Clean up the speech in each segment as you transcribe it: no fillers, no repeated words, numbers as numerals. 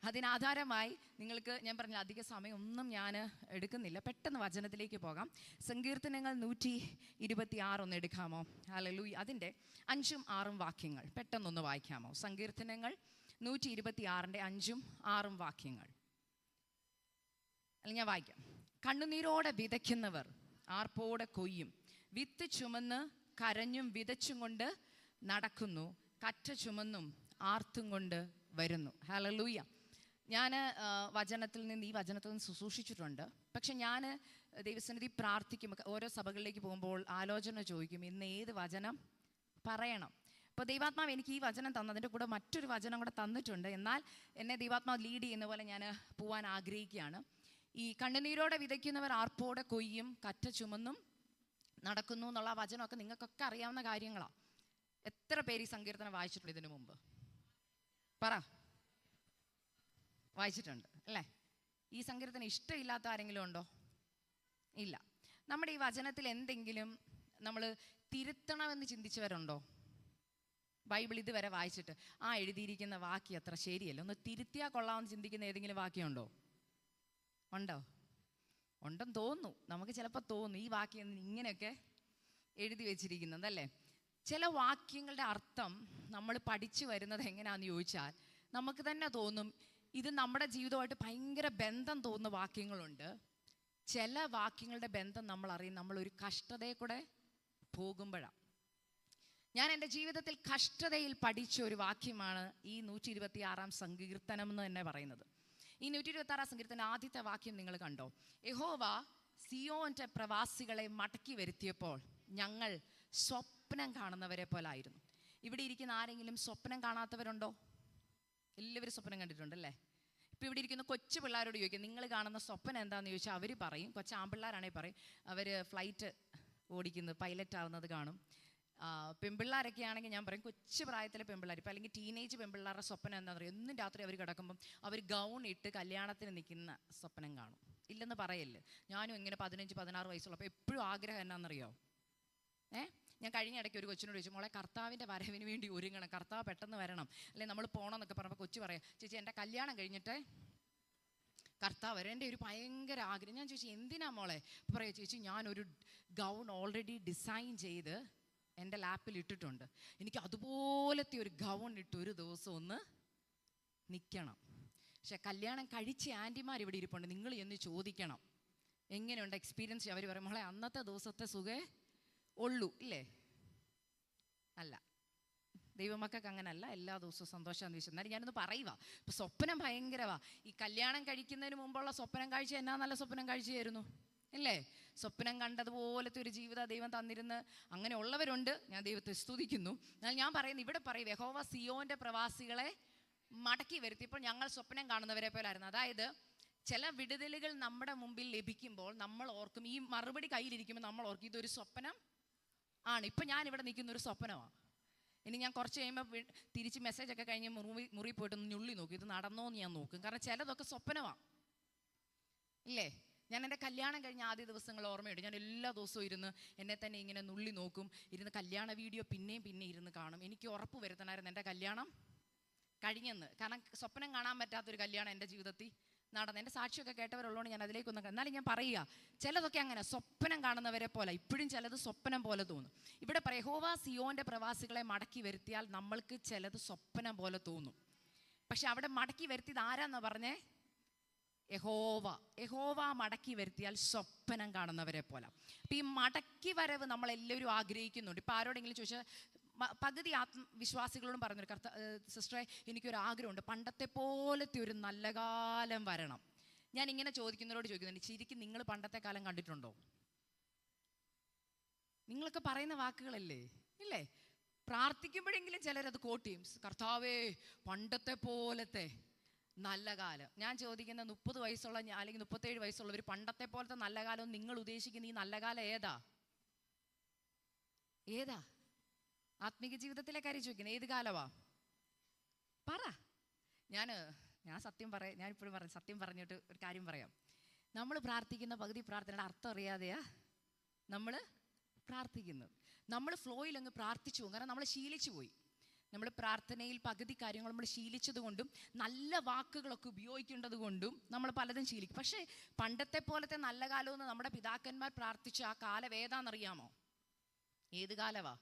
അതിനാധാരമായി നിങ്ങൾക്ക് ഞാൻ പറഞ്ഞ അധിക സമയം ഒന്നും ഞാൻ എടുക്കുന്നില്ല, പെട്ടെന്ന് വചനത്തിലേക്ക് പോകാം. സങ്കീർത്തനങ്ങൾ 126 ഒന്ന് എടുക്കാമോ? ഹല്ലേലൂയ. അതിൻ്റെ 5ഉം 6ഉം വാക്യങ്ങൾ പെട്ടെന്നൊന്ന് വായിക്കാമോ? സങ്കീർത്തനങ്ങൾ 126ൻ്റെ 5ഉം 6ഉം വാക്യങ്ങൾ. അല്ലെങ്കിൽ ഞാൻ വായിക്കാം. കണ്ണുനീരോടെ വിതയ്ക്കുന്നവർ ആർപ്പോടെ കൊയ്യും, വിത്ത് ചുമന്ന് കരഞ്ഞും വിതച്ചും കൊണ്ട് നടക്കുന്നു, കറ്റ ചുമന്നും ആർത്തും കൊണ്ട് വരുന്നു. ഹല്ലേലൂയ. ഞാൻ വചനത്തിൽ നിന്ന് ഈ വചനത്തിൽ നിന്ന് ശുശ്രൂഷിച്ചിട്ടുണ്ട്. പക്ഷെ ഞാൻ ദൈവസന്നിധി പ്രാർത്ഥിക്കുമ്പോൾ ഓരോ സഭകളിലേക്ക് പോകുമ്പോൾ ആലോചന ചോദിക്കും, ഇന്ന് ഏത് വചനം പറയണം. അപ്പോൾ ദൈവാത്മാവ് എനിക്ക് ഈ വചനം തന്നതിൻ്റെ കൂടെ മറ്റൊരു വചനം കൂടെ തന്നിട്ടുണ്ട്. എന്നാൽ എന്നെ ദൈവാത്മാവ് ലീഡ് ചെയ്യുന്ന പോലെ ഞാൻ പോകാൻ ആഗ്രഹിക്കുകയാണ്. ഈ കണ്ണുനീരോടെ വിതയ്ക്കുന്നവർ ആർപ്പോടെ കൊയ്യും, കറ്റ ചുമന്നും നടക്കുന്നു എന്നുള്ള വചനമൊക്കെ നിങ്ങൾക്കൊക്കെ അറിയാവുന്ന കാര്യങ്ങളാണ്. എത്ര പേര് ഈ സങ്കീർത്തനം വായിച്ചിട്ടുണ്ട് ഇതിനു മുമ്പ്? പറ. വായിച്ചിട്ടുണ്ട് അല്ലേ? ഈ സങ്കീർത്തനം ഇഷ്ടമില്ലാത്ത ആരെങ്കിലും ഉണ്ടോ? ഇല്ല. നമ്മുടെ ഈ വചനത്തിൽ എന്തെങ്കിലും നമ്മൾ തിരുത്തണമെന്ന് ചിന്തിച്ചവരുണ്ടോ? ബൈബിൾ ഇതുവരെ വായിച്ചിട്ട് എഴുതിയിരിക്കുന്ന വാക്യം അത്ര ശരിയല്ല, ഒന്ന് തിരുത്തിയാൽ കൊള്ളാമെന്ന് ചിന്തിക്കുന്ന ഏതെങ്കിലും വാക്യമുണ്ടോ? ഉണ്ടോ? ഉണ്ടെന്ന് തോന്നുന്നു. നമുക്ക് ചിലപ്പോൾ തോന്നും ഈ വാക്യം ഇങ്ങനെയൊക്കെ എഴുതി വെച്ചിരിക്കുന്നതല്ലേ. ചില വാക്യങ്ങളുടെ അർത്ഥം നമ്മൾ പഠിച്ചു വരുന്നത് എങ്ങനെയാണെന്ന് ചോദിച്ചാൽ നമുക്ക് തന്നെ തോന്നും ഇത് നമ്മുടെ ജീവിതമായിട്ട് ഭയങ്കര ബന്ധം തോന്നുന്ന വാക്യങ്ങളുണ്ട്. ചില വാക്യങ്ങളുടെ ബന്ധം നമ്മൾ അറിയും നമ്മളൊരു കഷ്ടതയെ കൂടെ പോകുമ്പോഴാണ്. ഞാൻ എൻ്റെ ജീവിതത്തിൽ കഷ്ടതയിൽ പഠിച്ച ഒരു വാക്യമാണ് ഈ 126-ാം സങ്കീർത്തനം എന്ന് തന്നെ പറയുന്നത്. ഈ 126-ാം സങ്കീർത്തനം ആദ്യത്തെ വാക്യം നിങ്ങൾ കണ്ടോ? യഹോവ സിയോന്റെ പ്രവാസികളെ മടക്കി വരുത്തിയപ്പോൾ ഞങ്ങൾ സ്വപ്നം കാണുന്നവരെ പോലായിരുന്നു. ഇവിടെ ഇരിക്കുന്ന ആരെങ്കിലും സ്വപ്നം കാണാത്തവരുണ്ടോ? എല്ലാവരും സ്വപ്നം കണ്ടിട്ടുണ്ടല്ലേ? ഇപ്പോൾ ഇവിടെ ഇരിക്കുന്ന കൊച്ചു പിള്ളേരോട് ചോദിക്കും നിങ്ങൾ കാണുന്ന സ്വപ്നം എന്താണെന്ന് ചോദിച്ചാൽ അവർ പറയും. കൊച്ചു ആൺപിള്ളേരാണെങ്കിൽ പറയും അവർ ഫ്ലൈറ്റ് ഓടിക്കുന്നത്, പൈലറ്റ് ആവുന്നത് കാണും. പെൺപിള്ളേരൊക്കെ ആണെങ്കിൽ ഞാൻ പറയും കൊച്ചു പ്രായത്തിലെ പെൺപിള്ളേർ ഇപ്പോൾ അല്ലെങ്കിൽ ടീനേജ് പെൺപിള്ളേരുടെ സ്വപ്നം എന്താണെന്ന് പറയും. എന്നും രാത്രി അവർ കിടക്കുമ്പം അവർ ഗൗൺ ഇട്ട് കല്യാണത്തിന് നിൽക്കുന്ന സ്വപ്നം കാണും. ഇല്ലെന്ന് പറയല്ലേ. ഞാനും ഇങ്ങനെ 15-16 വയസ്സുള്ളപ്പോൾ എപ്പോഴും ആഗ്രഹം എന്നാണെന്നറിയോ? ഞാൻ കഴിഞ്ഞ ഇടയ്ക്ക് ഒരു കൊച്ചിനോട് ചോദിച്ചു, മോളെ കർത്താവിൻ്റെ വരവിന് വേണ്ടി ഒരുങ്ങണം, കർത്താവ് പെട്ടെന്ന് വരണം, അല്ലെങ്കിൽ നമ്മൾ പോകണം എന്നൊക്കെ പറഞ്ഞപ്പോൾ കൊച്ചു പറയാം, ചേച്ചി എൻ്റെ കല്യാണം കഴിഞ്ഞിട്ട് കർത്താവ് വരും, എൻ്റെ ഒരു ഭയങ്കര ആഗ്രഹം. ഞാൻ ചോദിച്ചു എന്തിനാ മോളെ? പറയാം ചേച്ചി ഞാനൊരു ഗൗൺ ഓൾറെഡി ഡിസൈൻ ചെയ്ത് എൻ്റെ ലാപ്പിൽ ഇട്ടിട്ടുണ്ട്, എനിക്ക് അതുപോലത്തെ ഒരു ഗൗൺ ഇട്ട് ഒരു ദിവസം ഒന്ന് നിൽക്കണം. പക്ഷെ കല്യാണം കഴിച്ച ആൻറ്റിമാർ ഇവിടെ ഇരിപ്പുണ്ട്, നിങ്ങൾ എന്ന് ചോദിക്കണം എങ്ങനെയുണ്ട് എക്സ്പീരിയൻസ്. അവർ പറയും മോളെ അന്നത്തെ ദിവസത്തെ സുഖേ ഉള്ളൂ ഇല്ലേ? അല്ല, ദൈവമക്കൾക്ക് അങ്ങനല്ല, എല്ലാ ദിവസവും സന്തോഷമാണെന്ന് വിശ്വസിച്ചു. എന്നാലും ഞാനൊന്ന് പറയുക, ഇപ്പം സ്വപ്നം ഭയങ്കരവാ. ഈ കല്യാണം കഴിക്കുന്നതിന് മുമ്പുള്ള സ്വപ്നം കാഴ്ച എന്നാ നല്ല സ്വപ്നം കാഴ്ചയായിരുന്നു ഇല്ലേ? സ്വപ്നം കണ്ടതുപോലത്തെ ഒരു ജീവിതം ദൈവം തന്നിരുന്ന് അങ്ങനെ ഉള്ളവരുണ്ട്, ഞാൻ ദൈവത്തെ സ്തുതിക്കുന്നു. എന്നാൽ ഞാൻ പറയുന്നു ഇവിടെ പറയും യഹോവ സിയോന്റെ പ്രവാസികളെ മടക്കി വരുത്തിയപ്പോൾ ഞങ്ങൾ സ്വപ്നം കാണുന്നവരെ പോലായിരുന്നു. അതായത് ചില വിടുതലുകൾ നമ്മുടെ മുമ്പിൽ ലഭിക്കുമ്പോൾ നമ്മൾ ഓർക്കും, ഈ മറുപടി കയ്യിലിരിക്കുമ്പോൾ നമ്മൾ ഓർക്കും ഇതൊരു സ്വപ്നം ആണ്. ഇപ്പം ഞാനിവിടെ നിൽക്കുന്ന ഒരു സ്വപ്നമാണ്. ഇനി ഞാൻ കുറച്ച് കഴിയുമ്പോൾ തിരിച്ച് മെസ്സേജൊക്കെ കഴിഞ്ഞ് മുറി പോയിട്ടൊന്ന് ഞുള്ളി നോക്കും ഇത് നടന്നോ എന്ന് ഞാൻ നോക്കും. കാരണം ചിലതൊക്കെ സ്വപ്നമാണ് ഇല്ലേ? ഞാൻ എൻ്റെ കല്യാണം കഴിഞ്ഞ ആദ്യ ദിവസങ്ങൾ ഓർമ്മയുണ്ട്. ഞാൻ എല്ലാ ദിവസവും ഇരുന്ന് എന്നെ തന്നെ ഇങ്ങനെ നുള്ളി നോക്കും, ഇരുന്ന് കല്യാണ വീഡിയോ പിന്നെയും പിന്നെ ഇരുന്ന് കാണും. എനിക്ക് ഉറപ്പ് വരുത്തണമായിരുന്നു എൻ്റെ കല്യാണം കഴിഞ്ഞെന്ന്. കാരണം സ്വപ്നം കാണാൻ പറ്റാത്തൊരു കല്യാണം എൻ്റെ ജീവിതത്തിൽ നടന്നു. എൻ്റെ സാക്ഷിയൊക്കെ കേട്ടവരുള്ളതുകൊണ്ട് ഞാൻ അതിലേക്കൊന്നും, എന്നാലും ഞാൻ പറയുക ചിലതൊക്കെ അങ്ങനെ സ്വപ്നം കാണുന്നവരെ പോലെ, ഇപ്പോഴും ചിലത് സ്വപ്നം പോലെ തോന്നും. ഇവിടെ യഹോവ സിയോന്റെ പ്രവാസികളെ മടക്കി വരുത്തിയാൽ നമ്മൾക്ക് ചിലത് സ്വപ്നം പോലെ തോന്നും. പക്ഷെ അവിടെ മടക്കി വരുത്തിയത് ആരാന്നാ പറഞ്ഞേ? യഹോവ മടക്കി വരുത്തിയാൽ സ്വപ്നം കാണുന്നവരെ പോലെ. അപ്പം ഈ മടക്കി വരവ് നമ്മളെല്ലാവരും ആഗ്രഹിക്കുന്നുണ്ട്. ഇപ്പം ആരോടെങ്കിലും ചോദിച്ചാൽ പകുതി ആത്മവിശ്വാസികളോടും പറഞ്ഞൊരു സിസ്റ്ററെ എനിക്കൊരു ആഗ്രഹമുണ്ട്, പണ്ടത്തെ പോലത്തെ ഒരു നല്ല കാലം വരണം. ഞാൻ ഇങ്ങനെ ചോദിക്കുന്നവരോട് ചോദിക്കുന്നുണ്ട്, ശരിക്കും നിങ്ങൾ പണ്ടത്തെ കാലം കണ്ടിട്ടുണ്ടോ? നിങ്ങളൊക്കെ പറയുന്ന വാക്കുകളല്ലേ ഇല്ലേ? പ്രാർത്ഥിക്കുമ്പോഴെങ്കിലും ചിലരത് കോട്ട് ചെയ്യും, കർത്താവേ പണ്ടത്തെ പോലത്തെ നല്ല കാലം. ഞാൻ ചോദിക്കുന്ന 30 വയസ്സുള്ള അല്ലെങ്കിൽ 37 വയസ്സുള്ളവർ പണ്ടത്തെ പോലത്തെ നല്ല കാലം നിങ്ങൾ ഉദ്ദേശിക്കുന്ന ഈ നല്ല കാലം ഏതാ? ആത്മീക ജീവിതത്തിലെ കാര്യം ചോദിക്കുന്നത് ഏത് കാലവാ? പറ. ഞാൻ സത്യം പറയാം, ഞാനിപ്പോഴും പറയാം, സത്യം പറഞ്ഞിട്ട് ഒരു കാര്യം പറയാം. നമ്മൾ പ്രാർത്ഥിക്കുന്ന പകുതി പ്രാർത്ഥനയുടെ അർത്ഥം അറിയാതെയാ നമ്മൾ പ്രാർത്ഥിക്കുന്നത്. നമ്മൾ ഫ്ലോയിൽ അങ്ങ് പ്രാർത്ഥിച്ചു പോകും, കാരണം നമ്മൾ ശീലിച്ചു പോയി. നമ്മൾ പ്രാർത്ഥനയിൽ പകുതി കാര്യങ്ങൾ നമ്മൾ ശീലിച്ചത് കൊണ്ടും നല്ല വാക്കുകളൊക്കെ ഉപയോഗിക്കേണ്ടത് കൊണ്ടും നമ്മൾ പലതും ശീലിക്കും. പക്ഷേ പണ്ടത്തെ പോലത്തെ നല്ല കാലമെന്ന് നമ്മുടെ പിതാക്കന്മാർ പ്രാർത്ഥിച്ച ആ കാലം ഏതാണെന്നറിയാമോ? ഏത് കാലവാ?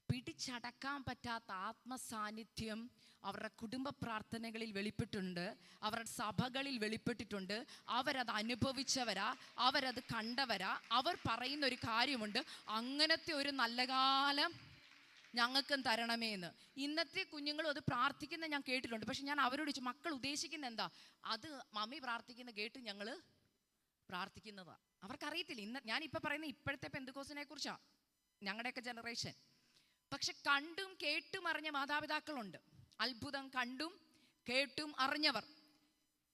പിടിച്ചടക്കാൻ പറ്റാത്ത ആത്മസാന്നിധ്യം അവരുടെ കുടുംബ പ്രാർത്ഥനകളിൽ വെളിപ്പെട്ടിട്ടുണ്ട്, അവരുടെ സഭകളിൽ വെളിപ്പെട്ടിട്ടുണ്ട്. അവരത് അനുഭവിച്ചവരാ, അവരത് കണ്ടവരാ. അവർ പറയുന്ന ഒരു കാര്യമുണ്ട്, അങ്ങനത്തെ ഒരു നല്ല കാലം ഞങ്ങൾക്കും തരണമേ എന്ന്. ഇന്നത്തെ കുഞ്ഞുങ്ങളും അത് പ്രാർത്ഥിക്കുന്ന ഞാൻ കേട്ടിട്ടുണ്ട്. പക്ഷെ ഞാൻ അവരോട് ചോദിച്ചു, മക്കൾ ഉദ്ദേശിക്കുന്ന എന്താ? അത് മമ്മി പ്രാർത്ഥിക്കുന്ന കേട്ട് ഞങ്ങൾ പ്രാർത്ഥിക്കുന്നതാ. അവർക്കറിയത്തില്ല. ഞാനിപ്പോൾ പറയുന്ന ഇപ്പോഴത്തെ പെന്തക്കോസിനെ കുറിച്ചാണ്, ഞങ്ങളുടെയൊക്കെ ജനറേഷൻ. പക്ഷെ കണ്ടും കേട്ടും അറിഞ്ഞ മാതാപിതാക്കളുണ്ട്, അത്ഭുതം കണ്ടും കേട്ടും അറിഞ്ഞവർ.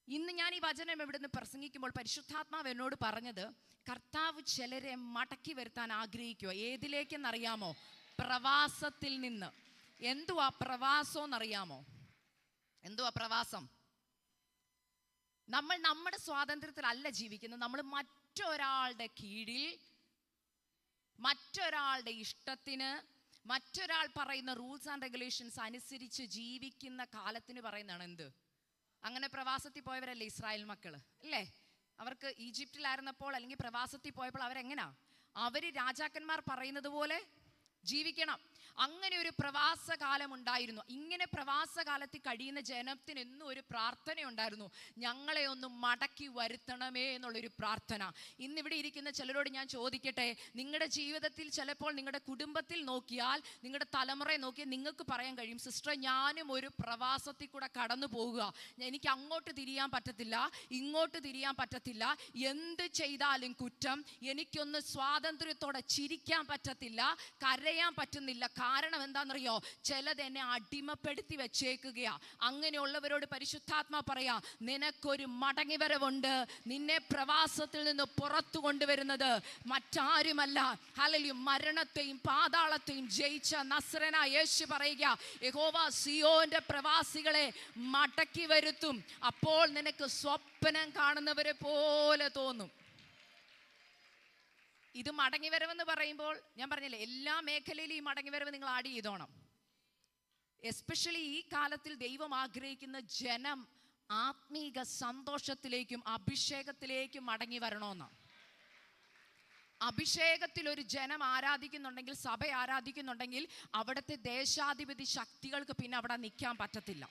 ഇന്ന് ഞാൻ ഈ വചനം ഇവിടുന്ന് പ്രസംഗിക്കുമ്പോൾ പരിശുദ്ധാത്മാവ് എന്നോട് പറഞ്ഞത്, കർത്താവ് ചിലരെ മടക്കി വരുത്താൻ ആഗ്രഹിക്കുക. ഏതിലേക്കെന്നറിയാമോ? പ്രവാസത്തിൽ നിന്ന്. എന്തുവാ പ്രവാസം എന്നറിയാമോ? എന്തുവാ പ്രവാസം? നമ്മൾ നമ്മുടെ സ്വാതന്ത്ര്യത്തിലല്ല ജീവിക്കുന്നത്. നമ്മൾ മറ്റൊരാളുടെ കീഴിൽ, മറ്റൊരാളുടെ ഇഷ്ടത്തിന്, മറ്റൊരാൾ പറയുന്ന റൂൾസ് ആൻഡ് റെഗുലേഷൻസ് അനുസരിച്ച് ജീവിക്കുന്ന കാലത്തിന് പറയുന്നതാണ് എന്ത്? അങ്ങനെ പ്രവാസത്തിൽ പോയവരല്ലേ ഇസ്രായേൽ മക്കള്, അല്ലേ? അവർക്ക് ഈജിപ്തിലായിരുന്നപ്പോൾ അല്ലെങ്കിൽ പ്രവാസത്തിൽ പോയപ്പോൾ അവരെങ്ങനാ? അവര് രാജാക്കന്മാർ പറയുന്നത് പോലെ ജീവിക്കണം. അങ്ങനെ ഒരു പ്രവാസകാലം ഉണ്ടായിരുന്നു. ഇങ്ങനെ പ്രവാസകാലത്തിൽ കഴിയുന്ന ജനത്തിന് എന്നും ഒരു പ്രാർത്ഥന ഉണ്ടായിരുന്നു, ഞങ്ങളെ ഒന്ന് മടക്കി വരുത്തണമേ എന്നുള്ളൊരു പ്രാർത്ഥന. ഇന്നിവിടെ ഇരിക്കുന്ന ചിലരോട് ഞാൻ ചോദിക്കട്ടെ, നിങ്ങളുടെ ജീവിതത്തിൽ ചിലപ്പോൾ നിങ്ങളുടെ കുടുംബത്തിൽ നോക്കിയാൽ, നിങ്ങളുടെ തലമുറയെ നോക്കിയാൽ നിങ്ങൾക്ക് പറയാൻ കഴിയും, സിസ്റ്റർ ഞാനും ഒരു പ്രവാസത്തിൽ കൂടെ കടന്നു പോവുക, എനിക്ക് അങ്ങോട്ട് തിരിയാൻ പറ്റത്തില്ല, ഇങ്ങോട്ട് തിരിയാൻ പറ്റത്തില്ല, എന്ത് ചെയ്താലും കുറ്റം, എനിക്കൊന്ന് സ്വാതന്ത്ര്യത്തോടെ ചിരിക്കാൻ പറ്റത്തില്ല, കരയാൻ പറ്റുന്നില്ല. കാരണം എന്താണെന്നറിയോ? ചിലത് എന്നെ അടിമപ്പെടുത്തി വെച്ചേക്കുകയാ. അങ്ങനെയുള്ളവരോട് പരിശുദ്ധാത്മാ പറയാ, നിനക്കൊരു മടങ്ങിവരവുണ്ട്. നിന്നെ പ്രവാസത്തിൽ നിന്ന് പുറത്തു കൊണ്ടുവരുന്നത് മറ്റാരുമല്ല, ഹല്ലേലൂയ, മരണത്തെയും പാതാളത്തെയും ജയിച്ച നസ്രനായ യേശു പറയുക, യഹോവ സിയോന്റെ പ്രവാസികളെ മടക്കി വരുത്തും. അപ്പോൾ നിനക്ക് സ്വപ്നം കാണുന്നവരെ പോലെ തോന്നും. ഇത് മടങ്ങിവരവെന്ന് പറയുമ്പോൾ ഞാൻ പറഞ്ഞില്ലേ, എല്ലാ മേഖലയിലും ഈ മടങ്ങിവരവ് നിങ്ങൾ ആഡ് ചെയ്തോണം. എസ്പെഷ്യലി ഈ കാലത്തിൽ ദൈവം ആഗ്രഹിക്കുന്ന ജനം ആത്മീക സന്തോഷത്തിലേക്കും അഭിഷേകത്തിലേക്കും മടങ്ങി വരണമെന്നാണ്. അഭിഷേകത്തിൽ ഒരു ജനം ആരാധിക്കുന്നുണ്ടെങ്കിൽ, സഭ ആരാധിക്കുന്നുണ്ടെങ്കിൽ, അവിടുത്തെ ദേശാധിപതി ശക്തികൾക്ക് പിന്നെ അവിടെ നിൽക്കാൻ പറ്റത്തില്ല.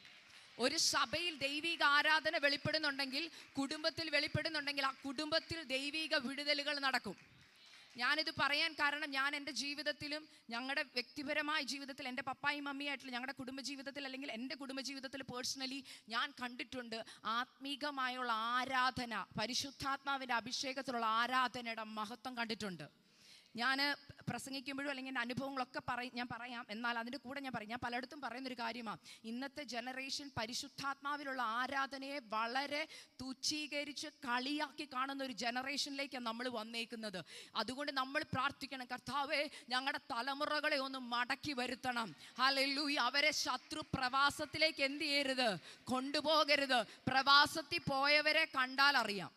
ഒരു സഭയിൽ ദൈവിക ആരാധന വെളിപ്പെടുന്നുണ്ടെങ്കിൽ, കുടുംബത്തിൽ വെളിപ്പെടുന്നുണ്ടെങ്കിൽ, ആ കുടുംബത്തിൽ ദൈവിക വിടുതലുകൾ നടക്കും. ഞാനിത് പറയാൻ കാരണം, ഞാൻ എൻ്റെ ജീവിതത്തിലും ഞങ്ങളുടെ വ്യക്തിപരമായ ജീവിതത്തിൽ, എൻ്റെ പപ്പായും മമ്മിയായിട്ടുള്ള ഞങ്ങളുടെ കുടുംബജീവിതത്തിൽ, അല്ലെങ്കിൽ എൻ്റെ കുടുംബജീവിതത്തിൽ പേഴ്സണലി ഞാൻ കണ്ടിട്ടുണ്ട് ആത്മീകമായുള്ള ആരാധന, പരിശുദ്ധാത്മാവിൻ്റെ അഭിഷേകത്തിലുള്ള ആരാധനയുടെ മഹത്വം കണ്ടിട്ടുണ്ട്. ഞാൻ പ്രസംഗിക്കുമ്പോഴും അല്ലെങ്കിൽ എൻ്റെ അനുഭവങ്ങളൊക്കെ ഞാൻ പറയാം. എന്നാൽ അതിൻ്റെ കൂടെ ഞാൻ പലയിടത്തും പറയുന്നൊരു കാര്യമാണ്, ഇന്നത്തെ ജനറേഷൻ പരിശുദ്ധാത്മാവിലുള്ള ആരാധനയെ വളരെ തുച്ഛീകരിച്ച് കളിയാക്കി കാണുന്ന ഒരു ജനറേഷനിലേക്കാണ് നമ്മൾ വന്നേക്കുന്നത്. അതുകൊണ്ട് നമ്മൾ പ്രാർത്ഥിക്കണം, കർത്താവേ ഞങ്ങളുടെ തലമുറകളെ ഒന്ന് മടക്കി വരുത്തണം. ഹല്ലേലൂയ. അവരെ ശത്രു പ്രവാസത്തിലേക്ക് എന്ത് ചെയ്യരുത്? കൊണ്ടുപോകരുത്. പ്രവാസത്തിൽ പോയവരെ കണ്ടാൽ അറിയാം.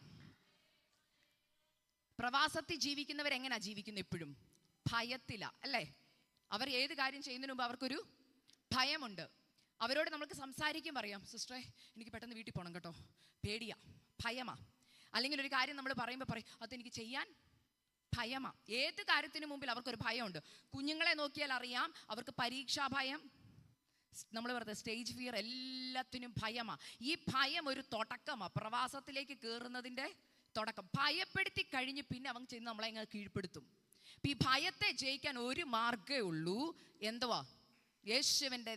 പ്രവാസത്തിൽ ജീവിക്കുന്നവരെങ്ങനെയാ ജീവിക്കുന്നത്? എപ്പോഴും ഭയത്തില, അല്ലേ? അവർ ഏത് കാര്യം ചെയ്യുന്നതിന് മുമ്പ് അവർക്കൊരു ഭയമുണ്ട്. അവരോട് നമുക്ക് സംസാരിക്കും, പറയാം, സിസ്റ്ററെ എനിക്ക് പെട്ടെന്ന് വീട്ടിൽ പോകണം കേട്ടോ, പേടിയാ, ഭയമാ. അല്ലെങ്കിൽ ഒരു കാര്യം നമ്മൾ പറയുമ്പോൾ പറയും, അതെനിക്ക് ചെയ്യാൻ ഭയമാ. ഏത് കാര്യത്തിന് മുമ്പിൽ അവർക്കൊരു ഭയമുണ്ട്. കുഞ്ഞുങ്ങളെ നോക്കിയാൽ അറിയാം, അവർക്ക് പരീക്ഷാ ഭയം, നമ്മൾ പറഞ്ഞ സ്റ്റേജ് ഫിയർ, എല്ലാത്തിനും ഭയമാ. ഈ ഭയം ഒരു തുടക്കമാണ്, പ്രവാസത്തിലേക്ക് കയറുന്നതിൻ്റെ തുടക്കം. ഭയപ്പെടുത്തി കഴിഞ്ഞ് പിന്നെ അവൻ ചെന്ന് നമ്മളെ ഇങ്ങനെ കീഴ്പ്പെടുത്തും. ഈ ഭയത്തെ ജയിക്കാൻ ഒരു മാർഗ്ഗേ ഉള്ളൂ. എന്തുവാ? യേശുവിൻ്റെ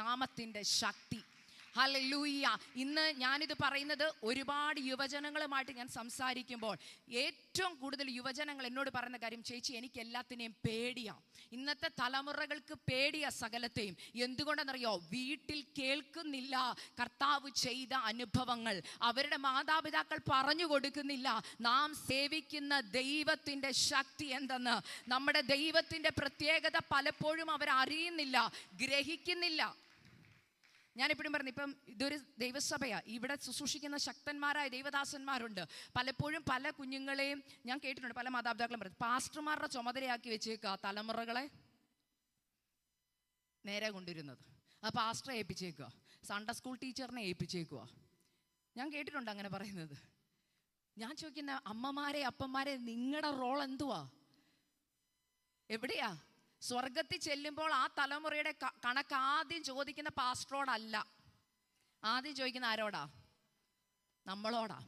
നാമത്തിൻ്റെ ശക്തി. ഹല്ലേലൂയ. ഇന്ന് ഞാനിത് പറയുന്നത് ഒരുപാട് യുവജനങ്ങളുമായിട്ട് ഞാൻ സംസാരിക്കുമ്പോൾ ഏറ്റവും കൂടുതൽ യുവജനങ്ങൾ എന്നോട് പറയുന്ന കാര്യം, ചേച്ചി എനിക്ക് എല്ലാത്തിനെയും പേടിയാണ്. ഇന്നത്തെ തലമുറകൾക്ക് പേടിയ സകലത്തെയും. എന്തുകൊണ്ടെന്നറിയോ? വീട്ടിൽ കേൾക്കുന്നില്ല കർത്താവ് ചെയ്ത അനുഭവങ്ങൾ. അവരുടെ മാതാപിതാക്കൾ പറഞ്ഞു കൊടുക്കുന്നില്ല നാം സേവിക്കുന്ന ദൈവത്തിൻ്റെ ശക്തി എന്തെന്ന്. നമ്മുടെ ദൈവത്തിൻ്റെ പ്രത്യേകത പലപ്പോഴും അവരറിയുന്നില്ല, ഗ്രഹിക്കുന്നില്ല. ഞാനെപ്പോഴും പറഞ്ഞു, ഇപ്പം ഇതൊരു ദൈവസഭയാണ്, ഇവിടെ ശുശ്രൂഷിക്കുന്ന ശക്തന്മാരായ ദൈവദാസന്മാരുണ്ട്. പലപ്പോഴും പല കുഞ്ഞുങ്ങളെയും ഞാൻ കേട്ടിട്ടുണ്ട്, പല മാതാപിതാക്കളും പറഞ്ഞു, പാസ്റ്റർമാരുടെ ചുമതലയാക്കി വെച്ചേക്കുക തലമുറകളെ. നേരെ കൊണ്ടുവരുന്നത്. അത് പാസ്റ്ററെ ഏൽപ്പിച്ചേക്കുക, സൺഡേ സ്കൂൾ ടീച്ചറിനെ ഏൽപ്പിച്ചേക്കുക. ഞാൻ കേട്ടിട്ടുണ്ട് അങ്ങനെ പറയുന്നത്. ഞാൻ ചോദിക്കുന്ന അമ്മമാരെ അപ്പന്മാരെ, നിങ്ങളുടെ റോൾ എന്തുവാ? എവിടെയാ? സ്വർഗത്തിൽ ചെല്ലുമ്പോൾ ആ തലമുറയുടെ കണക്ക് ആദ്യം ചോദിക്കുന്ന പാസ്റ്ററോടല്ല, ആദ്യം ചോദിക്കുന്ന ആരോടാ? നമ്മളോടാ.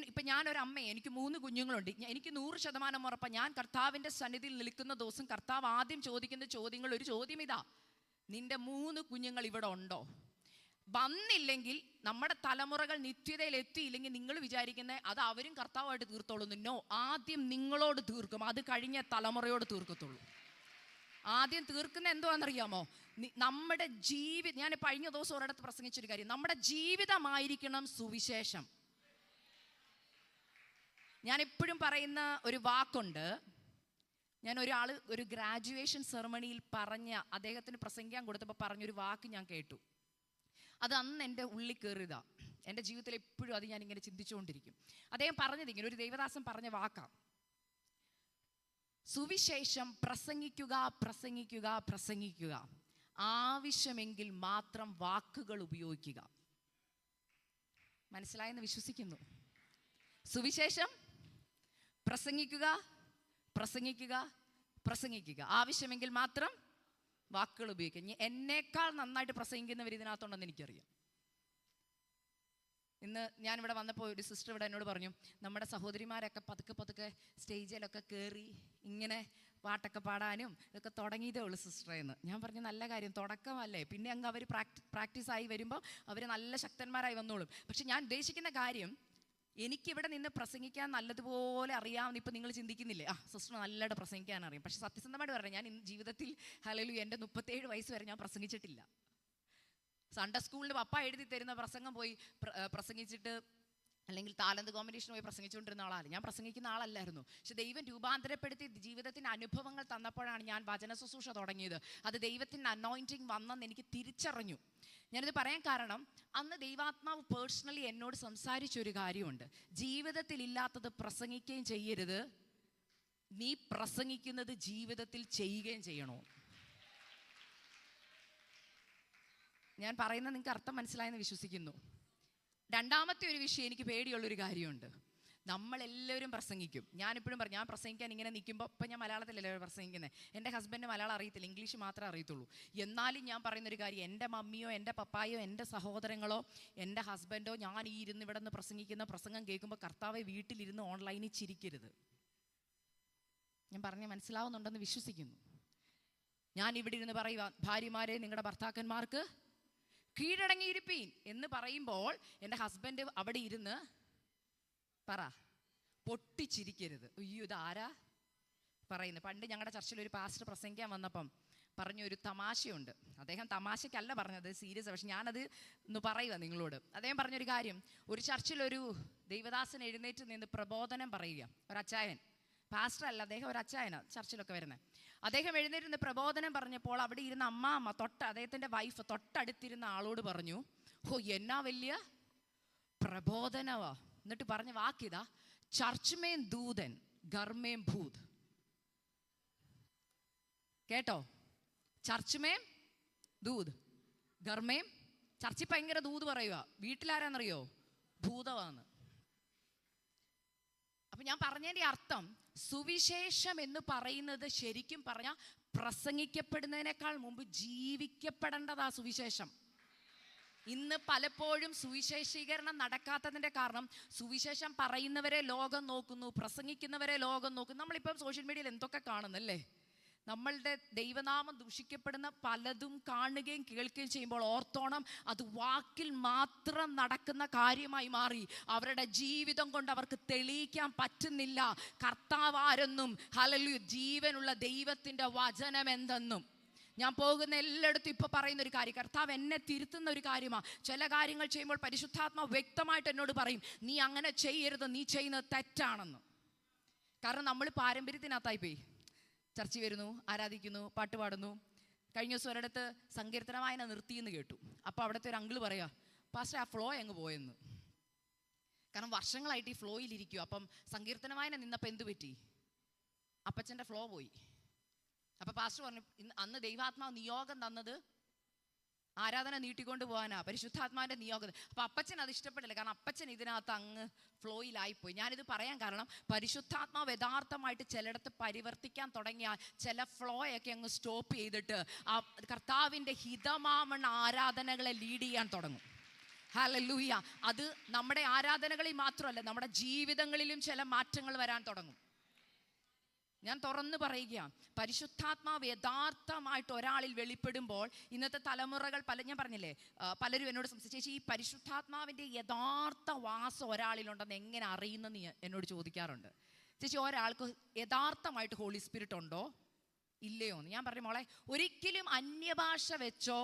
ഇപ്പം ഞാനൊരമ്മയെ, എനിക്ക് 3 കുഞ്ഞുങ്ങളുണ്ട്. എനിക്ക് 100% ഉറപ്പാണ്, ഞാൻ കർത്താവിൻ്റെ സന്നിധിയിൽ നിൽക്കുന്ന ദിവസം കർത്താവ് ആദ്യം ചോദിക്കുന്ന ചോദ്യങ്ങൾ, ഒരു ചോദ്യം ഇതാ: നിന്റെ 3 കുഞ്ഞുങ്ങൾ ഇവിടെ ഉണ്ടോ? വന്നില്ലെങ്കിൽ, നമ്മുടെ തലമുറകൾ നിത്യതയിൽ എത്തിയില്ലെങ്കിൽ, നിങ്ങൾ വിചാരിക്കുന്നത് അത് അവരും കർത്താവായിട്ട് തീർത്തോളുന്നു. നോ, ആദ്യം നിങ്ങളോട് തീർക്കും, അത് കഴിഞ്ഞ തലമുറയോട് തീർക്കത്തുള്ളൂ. ആദ്യം തീർക്കുന്ന എന്തുവാണെന്നറിയാമോ? നമ്മുടെ ഞാൻ കഴിഞ്ഞ ദിവസം ഒരിടത്ത് പ്രസംഗിച്ചൊരു കാര്യം, നമ്മുടെ ജീവിതമായിരിക്കണം സുവിശേഷം. ഞാൻ എപ്പോഴും പറയുന്ന ഒരു വാക്കുണ്ട്. ഞാൻ ഒരു ഗ്രാജുവേഷൻ സെറമണിയിൽ അദ്ദേഹത്തിന് പ്രസംഗിക്കാൻ കൊടുത്തപ്പോൾ പറഞ്ഞൊരു വാക്ക് ഞാൻ കേട്ടു. അത് അന്ന് എൻ്റെ ഉള്ളിൽ കയറിയതാ. എൻ്റെ ജീവിതത്തിൽ എപ്പോഴും അത് ഞാനിങ്ങനെ ചിന്തിച്ചുകൊണ്ടിരിക്കും. അദ്ദേഹം പറഞ്ഞത് ഇങ്ങനെ, ഒരു ദൈവദാസൻ പറഞ്ഞ വാക്കാ: സുവിശേഷം പ്രസംഗിക്കുക, പ്രസംഗിക്കുക, പ്രസംഗിക്കുക. ആവശ്യമെങ്കിൽ മാത്രം വാക്കുകൾ ഉപയോഗിക്കുക. മനസ്സിലായെന്ന് വിശ്വസിക്കുന്നു. സുവിശേഷം പ്രസംഗിക്കുക, പ്രസംഗിക്കുക, പ്രസംഗിക്കുക. ആവശ്യമെങ്കിൽ മാത്രം വാക്കുകൾ ഉപയോഗിക്കുക. എന്നേക്കാൾ നന്നായിട്ട് പ്രസംഗിക്കുന്നവർ ഇതിനകത്തുണ്ടെന്ന് എനിക്കറിയാം. ഇന്ന് ഞാനിവിടെ വന്നപ്പോൾ ഒരു സിസ്റ്റർ ഇവിടെ എന്നോട് പറഞ്ഞു, നമ്മുടെ സഹോദരിമാരൊക്കെ പതുക്കെ പതുക്കെ സ്റ്റേജിലൊക്കെ കയറി ഇങ്ങനെ പാട്ടൊക്കെ പാടാനും ഇതൊക്കെ തുടങ്ങിയതേ ഉള്ളൂ സിസ്റ്ററെ എന്ന്. ഞാൻ പറഞ്ഞു, നല്ല കാര്യം, തുടക്കമല്ലേ, പിന്നെ അങ്ങ് അവർ പ്രാക്ടീസായി വരുമ്പോൾ അവർ നല്ല ശക്തന്മാരായി വന്നോളും. പക്ഷെ ഞാൻ ഉദ്ദേശിക്കുന്ന കാര്യം, എനിക്കിവിടെ നിന്ന് പ്രസംഗിക്കാൻ നല്ലതുപോലെ അറിയാമെന്ന് ഇപ്പം നിങ്ങൾ ചിന്തിക്കുന്നില്ലേ? സിസ്റ്റർ നല്ലതായിട്ട് പ്രസംഗിക്കാൻ അറിയാം. പക്ഷെ സത്യസന്ധമായിട്ട് പറഞ്ഞാൽ, ഞാൻ ജീവിതത്തിൽ ഹല്ലേലൂയ എൻ്റെ 37 വയസ്സ് വരെ ഞാൻ പ്രസംഗിച്ചിട്ടില്ല. സൺഡേ സ്കൂളിൽ പപ്പ എഴുതി തരുന്ന പ്രസംഗം പോയി പ്രസംഗിച്ചിട്ട്, അല്ലെങ്കിൽ താലന്ത് കോമ്പറ്റീഷന് പോയി പ്രസംഗിച്ചുകൊണ്ടിരുന്ന ആളാണ് ഞാൻ. പ്രസംഗിക്കുന്ന ആളല്ലായിരുന്നു. പക്ഷെ ദൈവം രൂപാന്തരപ്പെടുത്തി ജീവിതത്തിന് അനുഭവങ്ങൾ തന്നപ്പോഴാണ് ഞാൻ വചന ശുശ്രൂഷ തുടങ്ങിയത്. അത് ദൈവത്തിൻ്റെ അനോയിൻറ്റിങ് വന്നെന്ന് എനിക്ക് തിരിച്ചറിഞ്ഞു. ഞാനിത് പറയാൻ കാരണം, അന്ന് ദൈവാത്മാവ് പേഴ്സണലി എന്നോട് സംസാരിച്ചൊരു കാര്യമുണ്ട്. ജീവിതത്തിൽ ഇല്ലാത്തത് പ്രസംഗിക്കുകയും ചെയ്യരുത്, നീ പ്രസംഗിക്കുന്നത് ജീവിതത്തിൽ ചെയ്യുകയും ചെയ്യണോ. ഞാൻ പറയുന്നത് നിങ്ങൾക്ക് അർത്ഥം മനസ്സിലായെന്ന് വിശ്വസിക്കുന്നു. രണ്ടാമത്തെ ഒരു വിഷയം, എനിക്ക് പേടിയുള്ളൊരു കാര്യമുണ്ട്. നമ്മളെല്ലാവരും പ്രസംഗിക്കും. ഞാനിപ്പോഴും പറഞ്ഞു, ഞാൻ പ്രസംഗിക്കാൻ ഇങ്ങനെ നിൽക്കുമ്പോൾ, ഇപ്പം ഞാൻ മലയാളത്തിലല്ലേ പ്രസംഗിക്കുന്നത്, എൻ്റെ ഹസ്ബൻഡ് മലയാളം അറിയത്തില്ല, ഇംഗ്ലീഷ് മാത്രമേ അറിയത്തുള്ളൂ. എന്നാലും ഞാൻ പറയുന്നൊരു കാര്യം, എൻ്റെ മമ്മിയോ എൻ്റെ പപ്പായോ എൻ്റെ സഹോദരങ്ങളോ എൻ്റെ ഹസ്ബൻഡോ ഞാൻ ഈ ഇരുന്ന് ഇവിടെ നിന്ന് പ്രസംഗിക്കുന്ന പ്രസംഗം കേൾക്കുമ്പോൾ കർത്താവെ വീട്ടിലിരുന്ന് ഓൺലൈനിൽ ചിരിക്കരുത്. ഞാൻ പറഞ്ഞ് മനസ്സിലാവുന്നുണ്ടെന്ന് വിശ്വസിക്കുന്നു. ഞാൻ ഇവിടെ ഇരുന്ന് പറയുക, ഭാര്യമാരെ നിങ്ങളുടെ ഭർത്താക്കന്മാർക്ക് കീഴടങ്ങിയിരിപ്പീൻ എന്ന് പറയുമ്പോൾ എൻ്റെ ഹസ്ബൻഡ് അവിടെ ഇരുന്ന് പൊട്ടിച്ചിരിക്കരുത്. അയ്യോ, ഇതാരാ പറയുന്നത്? പണ്ട് ഞങ്ങളുടെ ചർച്ചിൽ ഒരു പാസ്റ്റർ പ്രസംഗിക്കാൻ വന്നപ്പം പറഞ്ഞൊരു തമാശയുണ്ട്. അദ്ദേഹം തമാശയ്ക്കല്ല പറഞ്ഞത്, സീരിയസ്. പക്ഷെ ഞാനത് ഒന്ന് പറയുക നിങ്ങളോട്. അദ്ദേഹം പറഞ്ഞൊരു കാര്യം, ഒരു ചർച്ചിലൊരു ദൈവദാസൻ എഴുന്നേറ്റ് നിന്ന് പ്രബോധനം പറയുക. ഒരച്ചായൻ, പാസ്റ്റർ അല്ല, അദ്ദേഹം ഒരു അച്ചായനാണ് ചർച്ചിലൊക്കെ വരുന്നത്. അദ്ദേഹം എഴുന്നേറ്റ് പ്രബോധനം പറഞ്ഞപ്പോൾ അവിടെ ഇരുന്ന അമ്മാമ്മ, അദ്ദേഹത്തിൻ്റെ വൈഫ് തൊട്ടടുത്തിരുന്ന ആളോട് പറഞ്ഞു, ഓ എന്നാ വലിയ പ്രബോധനവാ. എന്നിട്ട് പറഞ്ഞ വാക്കിതാ, ചർച്ച്മേൻ ദൂതൻ ഗർമേം ഭൂത്. കേട്ടോ? ചർച്ച്മേം ദൂത് ഗർമേം. ചർച്ചിൽ ഭയങ്കര ദൂത് പറയുക, വീട്ടിലാരാന്നറിയോ? ഭൂതവാന്ന്. അപ്പൊ ഞാൻ പറഞ്ഞതിൻ്റെ അർത്ഥം, സുവിശേഷം എന്ന് പറയുന്നത് ശരിക്കും പറഞ്ഞാൽ പ്രസംഗിക്കപ്പെടുന്നതിനേക്കാൾ മുമ്പ് ജീവിക്കപ്പെടേണ്ടതാ സുവിശേഷം. ഇന്ന് പലപ്പോഴും സുവിശേഷീകരണം നടക്കാത്തതിൻ്റെ കാരണം, സുവിശേഷം പറയുന്നവരെ ലോകം നോക്കുന്നു, പ്രസംഗിക്കുന്നവരെ ലോകം നോക്കുന്നു. നമ്മളിപ്പം സോഷ്യൽ മീഡിയയിൽ എന്തൊക്കെ കാണുന്നല്ലേ? നമ്മളുടെ ദൈവനാമം ദൂഷിക്കപ്പെടുന്ന പലതും കാണുകയും കേൾക്കുകയും ചെയ്യുമ്പോൾ ഓർത്തോണം, അത് വാക്കിൽ മാത്രം നടക്കുന്ന കാര്യമായി മാറി. അവരുടെ ജീവിതം കൊണ്ട് അവർക്ക് തെളിയിക്കാൻ പറ്റുന്നില്ല കർത്താവ് ആരെന്നും, ഹല്ലേലൂയ, ജീവനുള്ള ദൈവത്തിൻ്റെ വചനം എന്തെന്നും. ഞാൻ പോകുന്ന എല്ലായിടത്തും ഇപ്പോൾ പറയുന്ന ഒരു കാര്യം, കർത്താവ് എന്നെ തിരുത്തുന്ന ഒരു കാര്യമാണ്. ചില കാര്യങ്ങൾ ചെയ്യുമ്പോൾ പരിശുദ്ധാത്മാവ് വ്യക്തമായിട്ട് എന്നോട് പറയും, നീ അങ്ങനെ ചെയ്യരുത്, നീ ചെയ്യുന്നത് തെറ്റാണെന്ന്. കാരണം നമ്മൾ പാരമ്പര്യത്തിനകത്തായി പോയി. ചർച്ച വരുന്നു, ആരാധിക്കുന്നു, പാട്ട് പാടുന്നു. കഴിഞ്ഞ ദിവസം ഒരിടത്ത് സങ്കീർത്തന വായന നിർത്തിയെന്ന് കേട്ടു. അപ്പോൾ അവിടുത്തെ ഒരു അങ്കിള് പറയാ, പാസ്റ്റർ ആ ഫ്ലോ അങ്ങ് പോയെന്ന്. കാരണം വർഷങ്ങളായിട്ട് ഈ ഫ്ലോയിലിരിക്കും. അപ്പം സങ്കീർത്തന വായന നിന്നപ്പോൾ എന്തു പറ്റി? അപ്പച്ചൻ്റെ ഫ്ലോ പോയി. അപ്പൊ പാസ്റ്റർ പറഞ്ഞു, അന്ന് ദൈവാത്മാവ് നിയോഗം തന്നത് ആരാധന നീട്ടിക്കൊണ്ട് പോകാനാ, പരിശുദ്ധാത്മാവിന്റെ നിയോഗം. അപ്പൊ അപ്പച്ചൻ അത് ഇഷ്ടപ്പെട്ടില്ല, കാരണം അപ്പച്ചൻ ഇതിനകത്ത് അങ്ങ് ഫ്ലോയിലായിപ്പോയി. ഞാനിത് പറയാൻ കാരണം, പരിശുദ്ധാത്മാവ് യഥാർത്ഥമായിട്ട് ചിലയിടത്ത് പരിവർത്തിക്കാൻ തുടങ്ങിയാൽ ചില ഫ്ലോയൊക്കെ അങ്ങ് സ്റ്റോപ്പ് ചെയ്തിട്ട് ആ കർത്താവിന്റെ ഹിതമാമൺ ആരാധനകളെ ലീഡ് ചെയ്യാൻ തുടങ്ങും. ഹല്ലേലൂയ. അത് നമ്മുടെ ആരാധനകളിൽ മാത്രമല്ല, നമ്മുടെ ജീവിതങ്ങളിലും ചില മാറ്റങ്ങൾ വരാൻ തുടങ്ങും. ഞാൻ തുറന്നു പറയുകയാണ്, പരിശുദ്ധാത്മാവ് യഥാർത്ഥമായിട്ട് ഒരാളിൽ വെളിപ്പെടുമ്പോൾ ഇന്നത്തെ തലമുറകൾ ഞാൻ പറഞ്ഞില്ലേ, പലരും എന്നോട് സംസാരിച്ചു, ചേച്ചി ഈ പരിശുദ്ധാത്മാവിൻ്റെ യഥാർത്ഥ വാസം ഒരാളിലുണ്ടെന്ന് എങ്ങനെ അറിയുന്നെന്ന് എന്നോട് ചോദിക്കാറുണ്ട്. ചേച്ചി ഒരാൾക്ക് യഥാർത്ഥമായിട്ട് ഹോളി സ്പിരിറ്റ് ഉണ്ടോ ഇല്ലയോ എന്ന്. ഞാൻ പറഞ്ഞു, മോളെ ഒരിക്കലും അന്യഭാഷ വെച്ചോ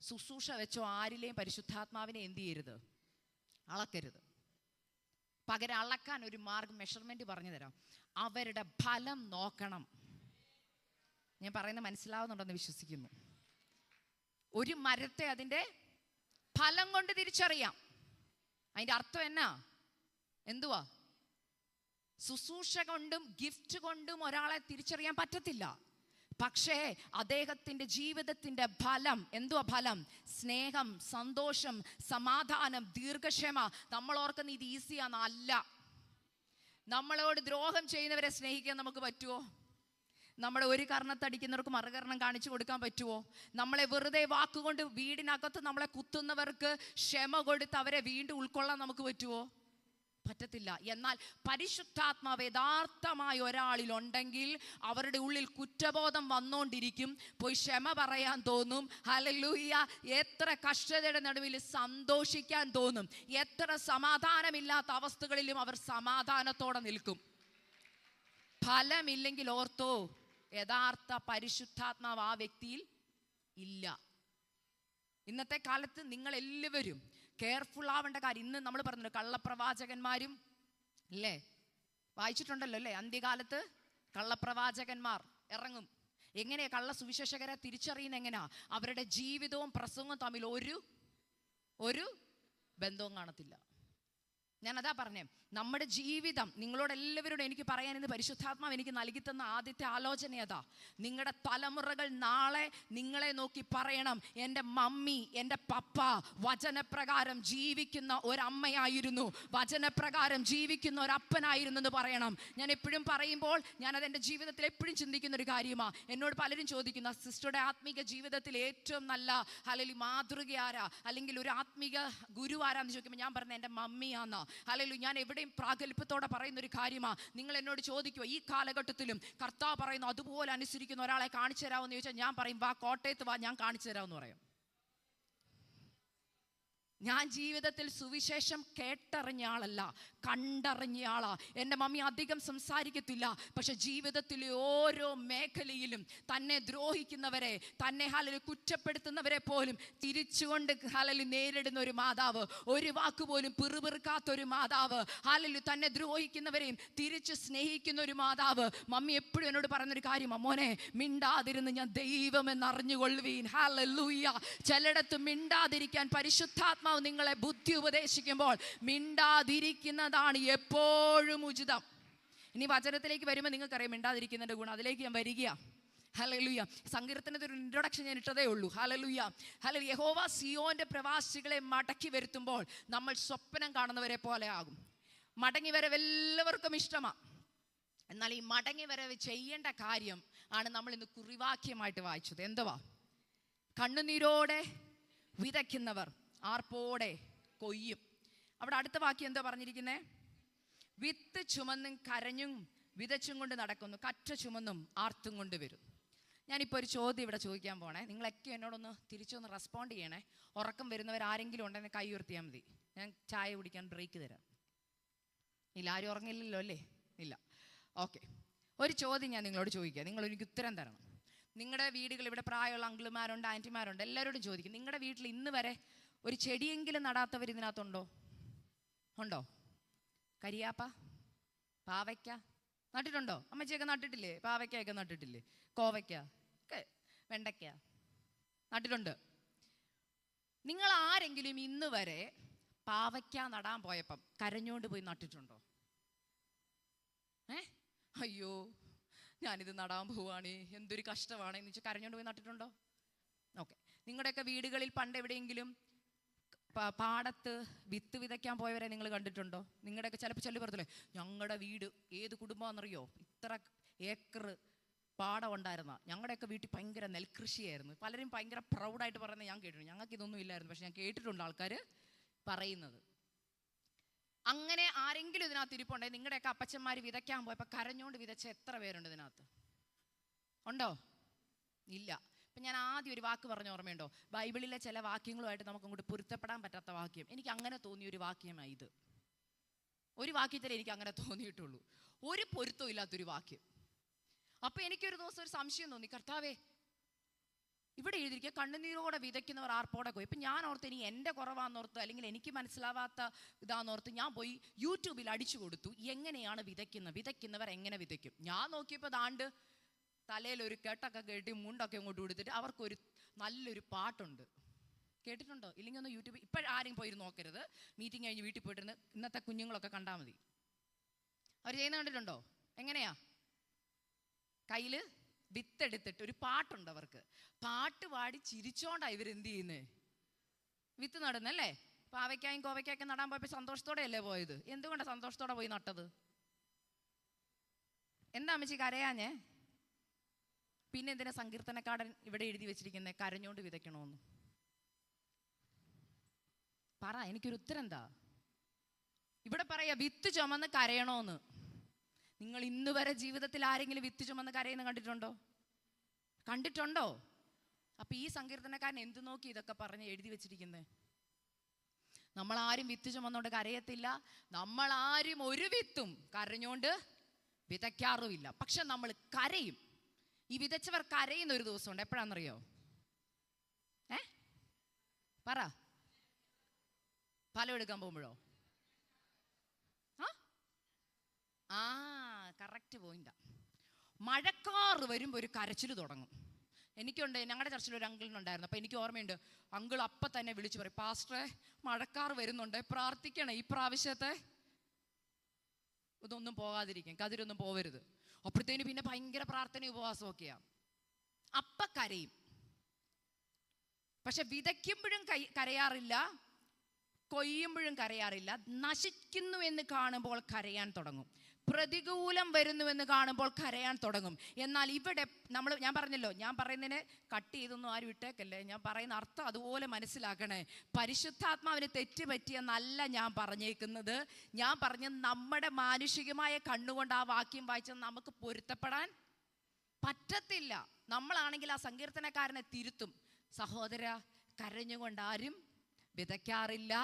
ശുശ്രൂഷ വെച്ചോ ആരിലെയും പരിശുദ്ധാത്മാവിനെ എന്ത് ചെയ്യരുത്, അളക്കരുത്. പകരം അളക്കാൻ ഒരു മാർഗം, മെഷർമെന്റ് പറഞ്ഞു തരാം. അവരുടെ ഫലം നോക്കണം. ഞാൻ പറയുന്നത് മനസ്സിലാവുന്നുണ്ടെന്ന് വിശ്വസിക്കുന്നു. ഒരു മരത്തെ അതിൻ്റെ ഫലം കൊണ്ട് തിരിച്ചറിയാം. അതിൻ്റെ അർത്ഥം എന്നാ, എന്തുവാ? ശുശ്രൂഷ കൊണ്ടും ഗിഫ്റ്റ് കൊണ്ടും ഒരാളെ തിരിച്ചറിയാൻ പറ്റത്തില്ല. പക്ഷേ അദ്ദേഹത്തിൻ്റെ ജീവിതത്തിൻ്റെ ഫലം എന്തുവാ? ഫലം സ്നേഹം, സന്തോഷം, സമാധാനം, ദീർഘക്ഷമ. നമ്മൾ ഓർക്കുന്ന ഇത് ഈസിയാന്ന് അല്ല. നമ്മളോട് ദ്രോഹം ചെയ്യുന്നവരെ സ്നേഹിക്കാൻ നമുക്ക് പറ്റുമോ? നമ്മുടെ ഒരു കർണത്തടിക്കുന്നവർക്ക് മറുകർണം കാണിച്ചു കൊടുക്കാൻ പറ്റുമോ? നമ്മളെ വെറുതെ വാക്കുകൊണ്ട് വീടിനകത്ത് നമ്മളെ കുത്തുന്നവർക്ക് ക്ഷമ കൊടുത്ത് അവരെ വീണ്ടും ഉൾക്കൊള്ളാൻ നമുക്ക് പറ്റുമോ? പറ്റത്തില്ല. എന്നാൽ പരിശുദ്ധാത്മാവ് യഥാർത്ഥമായ ഒരാളിലുണ്ടെങ്കിൽ അവരുടെ ഉള്ളിൽ കുറ്റബോധം വന്നുകൊണ്ടിരിക്കും. പോയി ക്ഷമ പറയാൻ തോന്നും. ഹല്ലേലൂയ. എത്ര കഷ്ടതയുടെ നടുവിൽ സന്തോഷിക്കാൻ തോന്നും. എത്ര സമാധാനമില്ലാത്ത അവസ്ഥകളിലും അവർ സമാധാനത്തോടെ നിൽക്കും. ഫലമില്ലെങ്കിൽ ഓർത്തോ, യഥാർത്ഥ പരിശുദ്ധാത്മാവ് ആ വ്യക്തിയിൽ ഇല്ല. ഇന്നത്തെ കാലത്ത് നിങ്ങൾ എല്ലാവരും കെയർഫുൾ ആവേണ്ട കാര്യം. ഇന്ന് നമ്മൾ പറഞ്ഞു കള്ളപ്രവാചകന്മാരും അല്ലേ, വായിച്ചിട്ടുണ്ടല്ലോ അല്ലേ? അന്ത്യകാലത്ത് കള്ളപ്രവാചകന്മാർ ഇറങ്ങും. എങ്ങനെയാ കള്ള സുവിശേഷകരെ തിരിച്ചറിയുന്ന? എങ്ങനെയാ? അവരുടെ ജീവിതവും പ്രസംഗവും തമ്മിൽ ഒരു ബന്ധവും കാണത്തില്ല. ഞാനതാ പറഞ്ഞേ, നമ്മുടെ ജീവിതം, നിങ്ങളോട് എല്ലാവരോടും എനിക്ക് പറയാൻ ഇന്ന് പരിശുദ്ധാത്മാവ് എനിക്ക് നൽകി തന്ന ആദ്യത്തെ ആലോചന അതാ. നിങ്ങളുടെ തലമുറകൾ നാളെ നിങ്ങളെ നോക്കി പറയണം, എൻ്റെ മമ്മി, എൻ്റെ പപ്പ വചനപ്രകാരം ജീവിക്കുന്ന ഒരമ്മയായിരുന്നു, വചനപ്രകാരം ജീവിക്കുന്ന ഒരപ്പനായിരുന്നു എന്ന് പറയണം. ഞാൻ എപ്പോഴും പറയുമ്പോൾ ഞാനത് എൻ്റെ ജീവിതത്തിൽ എപ്പോഴും ചിന്തിക്കുന്ന ഒരു കാര്യമാണ്. എന്നോട് പലരും ചോദിക്കുന്ന, സിസ്റ്ററുടെ ആത്മീക ജീവിതത്തിൽ ഏറ്റവും നല്ല അല്ലെങ്കിൽ മാതൃക ആരാ, അല്ലെങ്കിൽ ഒരു ആത്മീക ഗുരു ആരാന്ന് ചോദിക്കുമ്പോൾ ഞാൻ പറഞ്ഞത് എൻ്റെ മമ്മിയാന്നാ. ഹല്ലേലൂയ. ഞാൻ എവിടെയും പ്രാഗൽഭ്യത്തോടെ പറയുന്ന ഒരു കാര്യമാണ്. നിങ്ങൾ എന്നോട് ചോദിക്കുക, ഈ കാലഘട്ടത്തിലും കർത്താവ് പറയുന്നു അതുപോലെ അനുസരിക്കുന്ന ഒരാളെ കാണിച്ചു തരാമെന്ന് ചോദിച്ചാൽ ഞാൻ പറയും, വാ കോട്ടയത്ത് വാ, ഞാൻ കാണിച്ചു തരാമെന്ന് പറയും. ഞാൻ ജീവിതത്തിൽ സുവിശേഷം കേട്ടറിഞ്ഞ ആളല്ല, കണ്ടറിഞ്ഞ ആളാ. എൻ്റെ മമ്മി അധികം സംസാരിക്കത്തില്ല, പക്ഷെ ജീവിതത്തിലെ ഓരോ മേഖലയിലും തന്നെ ദ്രോഹിക്കുന്നവരെ, തന്നെ ഹല്ലേലൂയ കുറ്റപ്പെടുത്തുന്നവരെ പോലും തിരിച്ചുകൊണ്ട് ഹല്ലേലൂയ നേരിടുന്ന ഒരു മാതാവ്, ഒരു വാക്കുപോലും പിറുപിറുക്കാത്ത ഒരു മാതാവ്, ഹല്ലേലൂയ തന്നെ ദ്രോഹിക്കുന്നവരെയും തിരിച്ച് സ്നേഹിക്കുന്ന ഒരു മാതാവ്. മമ്മി എപ്പോഴും എന്നോട് പറയുന്നൊരു കാര്യം, മോനെ മിണ്ടാതിരുന്ന് ഞാൻ ദൈവമെന്ന് അറിഞ്ഞുകൊള്ളുവീൻ. ഹല്ലേലൂയ. ചിലയിടത്ത് മിണ്ടാതിരിക്കാൻ പരിശുദ്ധാത്മാവ് നിങ്ങളെ ബുദ്ധി ഉപദേശിക്കുമ്പോൾ മിണ്ടാതിരിക്കുന്നതാണ് എപ്പോഴും ഉചിതം. ഇനി വചനത്തിലേക്ക് വരുമ്പോൾ നിങ്ങൾക്കറിയാം മിണ്ടാതിരിക്കുന്നതിൻ്റെ ഗുണം, അതിലേക്ക് ഞാൻ വരികയാണ്. ഹല്ലേലൂയ. സങ്കീർത്തനത്തിൽ ഒരു ഇൻട്രൊഡക്ഷൻ ഞാൻ ഇട്ടതേ ഉള്ളൂ. ഹല്ലേലൂയ. ഹല്ലേലൂയ. യഹോവ സിയോന്റെ പ്രവാസികളെ മടക്കി വരുത്തുമ്പോൾ നമ്മൾ സ്വപ്നം കാണുന്നവരെ പോലെ ആകും. മടങ്ങി വരവ് എല്ലാവർക്കും ഇഷ്ടമാണ്. എന്നാൽ ഈ മടങ്ങി വരവ് ചെയ്യേണ്ട കാര്യം ആണ് നമ്മൾ ഇന്ന് കുറിവാക്യമായിട്ട് വായിച്ചത്. എന്തുവാ? കണ്ണുനീരോടെ വിതയ്ക്കുന്നവർ ആർപ്പോടെ കൊയ്യും. അവിടെ അടുത്ത വാക്യം എന്താ പറഞ്ഞിരിക്കുന്നത്? വിത്ത് ചുമന്നും കരഞ്ഞും വിതച്ചും കൊണ്ട് നടക്കുന്നു, കറ്റ ചുമന്നും ആർത്തും കൊണ്ട് വരും. ഞാനിപ്പോൾ ഒരു ചോദ്യം ഇവിടെ ചോദിക്കാൻ പോണേ. നിങ്ങളൊക്കെ എന്നോടൊന്ന് തിരിച്ചൊന്ന് റെസ്പോണ്ട് ചെയ്യണേ. ഉറക്കം വരുന്നവരാരെങ്കിലും ഉണ്ടെങ്കിൽ കൈ ഉയർത്തിയാൽ മതി. ഞാൻ ചായ കുടിക്കാൻ ബ്രേക്ക് തരാം. ഇല്ല, ആരും ഉറങ്ങില്ലല്ലോ അല്ലേ? ഇല്ല. ഓക്കെ. ഒരു ചോദ്യം ഞാൻ നിങ്ങളോട് ചോദിക്കാം, നിങ്ങൾ എനിക്ക് ഉത്തരം തരണം. നിങ്ങളുടെ വീടുകൾ, ഇവിടെ പ്രായമുള്ള അങ്കിളുമാരുണ്ട്, ആൻറ്റിമാരുണ്ട്, എല്ലാവരോടും ചോദിക്കും, നിങ്ങളുടെ വീട്ടിൽ ഇന്ന് വരെ ഒരു ചെടിയെങ്കിലും നടാത്തവർ ഇതിനകത്തുണ്ടോ? ഉണ്ടോ? കരിയാപ്പ, പാവയ്ക്ക നട്ടിട്ടുണ്ടോ? അമ്മച്ചിയൊക്കെ നട്ടിട്ടില്ലേ? പാവയ്ക്കയൊക്കെ നട്ടിട്ടില്ലേ? കോവയ്ക്ക ഒക്കെ, വെണ്ടയ്ക്ക നട്ടിട്ടുണ്ട്. നിങ്ങൾ ആരെങ്കിലും ഇന്ന് വരെ പാവയ്ക്ക നടാൻ പോയപ്പം കരഞ്ഞോണ്ട് പോയി നട്ടിട്ടുണ്ടോ? അയ്യോ ഞാനിത് നടാൻ പോവുകയാണ്, എന്തൊരു കഷ്ടമാണ് എന്ന് വെച്ചാൽ കരഞ്ഞുകൊണ്ട് പോയി നട്ടിട്ടുണ്ടോ? ഓക്കെ. നിങ്ങളുടെയൊക്കെ വീടുകളിൽ പണ്ട് എവിടെയെങ്കിലും പാടത്ത് വിത്ത് വിതയ്ക്കാൻ പോയവരെ നിങ്ങൾ കണ്ടിട്ടുണ്ടോ? നിങ്ങളുടെയൊക്കെ ചിലപ്പോൾ പറഞ്ഞില്ലേ, ഞങ്ങളുടെ വീട് ഏത് കുടുംബമാണെന്നറിയോ, ഇത്ര ഏക്കർ പാടം ഉണ്ടായിരുന്ന, ഞങ്ങളുടെയൊക്കെ വീട്ടിൽ ഭയങ്കര നെൽകൃഷിയായിരുന്നു. പലരും ഭയങ്കര പ്രൗഡായിട്ട് പറയുന്നത് ഞാൻ കേട്ടിട്ടുണ്ട്. ഞങ്ങൾക്ക് ഇതൊന്നും ഇല്ലായിരുന്നു, പക്ഷെ ഞാൻ കേട്ടിട്ടുണ്ട് ആൾക്കാർ പറയുന്നത്. അങ്ങനെ ആരെങ്കിലും ഇതിനകത്ത് ഇരിപ്പുണ്ടെങ്കിൽ നിങ്ങളുടെയൊക്കെ അപ്പച്ചന്മാർ വിതയ്ക്കാൻ പോയപ്പോൾ കരഞ്ഞുകൊണ്ട് വിതച്ച എത്ര പേരുണ്ട് ഇതിനകത്ത്? ഉണ്ടോ? ഇല്ല. ഇപ്പം ഞാൻ ആദ്യം ഒരു വാക്ക് പറഞ്ഞ ഓർമ്മയുണ്ടോ? ബൈബിളിലെ ചില വാക്യങ്ങളുമായിട്ട് നമുക്ക് അങ്ങോട്ട് പൊരുത്തപ്പെടാൻ പറ്റാത്ത വാക്യം. എനിക്ക് അങ്ങനെ തോന്നിയൊരു വാക്യമാണ് ഇത്. ഒരു വാക്യത്തിലേ എനിക്ക് അങ്ങനെ തോന്നിയിട്ടുള്ളൂ, ഒരു പൊരുത്തവും ഇല്ലാത്തൊരു വാക്യം. അപ്പം എനിക്കൊരു ദിവസം ഒരു സംശയം തോന്നി, കർത്താവേ, ഇവിടെ എഴുതിയിരിക്കുക കണ്ണുനീരോടെ വിതയ്ക്കുന്നവർ ആർപ്പോടെ പോയി. ഇപ്പം ഞാൻ ഓർത്ത് ഇനി എൻ്റെ കുറവാന്നോർത്ത്, അല്ലെങ്കിൽ എനിക്ക് മനസ്സിലാവാത്ത ഇതാന്നോർത്ത് ഞാൻ പോയി യൂട്യൂബിൽ അടിച്ചു കൊടുത്തു, എങ്ങനെയാണ് വിതയ്ക്കുന്നവർ എങ്ങനെ വിതയ്ക്കും. ഞാൻ നോക്കിയപ്പോൾ ദാണ്ട് തലയിലൊരു കെട്ടൊക്കെ കെട്ടി മുണ്ടൊക്കെ അങ്ങോട്ട് കൊടുത്തിട്ട് അവർക്കൊരു നല്ലൊരു പാട്ടുണ്ട്. കേട്ടിട്ടുണ്ടോ? ഇല്ലെങ്കിൽ ഒന്ന് യൂട്യൂബിൽ, ഇപ്പോഴാരും പോയി നോക്കരുത്, മീറ്റിംഗ് കഴിഞ്ഞ് വീട്ടിൽ പോയിട്ടിരുന്ന് ഇന്നത്തെ കുഞ്ഞുങ്ങളൊക്കെ കണ്ടാൽ മതി. അവർ ചെയ്യുന്ന കണ്ടിട്ടുണ്ടോ? എങ്ങനെയാ? കയ്യിൽ വിത്തെടുത്തിട്ട് ഒരു പാട്ടുണ്ട് അവർക്ക്. പാട്ട് പാടി ചിരിച്ചോണ്ടാ ഇവരെന്ത് ചെയ്യുന്നേ? വിത്ത് നടുന്നല്ലേ. പാവയ്ക്കായും കോവയ്ക്കൊക്കെ നടാൻ പോയപ്പോൾ സന്തോഷത്തോടെ അല്ലേ പോയത്? എന്തുകൊണ്ടാണ് സന്തോഷത്തോടെ പോയി നട്ടത്? എന്താ അമ്മച്ചി കരയാഞ്ഞേ? പിന്നെ എന്തിനാ സങ്കീർത്തനക്കാരൻ ഇവിടെ എഴുതി വെച്ചിരിക്കുന്നത് കരഞ്ഞോണ്ട് വിതയ്ക്കണമെന്ന്? പറ, എനിക്കൊരു ഉത്തരം എന്താ? ഇവിടെ പറയാ വിത്ത് ചുമന്ന് കരയണോന്ന്. നിങ്ങൾ ഇന്ന് വരെ ജീവിതത്തിൽ ആരെങ്കിലും വിത്ത് ചുമന്ന് കരയുന്ന കണ്ടിട്ടുണ്ടോ? അപ്പൊ ഈ സങ്കീർത്തനക്കാരൻ എന്ത് നോക്കി ഇതൊക്കെ പറഞ്ഞ് എഴുതി വെച്ചിരിക്കുന്നത്? നമ്മളാരും വിത്ത് ചുമന്നോണ്ട് കരയത്തില്ല, നമ്മളാരും ഒരു വിത്തും കരഞ്ഞോണ്ട് വിതയ്ക്കാറുമില്ല. പക്ഷെ നമ്മൾ കരയും. ഈ വിതച്ചവർ കരയുന്ന ഒരു ദിവസമുണ്ട്. എപ്പോഴാണെന്നറിയോ? പറ. ഫലം എടുക്കാൻ പോകുമ്പോഴോ? കറക്റ്റ് പോയിന്റാ. മഴക്കാറ് വരുമ്പോൾ ഒരു കരച്ചിൽ തുടങ്ങും. എനിക്കുണ്ട്, ഞങ്ങളുടെ ചർച്ചിൽ ഒരു അങ്കിളിനുണ്ടായിരുന്നു. അപ്പം എനിക്ക് ഓർമ്മയുണ്ട്, അങ്കിൾ അപ്പം തന്നെ വിളിച്ചു പറയും, പാസ്റ്ററെ മഴക്കാറ് വരുന്നുണ്ട്, പ്രാർത്ഥിക്കണേ, ഈ പ്രാവശ്യത്തെ ഇതൊന്നും പോകാതിരിക്കും, കതിരൊന്നും പോവരുത്. അപ്പോഴത്തേന് പിന്നെ ഭയങ്കര പ്രാർത്ഥന ഉപവാസമൊക്കെയാ. അപ്പം കരയും. പക്ഷെ വിതയ്ക്കുമ്പോഴും കരയാറില്ല, കൊയ്യുമ്പോഴും കരയാറില്ല. നശിക്കുന്നു എന്ന് കാണുമ്പോൾ കരയാൻ തുടങ്ങും, പ്രതികൂലം വരുന്നുവെന്ന് കാണുമ്പോൾ കരയാൻ തുടങ്ങും. എന്നാൽ ഇവിടെ ഞാൻ പറഞ്ഞല്ലോ, ഞാൻ പറയുന്നതിനെ കട്ട് ചെയ്തൊന്നും ആരും ഇട്ടേക്കല്ലേ, ഞാൻ പറയുന്ന അർത്ഥം അതുപോലെ മനസ്സിലാക്കണേ. പരിശുദ്ധാത്മാവിന് തെറ്റുപറ്റിയെന്നല്ല ഞാൻ പറഞ്ഞേക്കുന്നത്. ഞാൻ പറഞ്ഞ നമ്മുടെ മാനുഷികമായ കണ്ണുകൊണ്ട് ആ വാക്യം വായിച്ചാൽ നമുക്ക് പൊരുത്തപ്പെടാൻ പറ്റത്തില്ല. നമ്മളാണെങ്കിൽ ആ സങ്കീർത്തനക്കാരനെ തിരുത്തും, സഹോദര കരഞ്ഞുകൊണ്ടാരും വിതയ്ക്കാറില്ല.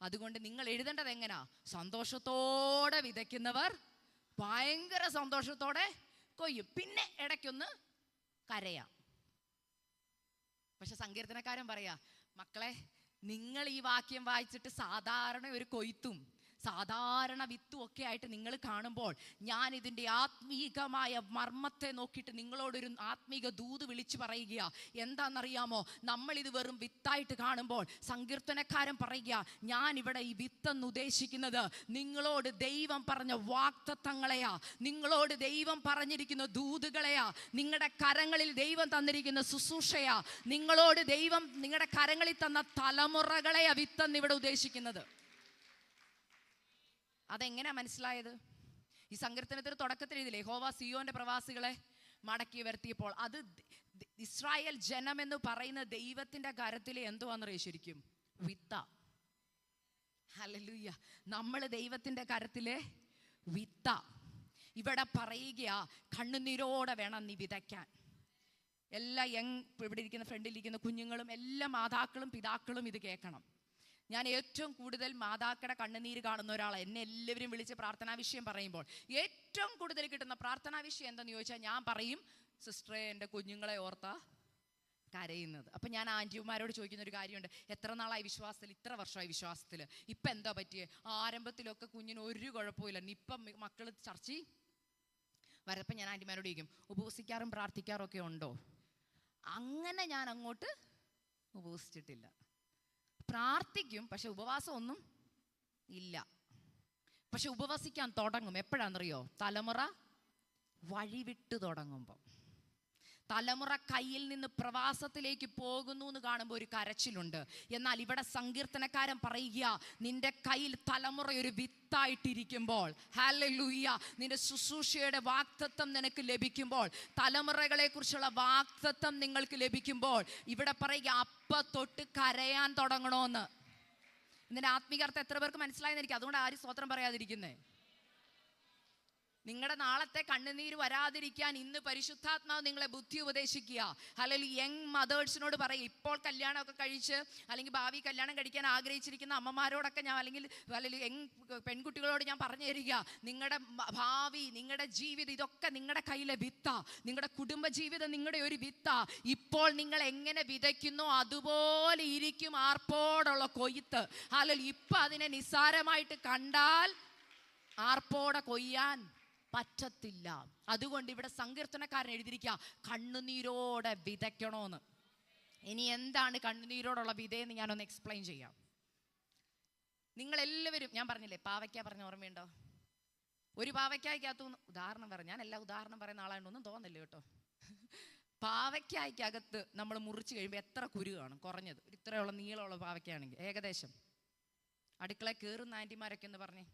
അതുകൊണ്ട് നിങ്ങൾ എഴുതേണ്ടത് എങ്ങനാ? സന്തോഷത്തോടെ വിതയ്ക്കുന്നവർ ഭയങ്കര സന്തോഷത്തോടെ കൊയ്യും. പിന്നെ ഇടയ്ക്കൊന്ന് കരയാം. പക്ഷെ സങ്കീർത്തനക്കാരൻ പറയാ, മക്കളെ, നിങ്ങൾ ഈ വാക്യം വായിച്ചിട്ട് സാധാരണ ഒരു കൊയ്ത്തും സാധാരണ വിത്തും ഒക്കെ ആയിട്ട് നിങ്ങൾ കാണുമ്പോൾ, ഞാൻ ഇതിൻ്റെ ആത്മീകമായ മർമ്മത്തെ നോക്കിയിട്ട് നിങ്ങളോടൊരു ആത്മീക ദൂത് വിളിച്ചു പറയുക. എന്താണെന്നറിയാമോ? നമ്മളിത് വെറും വിത്തായിട്ട് കാണുമ്പോൾ സങ്കീർത്തനക്കാരൻ പറയുക, ഞാനിവിടെ ഈ വിത്തെന്ന് ഉദ്ദേശിക്കുന്നത് നിങ്ങളോട് ദൈവം പറഞ്ഞ വാഗ്ദത്തങ്ങളെയാ, നിങ്ങളോട് ദൈവം പറഞ്ഞിരിക്കുന്ന ദൂതുകളെയാ, നിങ്ങളുടെ കരങ്ങളിൽ ദൈവം തന്നിരിക്കുന്ന ശുശ്രൂഷയാ, നിങ്ങളോട് ദൈവം നിങ്ങളുടെ കരങ്ങളിൽ തന്ന തലമുറകളെയാ വിത്തെന്ന് ഇവിടെ ഉദ്ദേശിക്കുന്നത്. അതെങ്ങനെയാ മനസ്സിലായത്? ഈ സങ്കീർത്തനത്തിന് തുടക്കത്തിൽ ഇതില്ലേ, യഹോവ സിയോന്റെ പ്രവാസികളെ മടക്കി വരുത്തിയപ്പോൾ, അത് ഇസ്രായേൽ ജനം എന്ന് പറയുന്ന ദൈവത്തിന്റെ കരത്തിലെ എന്തുവാണെന്നറിയോ? ശരിക്കും വിത്ത. ഹല്ലേലൂയ. നമ്മൾ ദൈവത്തിന്റെ കരത്തിലെ വിത്ത. ഇവിടെ പറയുക, കണ്ണുനീരോടെ വേണം നീ വിതയ്ക്കാൻ. എല്ലാ ഇവിടെ ഇരിക്കുന്ന ഫ്രണ്ടിലിരിക്കുന്ന കുഞ്ഞുങ്ങളും എല്ലാ മാതാക്കളും പിതാക്കളും ഇത് കേൾക്കണം. ഞാൻ ഏറ്റവും കൂടുതൽ മാതാക്കളുടെ കണ്ണുനീര് കാണുന്ന ഒരാളാണ്. എന്നെ എല്ലാവരും വിളിച്ച് പ്രാർത്ഥനാ വിഷയം പറയുമ്പോൾ ഏറ്റവും കൂടുതൽ കിട്ടുന്ന പ്രാർത്ഥനാ വിഷയം എന്താണെന്ന് ചോദിച്ചാൽ ഞാൻ പറയും, സിസ്റ്ററെ എൻ്റെ കുഞ്ഞുങ്ങളെ ഓർത്താ കരയുന്നത്. അപ്പം ഞാൻ ആൻറ്റിമാരോട് ചോദിക്കുന്ന ഒരു കാര്യമുണ്ട്, എത്ര നാളായി വിശ്വാസത്തിൽ? ഇത്ര വർഷമായി വിശ്വാസത്തിൽ. ഇപ്പം എന്താ പറ്റിയേ? ആരംഭത്തിലൊക്കെ കുഞ്ഞിന് ഒരു കുഴപ്പമില്ല, ഇപ്പം മക്കൾ ചർച്ചയിൽ വരപ്പം ഞാൻ ആൻറ്റിമാരോട് ചോദിക്കും, ഉപവസിക്കാറും പ്രാർത്ഥിക്കാറും ഒക്കെ ഉണ്ടോ? അങ്ങനെ ഞാൻ അങ്ങോട്ട് ഉപവസിച്ചിട്ടില്ല. പ്രാർത്ഥിക്കും, പക്ഷെ ഉപവാസം ഒന്നും ഇല്ല. പക്ഷെ ഉപവസിക്കാൻ തുടങ്ങും എപ്പോഴാണെന്നറിയോ? തലമുറ വഴിവിട്ടു തുടങ്ങുമ്പോൾ, തലമുറ കയ്യിൽ നിന്ന് പ്രവാസത്തിലേക്ക് പോകുന്നു എന്ന് കാണുമ്പോൾ ഒരു കരച്ചിലുണ്ട്. എന്നാൽ ഇവിടെ സങ്കീർത്തനക്കാരൻ പറയുക, നിന്റെ കയ്യിൽ തലമുറ ഒരു വിത്തായിട്ടിരിക്കുമ്പോൾ, ഹല്ലേലൂയ, നിന്റെ ശുശ്രൂഷയുടെ വാഗ്ദത്തം നിനക്ക് ലഭിക്കുമ്പോൾ, തലമുറകളെ കുറിച്ചുള്ള വാഗ്ദത്തം നിങ്ങൾക്ക് ലഭിക്കുമ്പോൾ, ഇവിടെ പറയുക അപ്പ തൊട്ട് കരയാൻ തുടങ്ങണമെന്ന്. ഇതിന്റെ ആത്മീകാർത്ഥം എത്ര പേർക്ക് മനസ്സിലായെന്ന് എനിക്ക്, അതുകൊണ്ട് ആരും സ്തോത്രം പറയാതിരിക്കുന്നേ. നിങ്ങളുടെ നാളത്തെ കണ്ണുനീര് വരാതിരിക്കാൻ ഇന്ന് പരിശുദ്ധാത്മാവ് നിങ്ങളെ ബുദ്ധി ഉപദേശിക്കുക. അല്ലെങ്കിൽ യങ് മദേഴ്സിനോട് പറയും, ഇപ്പോൾ കല്യാണമൊക്കെ കഴിച്ച് അല്ലെങ്കിൽ ഭാവി കല്യാണം കഴിക്കാൻ ആഗ്രഹിച്ചിരിക്കുന്ന അമ്മമാരോടൊക്കെ ഞാൻ അല്ലെങ്കിൽ യങ് പെൺകുട്ടികളോട് ഞാൻ പറഞ്ഞു തരിക, നിങ്ങളുടെ ഭാവി, നിങ്ങളുടെ ജീവിതം ഇതൊക്കെ നിങ്ങളുടെ കയ്യിലെ വിത്താ. നിങ്ങളുടെ കുടുംബജീവിതം നിങ്ങളുടെ ഒരു വിത്താ. ഇപ്പോൾ നിങ്ങൾ എങ്ങനെ വിതയ്ക്കുന്നോ അതുപോലെ ഇരിക്കും ആർപ്പോടുള്ള കൊയ്ത്ത്. അല്ലെങ്കിൽ ഇപ്പം അതിനെ നിസ്സാരമായിട്ട് കണ്ടാൽ ആർപ്പോടെ കൊയ്യാൻ പറ്റത്തില്ല. അതുകൊണ്ട് ഇവിടെ സങ്കീർത്തനക്കാരൻ എഴുതിയിരിക്കുക, കണ്ണുനീരോടെ വിതയ്ക്കണോന്ന്. ഇനി എന്താണ് കണ്ണുനീരോടുള്ള വിതയെന്ന് ഞാനൊന്ന് എക്സ്പ്ലെയിൻ ചെയ്യാം. നിങ്ങളെല്ലാവരും, ഞാൻ പറഞ്ഞില്ലേ പാവയ്ക്ക പറഞ്ഞ ഓർമ്മയുണ്ടോ? ഒരു പാവയ്ക്കായ്ക്കകത്തു, ഉദാഹരണം പറയാം, ഞാൻ എല്ലാ ഉദാഹരണം പറയുന്ന ആളായിട്ടൊന്നും തോന്നില്ല കേട്ടോ. പാവയ്ക്കായ്ക്കകത്ത് നമ്മൾ മുറിച്ച് കഴിയുമ്പോൾ എത്ര കുരു കാണും? കുറഞ്ഞത് ഇത്രയുള്ള നീളമുള്ള പാവയ്ക്കാണെങ്കിൽ ഏകദേശം. അടുക്കളയിൽ കയറുന്ന ആൻറ്റിമാരൊക്കെ എന്ന് പറഞ്ഞേ,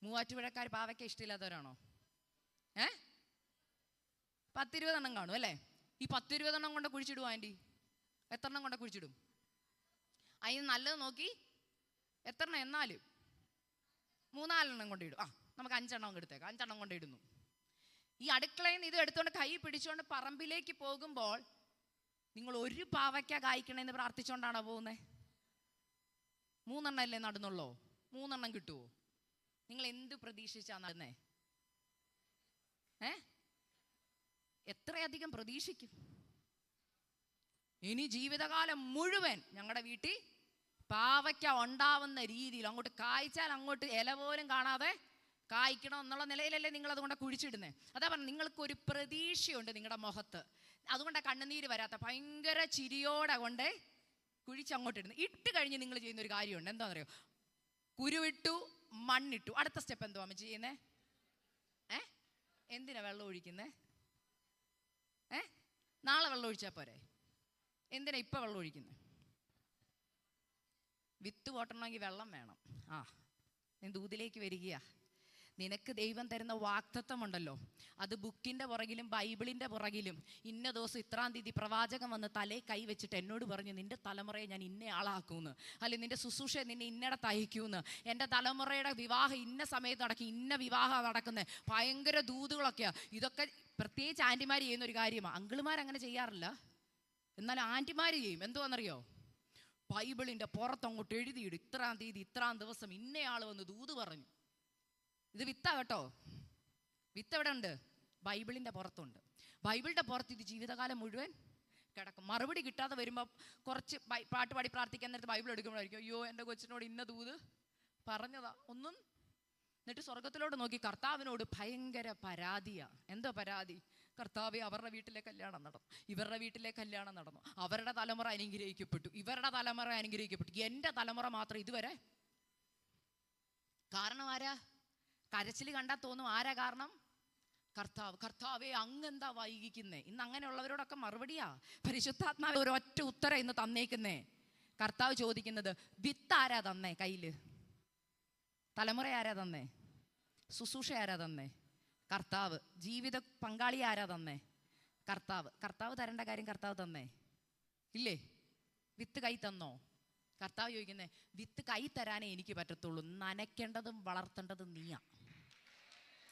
മൂവാറ്റുപുഴക്കാർ പാവയ്ക്ക ഇഷ്ടമില്ലാത്തവരാണോ? 10-20 എണ്ണം കാണും അല്ലേ? ഈ 10-20 എണ്ണം കൊണ്ട് കുഴിച്ചിടും ആൻറ്റി? എത്ര എണ്ണം കൊണ്ട് കുഴിച്ചിടും? അതിന് നല്ലത് നോക്കി എത്ര എണ്ണം? എന്നാലും 3-4 എണ്ണം കൊണ്ട് ഇടും. നമുക്ക് 5 എണ്ണം എടുത്തേക്കാം. 5 എണ്ണം കൊണ്ട് ഇടുന്നു. ഈ അടുക്കളയിൽ നിന്ന് ഇത് എടുത്തുകൊണ്ട് കൈ പിടിച്ചുകൊണ്ട് പറമ്പിലേക്ക് പോകുമ്പോൾ നിങ്ങൾ ഒരു പാവയ്ക്ക കായ്ക്കണമെന്ന് പ്രാർത്ഥിച്ചുകൊണ്ടാണോ പോകുന്നത്? 3 എണ്ണം അല്ലേ നടന്നുള്ളോ? 3 എണ്ണം കിട്ടുമോ? നിങ്ങൾ എന്ത് പ്രതീക്ഷിച്ചാ നടന്നേ? എത്രയധികം പ്രതീക്ഷിക്കും? ഇനി ജീവിതകാലം മുഴുവൻ ഞങ്ങളുടെ വീട്ടിൽ പാവയ്ക്ക ഉണ്ടാവുന്ന രീതിയിൽ അങ്ങോട്ട് കായ്ച്ചാൽ അങ്ങോട്ട് ഇല പോലും കാണാതെ കായ്ക്കണം എന്നുള്ള നിലയിലല്ലേ നിങ്ങൾ അതുകൊണ്ട് കുഴിച്ചിടുന്നേ? അതാ പറഞ്ഞ, നിങ്ങൾക്കൊരു പ്രതീക്ഷയുണ്ട് നിങ്ങളുടെ മുഖത്ത്. അതുകൊണ്ടാണ് കണ്ണുനീര് വരാത്ത. ഭയങ്കര ചിരിയോടെ കൊണ്ട് കുഴിച്ചങ്ങോട്ടിടുന്നു. ഇട്ട് കഴിഞ്ഞ് നിങ്ങൾ ചെയ്യുന്ന ഒരു കാര്യമുണ്ട്, എന്താണെന്നറിയോ? കുരുവിട്ടു, മണ്ണിട്ടു. അടുത്ത സ്റ്റെപ്പ് എന്തുവാ അമ്മ ചെയ്യുന്നേ? എന്തിനാ വെള്ളം ഒഴിക്കുന്നേ? നാളെ വെള്ളം ഒഴിച്ചാൽ പോരെ? എന്തിനാ ഇപ്പൊ വെള്ളം ഒഴിക്കുന്നേ? വിത്ത് പൊട്ടണമെങ്കിൽ വെള്ളം വേണം. നീ ദൂതിലേക്ക് വരികയാ. നിനക്ക് ദൈവം തരുന്ന വാഗ്ദത്തമുണ്ടല്ലോ, അത് ബുക്കിൻ്റെ പുറകിലും ബൈബിളിൻ്റെ പുറകിലും ഇന്ന ദിവസം ഇത്രാം തീയതി പ്രവാചകൻ വന്ന് തലേ കൈ വെച്ചിട്ട് എന്നോട് പറഞ്ഞു, നിന്റെ തലമുറയെ ഞാൻ ഇന്ന ആളാക്കുമെന്ന്, അല്ലെങ്കിൽ നിന്റെ ശുശ്രൂഷയെ നിന്നെ ഇന്നടത്ത് അയക്കുമെന്ന്, എൻ്റെ തലമുറയുടെ വിവാഹം ഇന്ന സമയത്ത് നടക്കും, ഇന്ന വിവാഹം നടക്കുന്നത്, ഭയങ്കര ദൂതുകളൊക്കെയാണ്. ഇതൊക്കെ പ്രത്യേകിച്ച് ആൻറ്റിമാർ ചെയ്യുന്ന ഒരു കാര്യമാണ്. അങ്കിളുമാരങ്ങനെ ചെയ്യാറില്ല, എന്നാലും ആൻറ്റിമാർ ചെയ്യും. എന്തുവാണെന്നറിയോ? ബൈബിളിൻ്റെ പുറത്തങ്ങോട്ട് എഴുതിയിടും, ഇത്രാം തീയതി ഇത്രാം ദിവസം ഇന്നയാൾ വന്ന് ദൂത് പറഞ്ഞു. ഇത് വിത്താ കേട്ടോ. വിത്ത് എവിടെ ഉണ്ട്? ബൈബിളിൻ്റെ പുറത്തുണ്ട്. ബൈബിളിൻ്റെ പുറത്ത് ഇത് ജീവിതകാലം മുഴുവൻ കിടക്കും. മറുപടി കിട്ടാതെ വരുമ്പോൾ കുറച്ച് പാട്ട് പാടി പ്രാർത്ഥിക്കാൻ നേരത്ത് ബൈബിൾ എടുക്കുമ്പോഴായിരിക്കും, അയ്യോ എൻ്റെ കൊച്ചിനോട് ഇന്ന ദൂത് പറഞ്ഞതാ ഒന്നും. എന്നിട്ട് സ്വർഗത്തിലോട്ട് നോക്കി കർത്താവിനോട് ഭയങ്കര പരാതിയാ. എന്തോ പരാതി? കർത്താവെ, അവരുടെ വീട്ടിലെ കല്യാണം നടന്നു, ഇവരുടെ വീട്ടിലെ കല്യാണം നടന്നു, അവരുടെ തലമുറ അനുഗ്രഹിക്കപ്പെട്ടു, ഇവരുടെ തലമുറ അനുഗ്രഹിക്കപ്പെട്ടു, എൻ്റെ തലമുറ മാത്രം ഇതുവരെ. കാരണം ആരാ? കരച്ചിൽ കണ്ടാൽ തോന്നും ആരാ കാരണം? കർത്താവ്. കർത്താവെ, അങ്ങെന്താ വൈകിക്കുന്നേ? ഇന്ന് അങ്ങനെയുള്ളവരോടൊക്കെ മറുപടിയാ പരിശുദ്ധാത്മാവ് ഒരൊറ്റ ഉത്തരം ഇന്ന് തന്നേക്കുന്നേ. കർത്താവ് ചോദിക്കുന്നത്, വിത്ത് ആരാ തന്നേ കയ്യില്? തലമുറ ആരാ തന്നേ? ശുശ്രൂഷ ആരാ തന്നേ? കർത്താവ്. ജീവിത പങ്കാളി ആരാ തന്നേ? കർത്താവ്. കർത്താവ് തരേണ്ട കാര്യം കർത്താവ് തന്നേ ഇല്ലേ? വിത്ത് കൈ തന്നോ? കർത്താവ് ചോദിക്കുന്നേ, വിത്ത് കൈ തരാനേ എനിക്ക് പറ്റത്തുള്ളൂ, നനയ്ക്കേണ്ടതും വളർത്തേണ്ടതും നീയാ.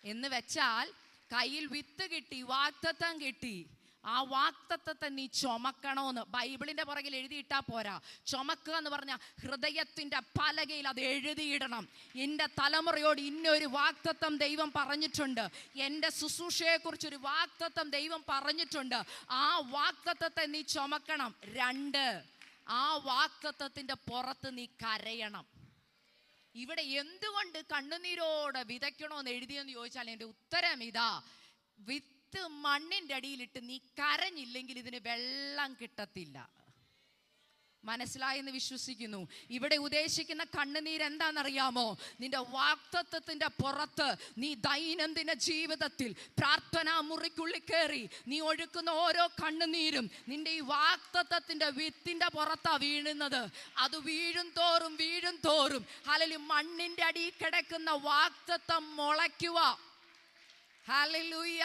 എന്ന് വെച്ചാൽ കയ്യിൽ വിത്ത് കിട്ടി, വാഗ്ദത്തം കിട്ടി, ആ വാഗ്ദത്തത്തെ നീ ചുമക്കണോന്ന് ബൈബിളിന്റെ പുറകിൽ എഴുതിയിട്ടാ പോരാ. ചുമക്കുക എന്ന് പറഞ്ഞാൽ ഹൃദയത്തിന്റെ പലകയിൽ അത് എഴുതിയിടണം. എൻ്റെ തലമുറയോട് ഇന്നൊരു വാഗ്ദത്തം ദൈവം പറഞ്ഞിട്ടുണ്ട്, എൻ്റെ ശുശ്രൂഷയെക്കുറിച്ചൊരു വാഗ്ദത്തം ദൈവം പറഞ്ഞിട്ടുണ്ട്, ആ വാഗ്ദത്തത്തെ നീ ചുമക്കണം. 2, ആ വാഗ്ദത്തത്തിന്റെ പുറത്ത് നീ കരയണം. ഇവിടെ എന്തുകൊണ്ട് കണ്ണുനീരോടെ വിതയ്ക്കണോന്ന് എഴുതിയെന്ന് ചോദിച്ചാൽ എൻ്റെ ഉത്തരം ഇതാ, വിത്ത് മണ്ണിൻ്റെ അടിയിലിട്ട് നീ കരഞ്ഞില്ലെങ്കിൽ ഇതിന് വെള്ളം കിട്ടത്തില്ല. മനസ്സിലായെന്ന് വിശ്വസിക്കുന്നു. ഇവിടെ ഉദ്ദേശിക്കുന്ന കണ്ണുനീര് എന്താണെന്നറിയാമോ? നിന്റെ വാഗ്ദത്തത്തിന്റെ പുറത്ത് നീ ദൈനംദിന ജീവിതത്തിൽ പ്രാർത്ഥനാ മുറിക്കുള്ളിൽ കയറി നീ ഒഴുക്കുന്ന ഓരോ കണ്ണുനീരും നിന്റെ ഈ വാഗ്ദത്തത്തിന്റെ വിത്തിന്റെ പുറത്താ വീഴുന്നത്. അത് വീഴും തോറും ഹല്ലേലൂയ മണ്ണിന്റെ അടിയിൽ കിടക്കുന്ന വാഗ്ദത്തം മുളയ്ക്കുക. ഹല്ലേലൂയ.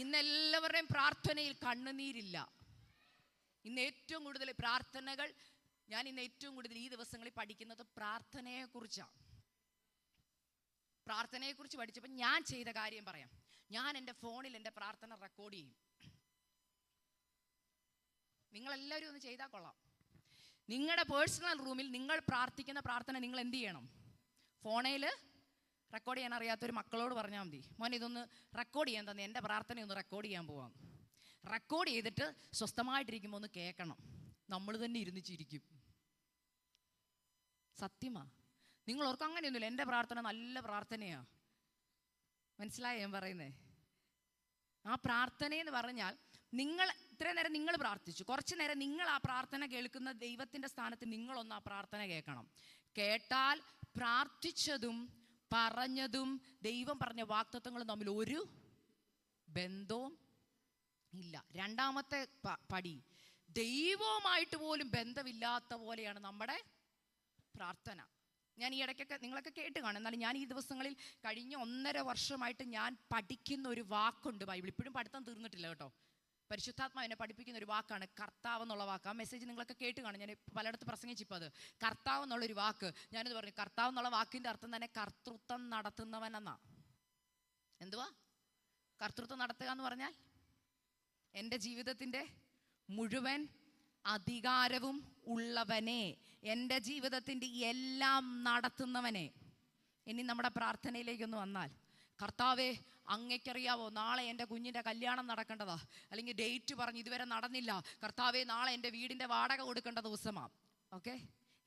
ഇന്നെല്ലാവരുടെയും പ്രാർത്ഥനയിൽ കണ്ണുനീരില്ല. ഇന്ന് ഏറ്റവും കൂടുതൽ പ്രാർത്ഥനകൾ, ഞാൻ ഇന്ന് ഏറ്റവും കൂടുതൽ ഈ ദിവസങ്ങളിൽ പഠിക്കുന്നത് പ്രാർത്ഥനയെക്കുറിച്ചാണ്. പ്രാർത്ഥനയെക്കുറിച്ച് പഠിച്ചപ്പോൾ ഞാൻ ചെയ്ത കാര്യം പറയാം. ഞാൻ എൻ്റെ ഫോണിൽ എൻ്റെ പ്രാർത്ഥന റെക്കോർഡ് ചെയ്യും. നിങ്ങളെല്ലാവരും ഒന്ന് ചെയ്താൽ കൊള്ളാം. നിങ്ങളുടെ പേഴ്സണൽ റൂമിൽ നിങ്ങൾ പ്രാർത്ഥിക്കുന്ന പ്രാർത്ഥന നിങ്ങൾ എന്ത് ചെയ്യണം? ഫോണിൽ റെക്കോർഡ് ചെയ്യാൻ അറിയാത്തൊരു മക്കളോട് പറഞ്ഞാൽ മതി, മോനെ ഇതൊന്ന് റെക്കോർഡ് ചെയ്യാൻ തന്നെ, എൻ്റെ പ്രാർത്ഥനയൊന്ന് റെക്കോർഡ് ചെയ്യാൻ പോവാം. റെക്കോർഡ് ചെയ്തിട്ട് സ്വസ്ഥമായിട്ടിരിക്കുമ്പോൾ ഒന്ന് കേൾക്കണം. നമ്മൾ തന്നെ ഇരുന്ന് ചിരിക്കും. സത്യമാ. നിങ്ങൾ ഓർക്കും അങ്ങനെയൊന്നുമില്ല, എൻ്റെ പ്രാർത്ഥന നല്ല പ്രാർത്ഥനയാ. മനസ്സിലായോ ഞാൻ പറയുന്നേ? ആ പ്രാർത്ഥനയെന്ന് പറഞ്ഞാൽ നിങ്ങൾ ഇത്രയും നേരം നിങ്ങൾ പ്രാർത്ഥിച്ചു, കുറച്ച് നേരം നിങ്ങൾ ആ പ്രാർത്ഥന കേൾക്കുന്ന ദൈവത്തിൻ്റെ സ്ഥാനത്ത് നിങ്ങളൊന്ന് ആ പ്രാർത്ഥന കേൾക്കണം. കേട്ടാൽ പ്രാർത്ഥിച്ചതും പറഞ്ഞതും ദൈവം പറഞ്ഞ വാഗ്ദത്തങ്ങളും തമ്മിൽ ഒരു ബന്ധവും ഇല്ല. രണ്ടാമത്തെ പടി, ദൈവവുമായിട്ട് പോലും ബന്ധമില്ലാത്ത പോലെയാണ് നമ്മുടെ പ്രാർത്ഥന. ഞാൻ ഈ ഇടയ്ക്കൊക്കെ നിങ്ങളൊക്കെ കേട്ട് കാണും, എന്നാലും ഞാൻ ഈ ദിവസങ്ങളിൽ കഴിഞ്ഞ 1.5 വർഷമായിട്ട് ഞാൻ പഠിക്കുന്ന ഒരു വാക്കുണ്ട് ബൈബിൾ. ഇപ്പോഴും പഠിത്തം തീർന്നിട്ടില്ല കേട്ടോ. പരിശുദ്ധാത്മാവിനെ പഠിപ്പിക്കുന്ന ഒരു വാക്കാണ് കർത്താവ് എന്നുള്ള വാക്ക്. ആ മെസ്സേജ് നിങ്ങളൊക്കെ കേട്ട് കാണും. ഞാൻ പലയിടത്ത് പ്രസംഗിച്ചിപ്പോൾ അത് കർത്താവ് എന്നുള്ളൊരു വാക്ക് ഞാനിത് പറഞ്ഞു. കർത്താവ് എന്നുള്ള വാക്കിൻ്റെ അർത്ഥം തന്നെ കർത്തൃത്വം നടത്തുന്നവനെന്നാ. എന്തുവാ കർത്തൃത്വം നടത്തുക എന്ന് പറഞ്ഞാൽ? എൻ്റെ ജീവിതത്തിൻ്റെ മുഴുവൻ അധികാരവും ഉള്ളവനെ, എൻ്റെ ജീവിതത്തിൻ്റെ എല്ലാം നടത്തുന്നവനെ. ഇനി നമ്മുടെ പ്രാർത്ഥനയിലേക്കൊന്ന് വന്നാൽ, കർത്താവേ അങ്ങയ്ക്കറിയാവോ നാളെ എൻ്റെ കുഞ്ഞിൻ്റെ കല്യാണം നടക്കേണ്ടതാ, അല്ലെങ്കിൽ ഡേറ്റ് പറഞ്ഞ് ഇതുവരെ നടന്നില്ല. കർത്താവേ നാളെ എൻ്റെ വീടിൻ്റെ വാടക കൊടുക്കേണ്ട ദിവസമാണ്. ഓക്കെ,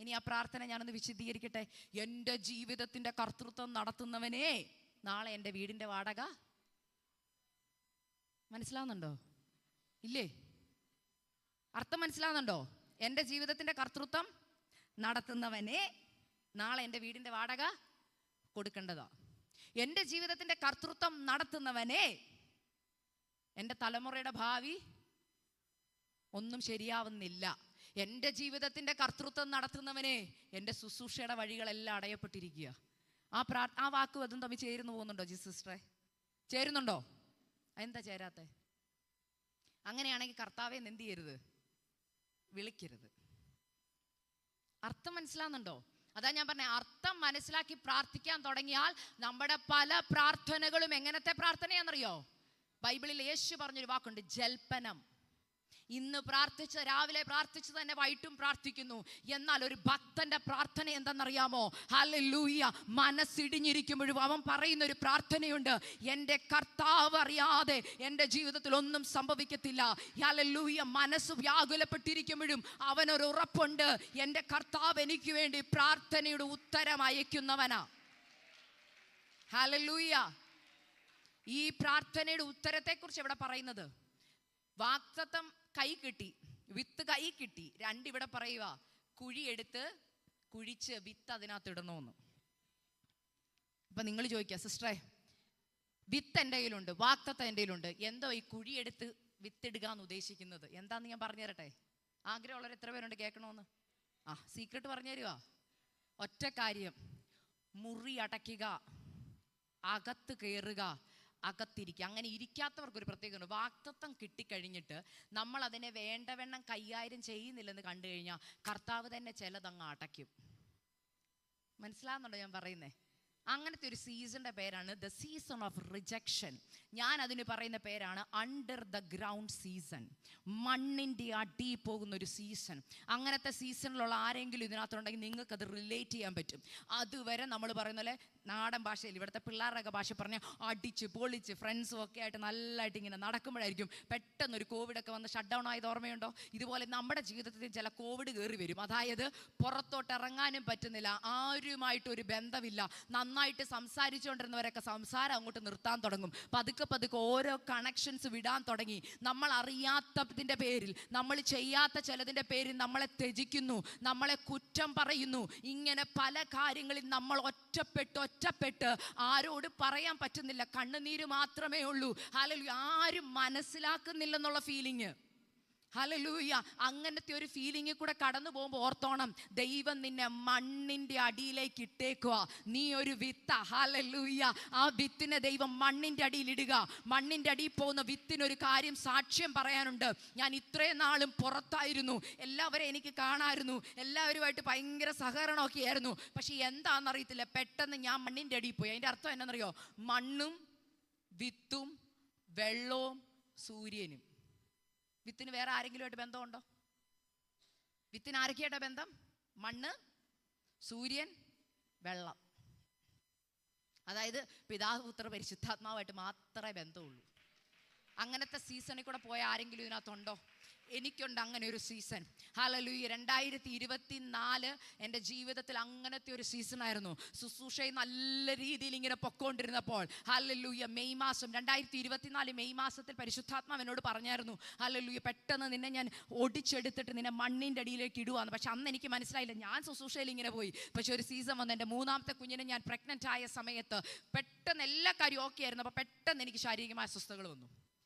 ഇനി ആ പ്രാർത്ഥന ഞാനൊന്ന് വിശദീകരിക്കട്ടെ. എൻ്റെ ജീവിതത്തിൻ്റെ കർത്തൃത്വം നടത്തുന്നവനെ, നാളെ എൻ്റെ വീടിൻ്റെ വാടക മനസ്സിലാവുന്നുണ്ടോ? ഇല്ലേ? അർത്ഥം മനസ്സിലാവുന്നുണ്ടോ? എൻ്റെ ജീവിതത്തിൻ്റെ കർത്തൃത്വം നടത്തുന്നവനെ, നാളെ എൻ്റെ വീടിൻ്റെ വാടക കൊടുക്കേണ്ടതാ. എൻ്റെ ജീവിതത്തിൻ്റെ കർത്തൃത്വം നടത്തുന്നവനെ, എൻ്റെ തലമുറയുടെ ഭാവി ഒന്നും ശരിയാവുന്നില്ല. എൻ്റെ ജീവിതത്തിൻ്റെ കർത്തൃത്വം നടത്തുന്നവനെ, എൻ്റെ ശുശ്രൂഷയുടെ വഴികളെല്ലാം അടയപ്പെട്ടിരിക്കുക. ആ വാക്കും അതും തമ്മിൽ ചേരുന്നു പോകുന്നുണ്ടോ സിസ്റ്ററെ? ചേരുന്നുണ്ടോ? എന്താ ചേരാത്തെ? അങ്ങനെയാണെങ്കിൽ കർത്താവെ എന്ത് ചെയ്യരുത്? വിളിക്കരുത്. അർത്ഥം മനസ്സിലാവുന്നുണ്ടോ? അതാ ഞാൻ പറഞ്ഞ, അർത്ഥം മനസ്സിലാക്കി പ്രാർത്ഥിക്കാൻ തുടങ്ങിയാൽ നമ്മുടെ പല പ്രാർത്ഥനകളും എങ്ങനത്തെ പ്രാർത്ഥനയാണെന്നറിയോ? ബൈബിളിൽ യേശു പറഞ്ഞൊരു വാക്കുണ്ട്, ജൽപ്പനം. ഇന്ന് പ്രാർത്ഥിച്ച, രാവിലെ പ്രാർത്ഥിച്ചു തന്നെ വൈകിട്ടും പ്രാർത്ഥിക്കുന്നു. എന്നാൽ ഒരു ഭക്തന്റെ പ്രാർത്ഥന എന്തെന്നറിയാമോ? ഹല്ലേലൂയ. മനസ്സിടിഞ്ഞിരിക്കുമ്പോഴും അവൻ പറയുന്ന ഒരു പ്രാർത്ഥനയുണ്ട്, എൻ്റെ കർത്താവ് അറിയാതെ എൻ്റെ ജീവിതത്തിൽ ഒന്നും സംഭവിക്കത്തില്ല. ഹല്ലേലൂയ. മനസ്സ് വ്യാകുലപ്പെട്ടിരിക്കുമ്പോഴും അവനൊരു ഉറപ്പുണ്ട്, എൻ്റെ കർത്താവ് എനിക്ക് വേണ്ടി പ്രാർത്ഥനയുടെ ഉത്തരം അയക്കുന്നവനാ. ഹല്ലേലൂയ. ഈ പ്രാർത്ഥനയുടെ ഉത്തരത്തെക്കുറിച്ച് ഇവിടെ പറയുന്നത്, വാഗ്ദത്തം കൈ കിട്ടി, വിത്ത് കൈ കിട്ടി. രണ്ടിവിടെ പറയുക, കുഴിയെടുത്ത് കുഴിച്ച് വിത്ത് അതിനകത്ത് ഇടണമെന്ന്. അപ്പൊ നിങ്ങൾ ചോദിക്കുക, സിസ്റ്ററെ വിത്ത് എൻ്റെ കയ്യിലുണ്ട്, വാഗ്ദത്തം എൻ്റെ കയ്യിലുണ്ട്, എന്തോ ഈ കുഴിയെടുത്ത് വിത്തിടുക എന്ന് ഉദ്ദേശിക്കുന്നത് എന്താന്ന് ഞാൻ പറഞ്ഞു തരട്ടെ? ആഗ്രഹമുള്ളവർ എത്ര പേരുണ്ട് കേൾക്കണമെന്ന്? സീക്രട്ട് പറഞ്ഞു തരുക. ഒറ്റ കാര്യം, മുറി അടയ്ക്കുക, അകത്ത് കയറുക, അകത്തിരിക്കുക. അങ്ങനെ ഇരിക്കാത്തവർക്കൊരു പ്രത്യേകത, വാഗ്ദത്തം കിട്ടിക്കഴിഞ്ഞിട്ട് നമ്മൾ അതിനെ വേണ്ടവണ്ണം കൈകാര്യം ചെയ്യുന്നില്ലെന്ന് കണ്ടു കഴിഞ്ഞാൽ കർത്താവ് തന്നെ ചിലതങ്ങ് അടയ്ക്കും. മനസ്സിലാവുന്നുണ്ടോ ഞാൻ പറയുന്നേ? അങ്ങനത്തെ ഒരു സീസണിൻ്റെ പേരാണ് ദ സീസൺ ഓഫ് റിജക്ഷൻ. ഞാൻ അതിന് പറയുന്ന പേരാണ് അണ്ടർ ദ ഗ്രൗണ്ട് സീസൺ. മണ്ണിൻ്റെ അടി പോകുന്ന ഒരു സീസൺ. അങ്ങനത്തെ സീസണിലുള്ള ആരെങ്കിലും ഇതിനകത്തുണ്ടെങ്കിൽ നിങ്ങൾക്കത് റിലേറ്റ് ചെയ്യാൻ പറ്റും. അതുവരെ നമ്മൾ പറയുന്ന പോലെ നാടൻ ഭാഷയിൽ, ഇവിടുത്തെ പിള്ളേരുടെയൊക്കെ ഭാഷ പറഞ്ഞ് അടിച്ച് പൊളിച്ച് ഫ്രണ്ട്സും ഒക്കെ ആയിട്ട് നല്ലതായിട്ട് ഇങ്ങനെ നടക്കുമ്പോഴായിരിക്കും പെട്ടെന്നൊരു കോവിഡൊക്കെ വന്ന് ഷട്ട് ഡൗൺ ആയത് ഓർമ്മയുണ്ടോ? ഇതുപോലെ നമ്മുടെ ജീവിതത്തിൽ ചില കോവിഡ് കയറി വരും. അതായത് പുറത്തോട്ട് ഇറങ്ങാനും പറ്റുന്നില്ല, ആരുമായിട്ടൊരു ബന്ധമില്ല, നന്നായിട്ട് സംസാരിച്ചുകൊണ്ടിരുന്നവരൊക്കെ സംസാരം അങ്ങോട്ട് നിർത്താൻ തുടങ്ങും. പതുക്കെ പതുക്കെ ഓരോ കണക്ഷൻസ് വിടാൻ തുടങ്ങി. നമ്മൾ അറിയാത്തതിൻ്റെ പേരിൽ, നമ്മൾ ചെയ്യാത്ത ചിലതിൻ്റെ പേരിൽ നമ്മളെ ത്യജിക്കുന്നു, നമ്മളെ കുറ്റം പറയുന്നു. ഇങ്ങനെ പല കാര്യങ്ങളിൽ നമ്മൾ ഒറ്റപ്പെട്ട് ആരോട് പറയാൻ പറ്റുന്നില്ല, കണ്ണുനീര് മാത്രമേ ഉള്ളൂ. ഹല്ലേലൂയ. ആരും മനസ്സിലാക്കുന്നില്ലെന്നുള്ള ഫീലിങ്. ഹല്ലേലൂയ. അങ്ങനത്തെ ഒരു ഫീലിംഗ് കൂടെ കടന്നു പോകുമ്പോൾ ഓർത്തോണം, ദൈവം നിന്നെ മണ്ണിന്റെ അടിയിലേക്ക് ഇട്ടേക്കുക. നീ ഒരു വിത്ത. ഹല്ലേലൂയ. ആ വിത്തിനെ ദൈവം മണ്ണിന്റെ അടിയിൽ ഇടുക. മണ്ണിന്റെ അടിയിൽ പോകുന്ന വിത്തിനൊരു കാര്യം സാക്ഷ്യം പറയാനുണ്ട്. ഞാൻ ഇത്രയും നാളും പുറത്തായിരുന്നു, എല്ലാവരെയും എനിക്ക് കാണാമായിരുന്നു, എല്ലാവരുമായിട്ട് ഭയങ്കര സഹകരണമൊക്കെ ആയിരുന്നു. പക്ഷെ എന്താണെന്നറിയത്തില്ല, പെട്ടെന്ന് ഞാൻ മണ്ണിന്റെ അടിയിൽ പോയി. അതിന്റെ അർത്ഥം എന്നാണെന്നറിയോ? മണ്ണും വിത്തും വെള്ളവും സൂര്യനും. വിത്തിന് വേറെ ആരെങ്കിലുമായിട്ട് ബന്ധമുണ്ടോ? വിത്തിന് ആരൊക്കെയായിട്ട് ബന്ധം? മണ്ണ്, സൂര്യൻ, വെള്ളം. അതായത് പിതാവ്, പുത്രൻ, പരിശുദ്ധാത്മാവായിട്ട് മാത്രമേ ബന്ധമുള്ളൂ. അങ്ങനത്തെ സീസണിൽ കൂടെ പോയ ആരെങ്കിലും ഇതിനകത്തുണ്ടോ? എനിക്കുണ്ട് അങ്ങനെ ഒരു സീസൺ. ഹല്ലേലൂയ. 2024 എൻ്റെ ജീവിതത്തിൽ അങ്ങനത്തെ ഒരു സീസണായിരുന്നു. ശുശ്രൂഷയെ നല്ല രീതിയിൽ ഇങ്ങനെ പൊക്കോണ്ടിരുന്നപ്പോൾ, ഹല്ലേലൂയ, മെയ് മാസം 2024 മെയ് മാസത്തിൽ പരിശുദ്ധാത്മാവ് എന്നോട് പറഞ്ഞായിരുന്നു, ഹല്ലേലൂയ, പെട്ടെന്ന് നിന്നെ ഞാൻ ഒടിച്ചെടുത്തിട്ട് നിന്നെ മണ്ണിൻ്റെ അടിയിലേക്ക് ഇടുവാന്ന്. പക്ഷെ അന്ന് എനിക്ക് മനസ്സിലായില്ല, ഞാൻ ശുശ്രൂഷയിൽ ഇങ്ങനെ പോയി. പക്ഷെ ഒരു സീസൺ വന്ന് എൻ്റെ 3ാമത്തെ കുഞ്ഞിനെ ഞാൻ പ്രഗ്നൻ്റ് ആയ സമയത്ത് പെട്ടെന്ന് എല്ലാ കാര്യവും ഓക്കെ ആയിരുന്നു. അപ്പോൾ പെട്ടെന്ന് എനിക്ക് ശാരീരികമായ അസ്വസ്ഥതകൾ വന്നു.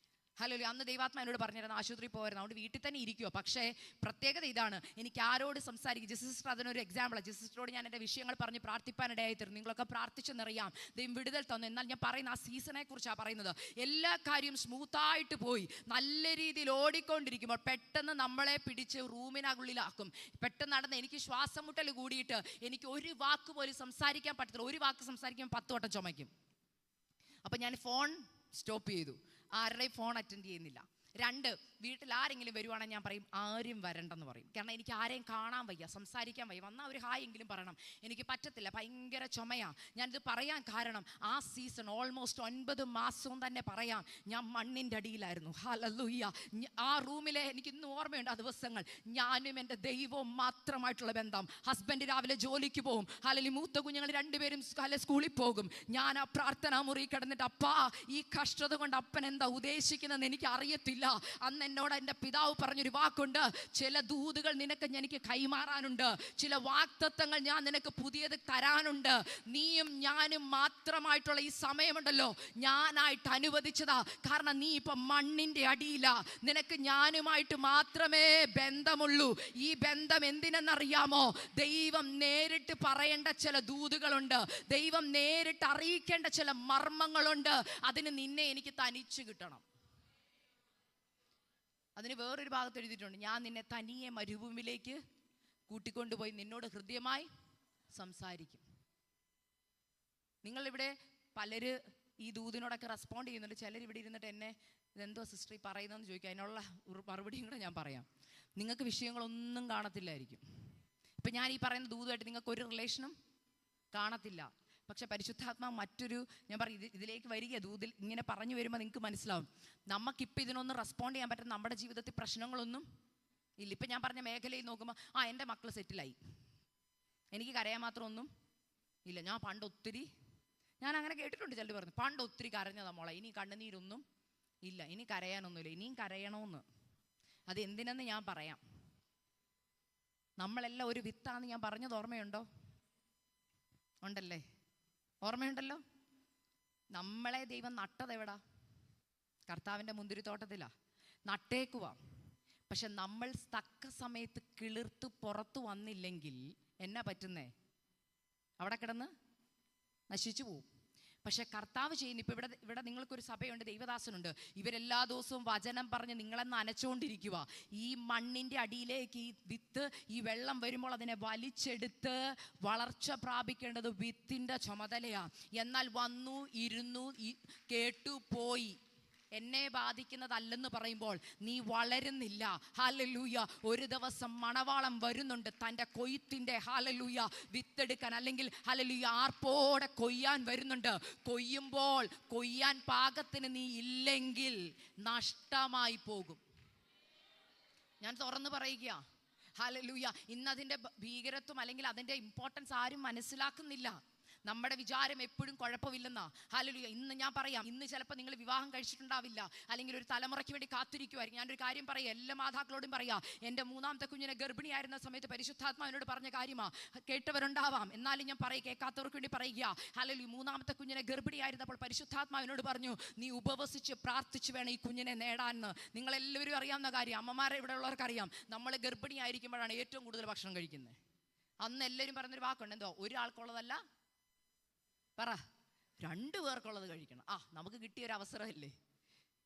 ഹല്ലേലൂയ. അന്ന് ദൈവാത്മാ എന്നോട് പറഞ്ഞിരുന്നു ആശുപത്രി പോയിരുന്നു, അതുകൊണ്ട് വീട്ടിൽ തന്നെ ഇരിക്കുക. പക്ഷേ പ്രത്യേകത ഇതാണ്, എനിക്ക് ആരോട് സംസാരിക്കും. ജിസി സിസ്റ്റർ അതിനൊരു എക്സാമ്പിളാണ്. ജിസി സിസ്റ്ററോട് ഞാൻ എൻ്റെ വിഷയങ്ങൾ പറഞ്ഞ് പ്രാർത്ഥിപ്പാനിടയായി തീർന്നു. നിങ്ങളൊക്കെ പ്രാർത്ഥിച്ചെന്നറിയാം, ദൈവം വിടുതൽ തന്നു. എന്നാൽ ഞാൻ പറയുന്ന ആ സീസണെ കുറിച്ചാണ് പറയുന്നത്. എല്ലാ കാര്യവും സ്മൂത്തായിട്ട് പോയി നല്ല രീതിയിൽ ഓടിക്കൊണ്ടിരിക്കുമ്പോൾ പെട്ടെന്ന് നമ്മളെ പിടിച്ച് റൂമിനുള്ളിലാക്കും. പെട്ടെന്ന് നടന്ന് എനിക്ക് ശ്വാസം മുട്ടൽ കൂടിയിട്ട് എനിക്ക് ഒരു വാക്ക് പോലും സംസാരിക്കാൻ പറ്റത്തില്ല. ഒരു വാക്ക് സംസാരിക്കുമ്പോൾ 10 വട്ടം ചുമയ്ക്കും. അപ്പം ഞാൻ ഫോൺ സ്റ്റോപ്പ് ചെയ്തു. ആരുടെയും ഫോൺ അറ്റൻഡ് ചെയ്യുന്നില്ല. 2, വീട്ടിൽ ആരെങ്കിലും വരുവാണെങ്കിൽ ഞാൻ പറയും ആരും വരണ്ടെന്ന് പറയും. കാരണം എനിക്ക് ആരെയും കാണാൻ വയ്യ, സംസാരിക്കാൻ വയ്യ. വന്നാൽ ഒരു ഹായ് എങ്കിലും പറയണം. എനിക്ക് പറ്റത്തില്ല, ഭയങ്കര ചുമയാണ്. ഞാനിത് പറയാൻ കാരണം, ആ സീസൺ ഓൾമോസ്റ്റ് 9 മാസവും തന്നെ പറയാം, ഞാൻ മണ്ണിൻ്റെ അടിയിലായിരുന്നു. ഹല്ലേലൂയ. ആ റൂമിലെ എനിക്ക് ഇന്നും ഓർമ്മയുണ്ട് ആ ദിവസങ്ങൾ. ഞാനും എൻ്റെ ദൈവവും മാത്രമായിട്ടുള്ള ബന്ധം. ഹസ്ബൻഡ് രാവിലെ ജോലിക്ക് പോകും, അല്ലെങ്കിൽ മൂത്ത കുഞ്ഞുങ്ങൾ 2 പേരും സ്കൂളിൽ പോകും. ഞാൻ ആ പ്രാർത്ഥനാ മുറി കിടന്നിട്ട്, അപ്പാ ഈ കഷ്ടത കൊണ്ട് അപ്പൻ എന്താ ഉദ്ദേശിക്കുന്നതെന്ന് എനിക്ക് അറിയത്തില്ല. അന്ന് എന്നോട് എൻ്റെ പിതാവ് പറഞ്ഞൊരു വാക്കുണ്ട്, ചില ദൂതുകൾ നിനക്ക് എനിക്ക് കൈമാറാനുണ്ട്, ചില വാഗ്ദത്തങ്ങൾ ഞാൻ നിനക്ക് പുതിയത് തരാനുണ്ട്. നീയും ഞാനും മാത്രമായിട്ടുള്ള ഈ സമയമുണ്ടല്ലോ, ഞാനായിട്ട് അനുവദിച്ചതാ. കാരണം നീ ഇപ്പം മണ്ണിൻ്റെ അടിയിലാ. നിനക്ക് ഞാനുമായിട്ട് മാത്രമേ ബന്ധമുള്ളൂ. ഈ ബന്ധം എന്തിനെന്നറിയാമോ? ദൈവം നേരിട്ട് പറയേണ്ട ചില ദൂതുകളുണ്ട്, ദൈവം നേരിട്ട് അറിയിക്കേണ്ട ചില മർമ്മങ്ങളുണ്ട്. അതിന് നിന്നെ എനിക്ക് തനിച്ച് കിട്ടണം. അതിന് വേറൊരു ഭാഗത്ത് എഴുതിയിട്ടുണ്ട്, ഞാൻ നിന്നെ തനിയെ മരുഭൂമിയിലേക്ക് കൂട്ടിക്കൊണ്ടുപോയി നിന്നോട് ഹൃദ്യമായി സംസാരിക്കും. നിങ്ങളിവിടെ പലര് ഈ ദൂതിനോടൊക്കെ റെസ്പോണ്ട് ചെയ്യുന്നുണ്ട്. ചിലരിവിടെ ഇരുന്നിട്ട് എന്നെ ഇതെന്തോ സിസ്റ്റർ പറയുന്നതെന്ന് ചോദിക്കുക. അതിനുള്ള മറുപടിയും കൂടെ ഞാൻ പറയാം. നിങ്ങൾക്ക് വിഷയങ്ങളൊന്നും കാണത്തില്ലായിരിക്കും. ഇപ്പം ഞാൻ ഈ പറയുന്ന ദൂതുമായിട്ട് നിങ്ങൾക്ക് ഒരു റിലേഷനും കാണത്തില്ല. പക്ഷെ പരിശുദ്ധാത്മാവ് മറ്റൊരു, ഞാൻ പറയും ഇതിലേക്ക് വരിക, ദൂതിൽ ഇങ്ങനെ പറഞ്ഞു വരുമ്പോൾ നിങ്ങൾക്ക് മനസ്സിലാവും, നമുക്കിപ്പോൾ ഇതിനൊന്നും റെസ്പോണ്ട് ചെയ്യാൻ പറ്റുന്ന നമ്മുടെ ജീവിതത്തിൽ പ്രശ്നങ്ങളൊന്നും ഇല്ല. ഇപ്പം ഞാൻ പറഞ്ഞ മേഖലയിൽ നോക്കുമ്പോൾ എൻ്റെ മക്കൾ സെറ്റിലായി, എനിക്ക് കരയാൻ മാത്രം ഒന്നും ഇല്ല. ഞാൻ പണ്ട് ഒത്തിരി, ഞാൻ അങ്ങനെ കേട്ടിട്ടുണ്ട് ചിലർ പറഞ്ഞു, പണ്ട് ഒത്തിരി കരഞ്ഞതാ മോളെ, ഇനി കണ്ണുനീരൊന്നും ഇല്ല, ഇനി കരയാനൊന്നുമില്ല, ഇനിയും കരയണമെന്ന്. അത് എന്തിനെന്ന് ഞാൻ പറയാം. നമ്മളെല്ലാം ഒരു വിത്താന്ന് ഞാൻ പറഞ്ഞത് ഓർമ്മയുണ്ടോ? ഉണ്ടല്ലേ? ഓർമ്മയുണ്ടല്ലോ. നമ്മളെ ദൈവം നട്ടത് എവിടാ? കർത്താവിൻ്റെ മുന്തിരിത്തോട്ടത്തിലാ നട്ടേക്കുവാ. പക്ഷെ നമ്മൾ തക്ക സമയത്ത് കിളിർത്ത് പുറത്തു വന്നില്ലെങ്കിൽ എന്നാ പറ്റുന്നേ? അവിടെ കിടന്ന് നശിച്ചു പോവും. പക്ഷെ കർത്താവ് ചെയ്യുന്നു. ഇപ്പം ഇവിടെ നിങ്ങൾക്കൊരു സഭയുണ്ട്, ദൈവദാസനുണ്ട്. ഇവരെല്ലാ ദിവസവും വചനം പറഞ്ഞ് നിങ്ങളെ നനച്ചുകൊണ്ടിരിക്കുക. ഈ മണ്ണിൻ്റെ അടിയിലേക്ക് ഈ വിത്ത്, ഈ വെള്ളം വരുമ്പോൾ അതിനെ വലിച്ചെടുത്ത് വളർച്ച പ്രാപിക്കേണ്ടത് വിത്തിൻ്റെ ചുമതലയാണ്. എന്നാൽ വന്നു ഇരുന്നു കേട്ടു പോയി, എന്നെ ബാധിക്കുന്നതല്ലെന്ന് പറയുമ്പോൾ നീ വളരുന്നില്ല. ഹല്ലേലൂയ. ഒരു ദിവസം മണവാളം വരുന്നുണ്ട് തൻ്റെ കൊയ്ത്തിൻ്റെ, ഹല്ലേലൂയ, വിത്തെടുക്കാൻ, അല്ലെങ്കിൽ ഹല്ലേലൂയ ആർപ്പോടെ കൊയ്യാൻ വരുന്നുണ്ട്. കൊയ്യുമ്പോൾ കൊയ്യാൻ പാകത്തിന് നീ ഇല്ലെങ്കിൽ നഷ്ടമായി പോകും. ഞാൻ തുറന്നു പറയുക. ഹല്ലേലൂയ. ഇന്നതിൻ്റെ ഭീകരത്വം അല്ലെങ്കിൽ അതിൻ്റെ ഇമ്പോർട്ടൻസ് ആരും മനസ്സിലാക്കുന്നില്ല. നമ്മുടെ വിചാരം എപ്പോഴും കുഴപ്പമില്ലെന്നാ. ഹല്ലേലൂയ. ഇന്ന് ഞാൻ പറയാം, ഇന്ന് ചിലപ്പോൾ നിങ്ങൾ വിവാഹം കഴിച്ചിട്ടുണ്ടാവില്ല, അല്ലെങ്കിൽ ഒരു തലമുറയ്ക്ക് വേണ്ടി കാത്തിരിക്കുമായിരിക്കും. ഞാനൊരു കാര്യം പറയാം, എല്ലാ മാതാക്കളോടും പറയാം. എൻ്റെ മൂന്നാമത്തെ കുഞ്ഞിനെ ഗർഭിണിയായിരുന്ന സമയത്ത് പരിശുദ്ധാത്മാവിനോട് പറഞ്ഞ കാര്യമാ. കേട്ടവരുണ്ടാവാം, എന്നാലും ഞാൻ പറയും, കേൾക്കാത്തവർക്ക് വേണ്ടി പറയുക. ഹല്ലേലൂയ. മൂന്നാമത്തെ കുഞ്ഞിനെ ഗർഭിണിയായിരുന്നപ്പോൾ പരിശുദ്ധാത്മാവിനോട് പറഞ്ഞു, നീ ഉപവസിച്ച് പ്രാർത്ഥിച്ച് വേണം ഈ കുഞ്ഞിനെ നേടാനെന്ന്. നിങ്ങളെല്ലാവരും അറിയാവുന്ന കാര്യം, അമ്മമാരെ ഇവിടെ ഉള്ളവർക്കറിയാം, നമ്മൾ ഗർഭിണിയായിരിക്കുമ്പോഴാണ് ഏറ്റവും കൂടുതൽ ഭക്ഷണം കഴിക്കുന്നത്. അന്ന് എല്ലാവരും പറഞ്ഞൊരു വാക്കുണ്ട്, എന്തോ ഒരാൾക്കുള്ളതല്ല, പറ 2 പേർക്കുള്ളത് കഴിക്കണം. നമുക്ക് കിട്ടിയൊരു അവസരമല്ലേ.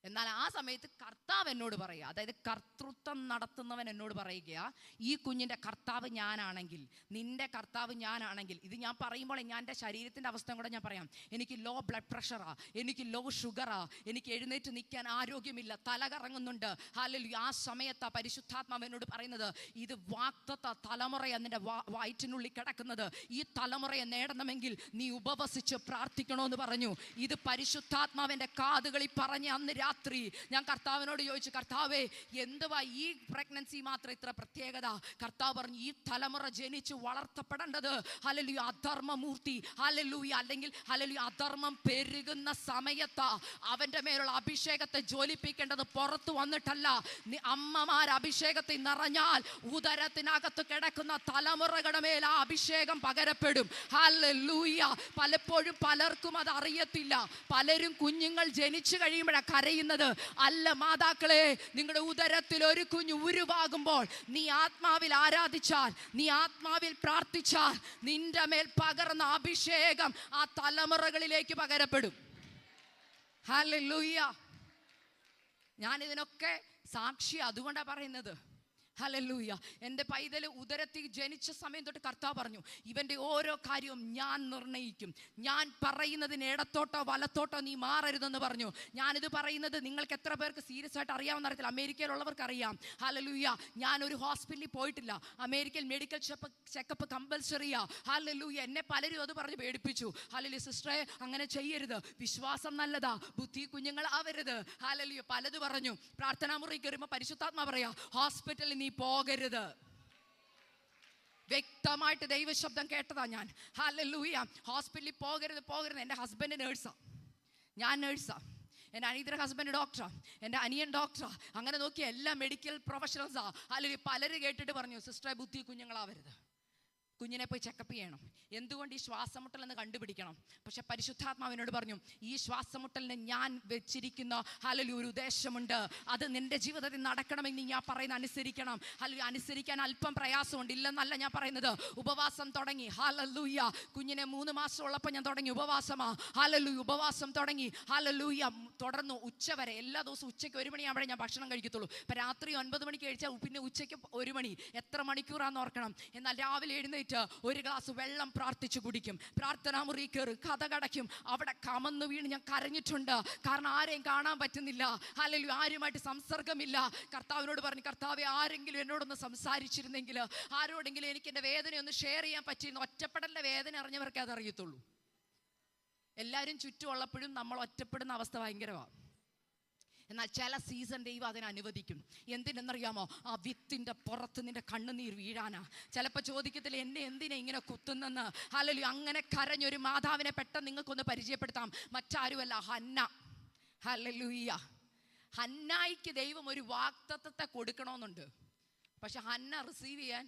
എന്നാൽ ആ സമയത്ത് കർത്താവ് എന്നോട് പറയുക, അതായത് കർത്തൃത്വം നടത്തുന്നവൻ എന്നോട് പറയുക, ഈ കുഞ്ഞിൻ്റെ കർത്താവ് ഞാനാണെങ്കിൽ, നിന്റെ കർത്താവ് ഞാനാണെങ്കിൽ, ഇത് ഞാൻ പറയുമ്പോൾ ഞാൻ എൻ്റെ ശരീരത്തിൻ്റെ അവസ്ഥ കൂടെ ഞാൻ പറയാം. എനിക്ക് ലോ ബ്ലഡ് പ്രഷറാ, എനിക്ക് ലോ ഷുഗറാ, എനിക്ക് എഴുന്നേറ്റ് നിൽക്കാൻ ആരോഗ്യമില്ല, തല കറങ്ങുന്നുണ്ട്. ഹല്ലേലൂയ. ആ സമയത്താ പരിശുദ്ധാത്മാവ് എന്നോട് പറയുന്നത്, ഇത് വാഗ്ദത്ത തലമുറയെ നിന്റെ വയറ്റിനുള്ളിൽ കിടക്കുന്നത്, ഈ തലമുറയെ നേടണമെങ്കിൽ നീ ഉപവസിച്ച് പ്രാർത്ഥിക്കണമെന്ന് പറഞ്ഞു. ഇത് പരിശുദ്ധാത്മാവിൻ്റെ കാതുകളിൽ പറഞ്ഞ് അന്ന് രാത്രി ഞാൻ കർത്താവിനോട് ചോദിച്ചു, കർത്താവേ, എന്തുവാ ഈ പ്രഗ്നൻസി മാത്രം ഇത്ര പ്രത്യേകത? കർത്താവ് പറഞ്ഞു, ഈ തലമുറ ജനിച്ച് വളർത്തപ്പെടേണ്ടത് ഹല്ലേലൂയ അധർമ്മമൂർത്തി, ഹല്ലേലൂയ, അല്ലെങ്കിൽ ഹല്ലേലൂയ അധർമ്മം പെരുകുന്ന സമയത്താ. അവന്റെ മേലുള്ള അഭിഷേകത്തെ ജ്വലിപ്പിക്കേണ്ടത് പുറത്തു വന്നിട്ടല്ല. അമ്മമാർ അഭിഷേകത്തിൽ നിറഞ്ഞാൽ ഉദരത്തിനകത്ത് കിടക്കുന്ന തലമുറകളുടെ മേൽ ആ അഭിഷേകം പകരപ്പെടും. ഹല്ലേലൂയ. പലപ്പോഴും പലർക്കും അത് അറിയത്തില്ല. പലരും കുഞ്ഞുങ്ങൾ ജനിച്ചു കഴിയുമ്പോഴാണ് കരയുന്നത്. അല്ല മാതാക്കളെ, നിങ്ങളുടെ ഉദരത്തിൽ ഒരു കുഞ്ഞ് ഉരുവാകുമ്പോൾ നീ ആത്മാവിൽ ആരാധിച്ചാൽ, നീ ആത്മാവിൽ പ്രാർത്ഥിച്ചാൽ, നിന്റെ മേൽ പകർന്ന അഭിഷേകം ആ തലമുറകളിലേക്ക് പകരപ്പെടും. ഹല്ലേലൂയ. ഞാനിതിനൊക്കെ സാക്ഷി അതുകൊണ്ടാണ് പറയുന്നത്. ഹല്ലേലൂയ. എൻ്റെ പൈതൽ ഉദരത്തിൽ ജനിച്ച സമയം തൊട്ട് കർത്താവ് പറഞ്ഞു, ഇവൻ്റെ ഓരോ കാര്യവും ഞാൻ നിർണയിക്കും. ഞാൻ പറയുന്നതിന് ഇടത്തോട്ടോ വലത്തോട്ടോ നീ മാറരുതെന്ന് പറഞ്ഞു. ഞാനിത് പറയുന്നത് നിങ്ങൾക്ക് എത്ര പേർക്ക് സീരിയസ് ആയിട്ട് അറിയാവുന്ന അറിയത്തില്ല. അമേരിക്കയിലുള്ളവർക്ക് അറിയാം. ഹല്ലേലൂയ. ഞാനൊരു ഹോസ്പിറ്റലിൽ പോയിട്ടില്ല. അമേരിക്കയിൽ മെഡിക്കൽ ചെക്കപ്പ് കമ്പൽസറിയാ. ഹല്ലേലൂയ. എന്നെ പലരും അത് പറഞ്ഞ് പേടിപ്പിച്ചു. ഹല്ലേലൂയ, സിസ്റ്ററെ അങ്ങനെ ചെയ്യരുത്, വിശ്വാസം നല്ലതാ, ബുദ്ധി കുഞ്ഞുങ്ങൾ ആവരുത്. ഹല്ലേലൂയ, പലത് പറഞ്ഞു. പ്രാർത്ഥനാ മുറി കയറുമ്പോൾ പരിശുദ്ധാത്മാ പറയാ, ഹോസ്പിറ്റലിൽ നീ പോകരുത്. വ്യക്തമായിട്ട് ദൈവശബ്ദം കേട്ടതാ ഞാൻ. ഹല്ലേലൂയ. ഹോസ്പിറ്റലിൽ പോകരുത്. എൻ്റെ ഹസ്ബൻഡ് നേഴ്സാ, ഞാൻ നേഴ്സാ, എൻ്റെ അനിയത്തിൻ്റെ ഹസ്ബൻഡ് ഡോക്ടറാ, എൻ്റെ അനിയൻ ഡോക്ടറാ. അങ്ങനെ നോക്കിയ എല്ലാ മെഡിക്കൽ പ്രൊഫഷണൽസാ. അല്ലെങ്കിൽ പലര് കേട്ടിട്ട് പറഞ്ഞു, സിസ്റ്ററെ ബുദ്ധി കുഞ്ഞുങ്ങളാവരുത്, കുഞ്ഞിനെ പോയി ചെക്കപ്പ് ചെയ്യണം. എന്തുകൊണ്ട് ഈ ശ്വാസമുട്ടൽ എന്ന് കണ്ടുപിടിക്കണം. പക്ഷെ പരിശുദ്ധാത്മാവിനോട് പറഞ്ഞു, ഈ ശ്വാസമുട്ടലിന് ഞാൻ വെച്ചിരിക്കുന്ന ഹല്ലേലൂയ ഒരു ഉദ്ദേശമുണ്ട്. അത് നിന്റെ ജീവിതത്തിൽ നടക്കണമെങ്കിൽ ഞാൻ പറയുന്നത് അനുസരിക്കണം. ഹല്ലേലൂയ. അനുസരിക്കാൻ അല്പം പ്രയാസമുണ്ട്, ഇല്ലെന്നല്ല ഞാൻ പറയുന്നത്. ഉപവാസം തുടങ്ങി. ഹല്ലേലൂയ. കുഞ്ഞിനെ 3 മാസം ഉള്ളപ്പോൾ ഞാൻ തുടങ്ങി ഉപവാസമാ. ഹല്ലേലൂയ. ഉപവാസം തുടങ്ങി. ഹല്ലേലൂയ. തുടർന്നു ഉച്ചവരെ. എല്ലാ ദിവസവും ഉച്ചയ്ക്ക് 1 മണിയാകുമ്പോഴേ ഞാൻ ഭക്ഷണം കഴിക്കത്തുള്ളൂ. ഇപ്പം രാത്രി 9 മണിക്ക് കഴിച്ചാൽ പിന്നെ ഉച്ചയ്ക്ക് 1 മണി. എത്ര മണിക്കൂറാന്ന് ഓർക്കണം. എന്നാൽ രാവിലെ എഴുന്നേറ്റ് ഒരു ഗ്ലാസ് വെള്ളം പ്രാർത്ഥിച്ചു കുടിക്കും. പ്രാർത്ഥനാ മുറി കയറി കഥ കടയ്ക്കും. അവിടെ കമന്ന് വീണ് ഞാൻ കരഞ്ഞിട്ടുണ്ട്. കാരണം ആരെയും കാണാൻ പറ്റുന്നില്ല. ഹല്ലേലൂയ. ആരുമായിട്ട് സംസർഗമില്ല. കർത്താവിനോട് പറഞ്ഞു, കർത്താവെ, ആരെങ്കിലും എന്നോടൊന്ന് സംസാരിച്ചിരുന്നെങ്കിൽ, ആരോടെങ്കിലും എനിക്ക് എൻ്റെ വേദനയൊന്ന് ഷെയർ ചെയ്യാൻ പറ്റിയിരുന്നു. ഒറ്റപ്പെടലിൻ്റെ വേദന അറിഞ്ഞവർക്കേ അതറിയത്തുള്ളൂ. എല്ലാവരും ചുറ്റുമുള്ളപ്പോഴും നമ്മൾ ഒറ്റപ്പെടുന്ന അവസ്ഥ ഭയങ്കരമാണ്. എന്നാൽ ചില സീസൺ ദൈവം അതിനെ അനുവദിക്കും. എന്തിനെന്നറിയാമോ? ആ വിത്തിൻ്റെ പുറത്ത് നിന്റെ കണ്ണുനീർ വീഴാനാ. ചിലപ്പോൾ ചോദിക്കത്തില്ല, എന്നെ എന്തിനാ ഇങ്ങനെ കുത്തുന്നെന്ന്. ഹല്ലേലൂയ. അങ്ങനെ കരഞ്ഞൊരു മാതാവിനെ പെട്ടെന്ന് നിങ്ങൾക്കൊന്ന് പരിചയപ്പെടുത്താം. മറ്റാരുമല്ല, ഹന്ന. ഹല്ലേലൂയ. ഹന്നായിക്ക് ദൈവം ഒരു വാഗ്ദത്തത്തെ കൊടുക്കണമെന്നുണ്ട്. പക്ഷെ ഹന്ന റിസീവ് ചെയ്യാൻ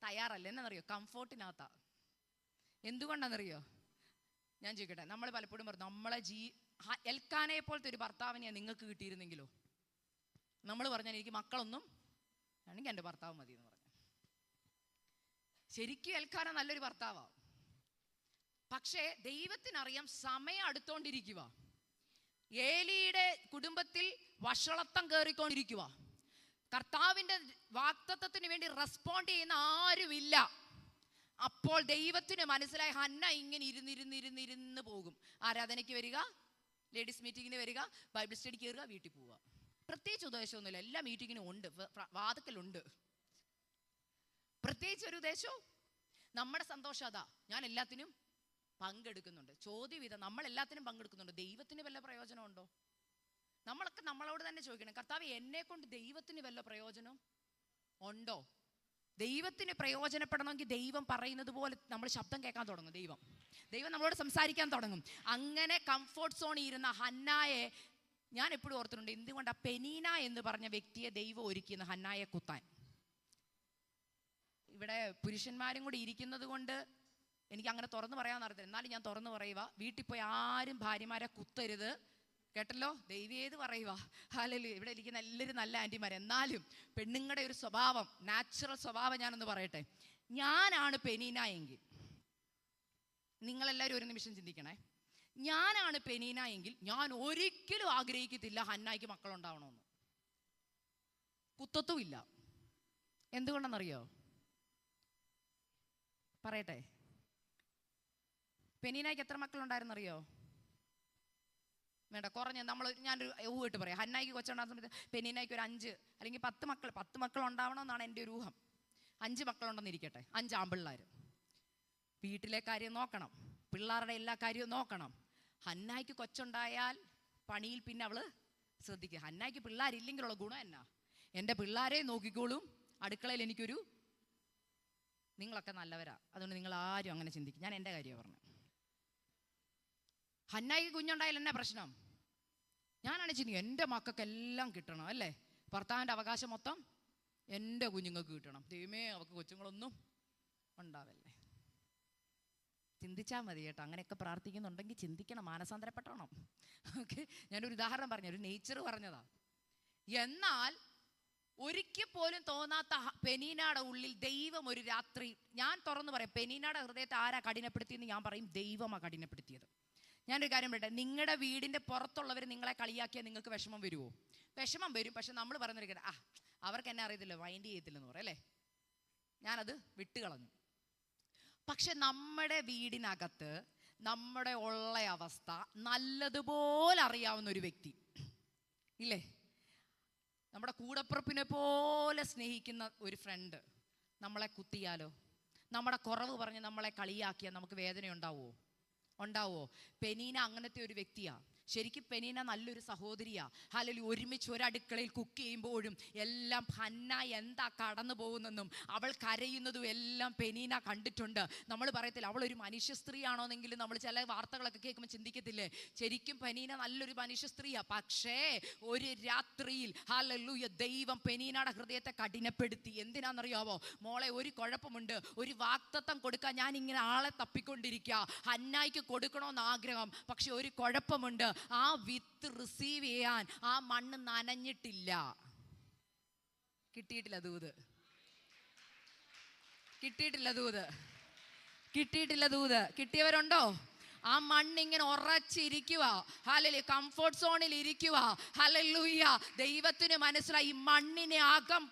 തയ്യാറല്ല. എന്നറിയോ? കംഫോർട്ടിനകത്താ. എന്തുകൊണ്ടാണെന്നറിയോ? ഞാൻ ചോദിക്കട്ടെ, നമ്മൾ പലപ്പോഴും പറഞ്ഞു, നമ്മളെ എൽക്കാനയെ പോലത്തെ ഒരു ഭർത്താവിനെ നിങ്ങൾക്ക് കിട്ടിയിരുന്നെങ്കിലോ? നമ്മൾ പറഞ്ഞാൽ എനിക്ക് മക്കളൊന്നും ആണെങ്കിൽ എൻ്റെ ഭർത്താവ് മതി എന്ന് പറഞ്ഞു. ശരിക്കും എൽക്കാന നല്ലൊരു ഭർത്താവാ. പക്ഷേ ദൈവത്തിനറിയാം സമയം അടുത്തോണ്ടിരിക്കുക. ഏലിയുടെ കുടുംബത്തിൽ വഷളത്തം കയറിക്കൊണ്ടിരിക്കുക. കർത്താവിൻ്റെ വാഗ്ദത്തത്തിന് വേണ്ടി റെസ്പോണ്ട് ചെയ്യുന്ന ആരുമില്ല. അപ്പോൾ ദൈവത്തിന് മനസ്സിലായി, ഹന്ന ഇങ്ങനെ ഇരുന്ന് പോകും. ആരാധനയ്ക്ക് വരിക, ലേഡീസ് മീറ്റിങ്ങിന് വരിക, ബൈബിൾ സ്റ്റഡിക്ക് കയറുക, വീട്ടിൽ പോവുക. പ്രത്യേകിച്ച് ഉദ്ദേശമൊന്നുമില്ല. എല്ലാ മീറ്റിങ്ങിനും ഉണ്ട്, വാതിക്കലുണ്ട്. പ്രത്യേകിച്ച് ഒരു ഉദ്ദേശവും. നമ്മുടെ സന്തോഷം അതാ, ഞാൻ എല്ലാത്തിനും പങ്കെടുക്കുന്നുണ്ട്. ചോദ്യം ഇതാ, നമ്മൾ എല്ലാത്തിനും പങ്കെടുക്കുന്നുണ്ട്, ദൈവത്തിന് വല്ല പ്രയോജനമുണ്ടോ? നമ്മളൊക്കെ നമ്മളോട് തന്നെ ചോദിക്കണം, കർത്താവ്, എന്നെ കൊണ്ട് ദൈവത്തിന് വല്ല പ്രയോജനം ഉണ്ടോ? ദൈവത്തിന് പ്രയോജനപ്പെടണമെങ്കിൽ ദൈവം പറയുന്നത് പോലെ നമ്മൾ ശബ്ദം കേൾക്കാൻ തുടങ്ങും. ദൈവം നമ്മളോട് സംസാരിക്കാൻ തുടങ്ങും. അങ്ങനെ കംഫോർട്ട് സോണിൽ ഇരുന്ന ഹന്നായെ ഞാൻ എപ്പോഴും ഓർത്തിട്ടുണ്ട്. എന്തുകൊണ്ടാണ് പെനീന എന്ന് പറഞ്ഞ വ്യക്തിയെ ദൈവം ഒരുക്കിയെന്ന് ഹന്നായെ കുത്താൻ. ഇവിടെ പുരുഷന്മാരും കൂടി ഇരിക്കുന്നത് കൊണ്ട് എനിക്ക് അങ്ങനെ തുറന്നു പറയാമെന്ന് അറിയത്തില്ല. എന്നാലും ഞാൻ തുറന്നു പറയുക, വീട്ടിൽ പോയി ആരും ഭാര്യമാരെ കുത്തരുത് കേട്ടല്ലോ. ദൈവം പറയുക. ഹല്ലേലൂയ. ഇവിടെ ഇരിക്കുന്ന എല്ലാവരും നല്ല ആൻറ്റിമാർ. എന്നാലും പെണ്ണുങ്ങളുടെ ഒരു സ്വഭാവം, നാച്ചുറൽ സ്വഭാവം ഞാനൊന്ന് പറയട്ടെ. ഞാനാണ് പെനീന എങ്കിൽ, നിങ്ങളെല്ലാവരും ഒരു നിമിഷം ചിന്തിക്കണേ. ഞാനാണ് പെനീന എങ്കിൽ ഞാൻ ഒരിക്കലും ആഗ്രഹിക്കത്തില്ല ഹന്നായ്ക്ക് മക്കളുണ്ടാവണമെന്ന്. കുത്തത്തുമില്ല. എന്തുകൊണ്ടെന്നറിയോ? പറയട്ടെ. പെനീനായ്ക്ക് എത്ര മക്കളുണ്ടായിരുന്നറിയോ? വേണ്ട, കുറഞ്ഞ ഞാനൊരു ഊഹിട്ട് പറയാം. ഹന്നായ്ക്ക് കൊച്ചുണ്ടാകുന്ന സമയത്ത് പെനീനായ്ക്ക് ഒരു 5 അല്ലെങ്കിൽ 10 മക്കൾ ഉണ്ടാവണമെന്നാണ് എൻ്റെ ഒരു ഊഹം. 5 മക്കളുണ്ടെന്നിരിക്കട്ടെ. 5 ആൺപിള്ളേർ. വീട്ടിലെ കാര്യം നോക്കണം, പിള്ളേരുടെ എല്ലാ കാര്യവും നോക്കണം. ഹന്നായ്ക്ക് കൊച്ചുണ്ടായാൽ പണിയിൽ പിന്നെ അവള് ശ്രദ്ധിക്കുക. ഹന്നായ്ക്ക് പിള്ളേരില്ലെങ്കിലുള്ള ഗുണം എന്നാ? എൻ്റെ പിള്ളേരെ നോക്കിക്കോളും, അടുക്കളയിൽ എനിക്കൊരു. നിങ്ങളൊക്കെ നല്ലവരാ, അതുകൊണ്ട് നിങ്ങൾ ആരും അങ്ങനെ ചിന്തിക്കും. ഞാൻ എൻ്റെ കാര്യമാണ് പറഞ്ഞത്. ഹന്നായ്ക്ക് കുഞ്ഞുണ്ടായാൽ എന്നാ പ്രശ്നം? ഞാനാണ് ചിന്തിക്കുക, എൻ്റെ മക്കൾക്കെല്ലാം കിട്ടണം അല്ലേ? ഭർത്താവിൻ്റെ അവകാശം മൊത്തം എൻ്റെ കുഞ്ഞുങ്ങൾക്ക് കിട്ടണം. ദൈവമേ, അവർക്ക് കൊച്ചുങ്ങളൊന്നും ഉണ്ടാവല്ലേ. ചിന്തിച്ചാൽ മതി കേട്ടോ. അങ്ങനെയൊക്കെ പ്രാർത്ഥിക്കുന്നുണ്ടെങ്കിൽ ചിന്തിക്കണം, മാനസാന്തരപ്പെട്ടണം. ഓക്കെ, ഞാനൊരു ഉദാഹരണം പറഞ്ഞു, ഒരു നേച്ചർ പറഞ്ഞതാ. എന്നാൽ ഒരിക്കൽ പോലും തോന്നാത്ത പെനീനയുടെ ഉള്ളിൽ ദൈവം ഒരു രാത്രി, ഞാൻ തുറന്നു പറയാം, പെനീനയുടെ ഹൃദയത്തെ ആരാ കഠിനപ്പെടുത്തിയെന്ന് ഞാൻ പറയും, ദൈവമാണ് കഠിനപ്പെടുത്തിയത്. ഞാനൊരു കാര്യം പറയട്ടെ. നിങ്ങളുടെ വീടിൻ്റെ പുറത്തുള്ളവർ നിങ്ങളെ കളിയാക്കിയാൽ നിങ്ങൾക്ക് വിഷമം വരുമോ? വിഷമം വരും. പക്ഷെ നമ്മൾ പറയുന്നൊരു അവർക്ക് എന്നെ അറിയത്തില്ല, മൈൻഡ് ചെയ്യത്തില്ലെന്ന് പറയും അല്ലേ. ഞാനത് വിട്ടുകളഞ്ഞു. പക്ഷെ നമ്മുടെ വീടിനകത്ത് നമ്മുടെ ഉള്ള അവസ്ഥ നല്ലതുപോലെ അറിയാവുന്ന ഒരു വ്യക്തി ഇല്ലേ? നമ്മുടെ കൂടപ്പുറപ്പിനെ പോലെ സ്നേഹിക്കുന്ന ഒരു ഫ്രണ്ട് നമ്മളെ കുത്തിയാലോ? നമ്മുടെ കുറവ് പറഞ്ഞ് നമ്മളെ കളിയാക്കിയാൽ നമുക്ക് വേദന ഉണ്ടാവോ? പെനീന അങ്ങനത്തെ ഒരു വ്യക്തിയാ. ശരിക്കും പെനീന നല്ലൊരു സഹോദരിയാ. ഹല്ലേലൂയ. ഒരുമിച്ച് ഒരടുക്കളയിൽ കുക്ക് ചെയ്യുമ്പോഴും എല്ലാം ഹന്ന എന്താ കടന്നു പോകുന്നെന്നും അവൾ കരയുന്നതും എല്ലാം പെനീന കണ്ടിട്ടുണ്ട്. നമ്മൾ പറയത്തില്ല അവളൊരു മനുഷ്യ സ്ത്രീയാണോന്നെങ്കിലും നമ്മൾ ചില വാർത്തകളൊക്കെ കേൾക്കുമ്പോൾ ചിന്തിക്കത്തില്ലേ, ശരിക്കും പെനീന നല്ലൊരു മനുഷ്യ സ്ത്രീയാ. പക്ഷേ ഒരു രാത്രിയിൽ ഹല്ലേലൂയ ദൈവം പെനീനയുടെ ഹൃദയത്തെ കഠിനപ്പെടുത്തി. എന്തിനാണെന്നറിയാവോ? മോളെ, ഒരു കുഴപ്പമുണ്ട്. ഒരു വാഗ്ദത്തം കൊടുക്കാൻ ഞാൻ ഇങ്ങനെ ആളെ തപ്പിക്കൊണ്ടിരിക്കുക. ഹന്നായ്ക്ക് കൊടുക്കണമെന്ന് ആഗ്രഹം, പക്ഷെ ഒരു കുഴപ്പമുണ്ട്. ആ വിത്ത് റിസീവ് ചെയ്യാൻ ആ മണ്ണ് നനഞ്ഞിട്ടില്ല. കിട്ടിയിട്ടില്ല ദൂത്. കിട്ടിയവരുണ്ടോ? ആ മണ്ണിങ്ങനെ ഉറച്ചിരിക്കുക. ഹല്ലേലൂയ. കംഫോർട്ട് സോണിൽ ഇരിക്കുക. ഹല്ലേലൂയ. ദൈവത്തിന് മനസ്സിലായി ഈ മണ്ണിനെ അകം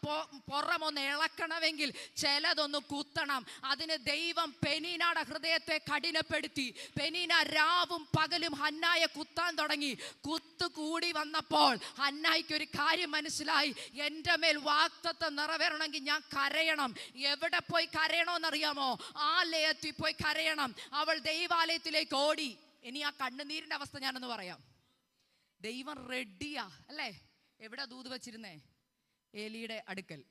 പുറമൊന്ന് ഇളക്കണമെങ്കിൽ ചിലതൊന്ന് കുത്തണം. അതിന് ദൈവം പെനീനയുടെ ഹൃദയത്തെ കഠിനപ്പെടുത്തി. പെനീന രാവും പകലും ഹന്നായെ കുത്താൻ തുടങ്ങി. കൂടി വന്നപ്പോൾ ഹന്നായ്ക്ക് ഒരു കാര്യം മനസ്സിലായി, എൻ്റെ മേൽ വാഗ്ദത്തം നിറവേറണമെങ്കിൽ ഞാൻ കരയണം. എവിടെ പോയി കരയണമെന്നറിയാമോ? ആലയത്തിൽ പോയി കരയണം. അവൾ ദൈവാലയത്തിലേക്ക് ഓടി. ഇനി ആ കണ്ണുനീരിന്റെ അവസ്ഥ ഞാനൊന്ന് പറയാം. ദൈവം റെഡിയാ അല്ലേ? എവിടെ ദൂത് വെച്ചിരുന്നേ? ഏലിയുടെ അടുക്കൽ.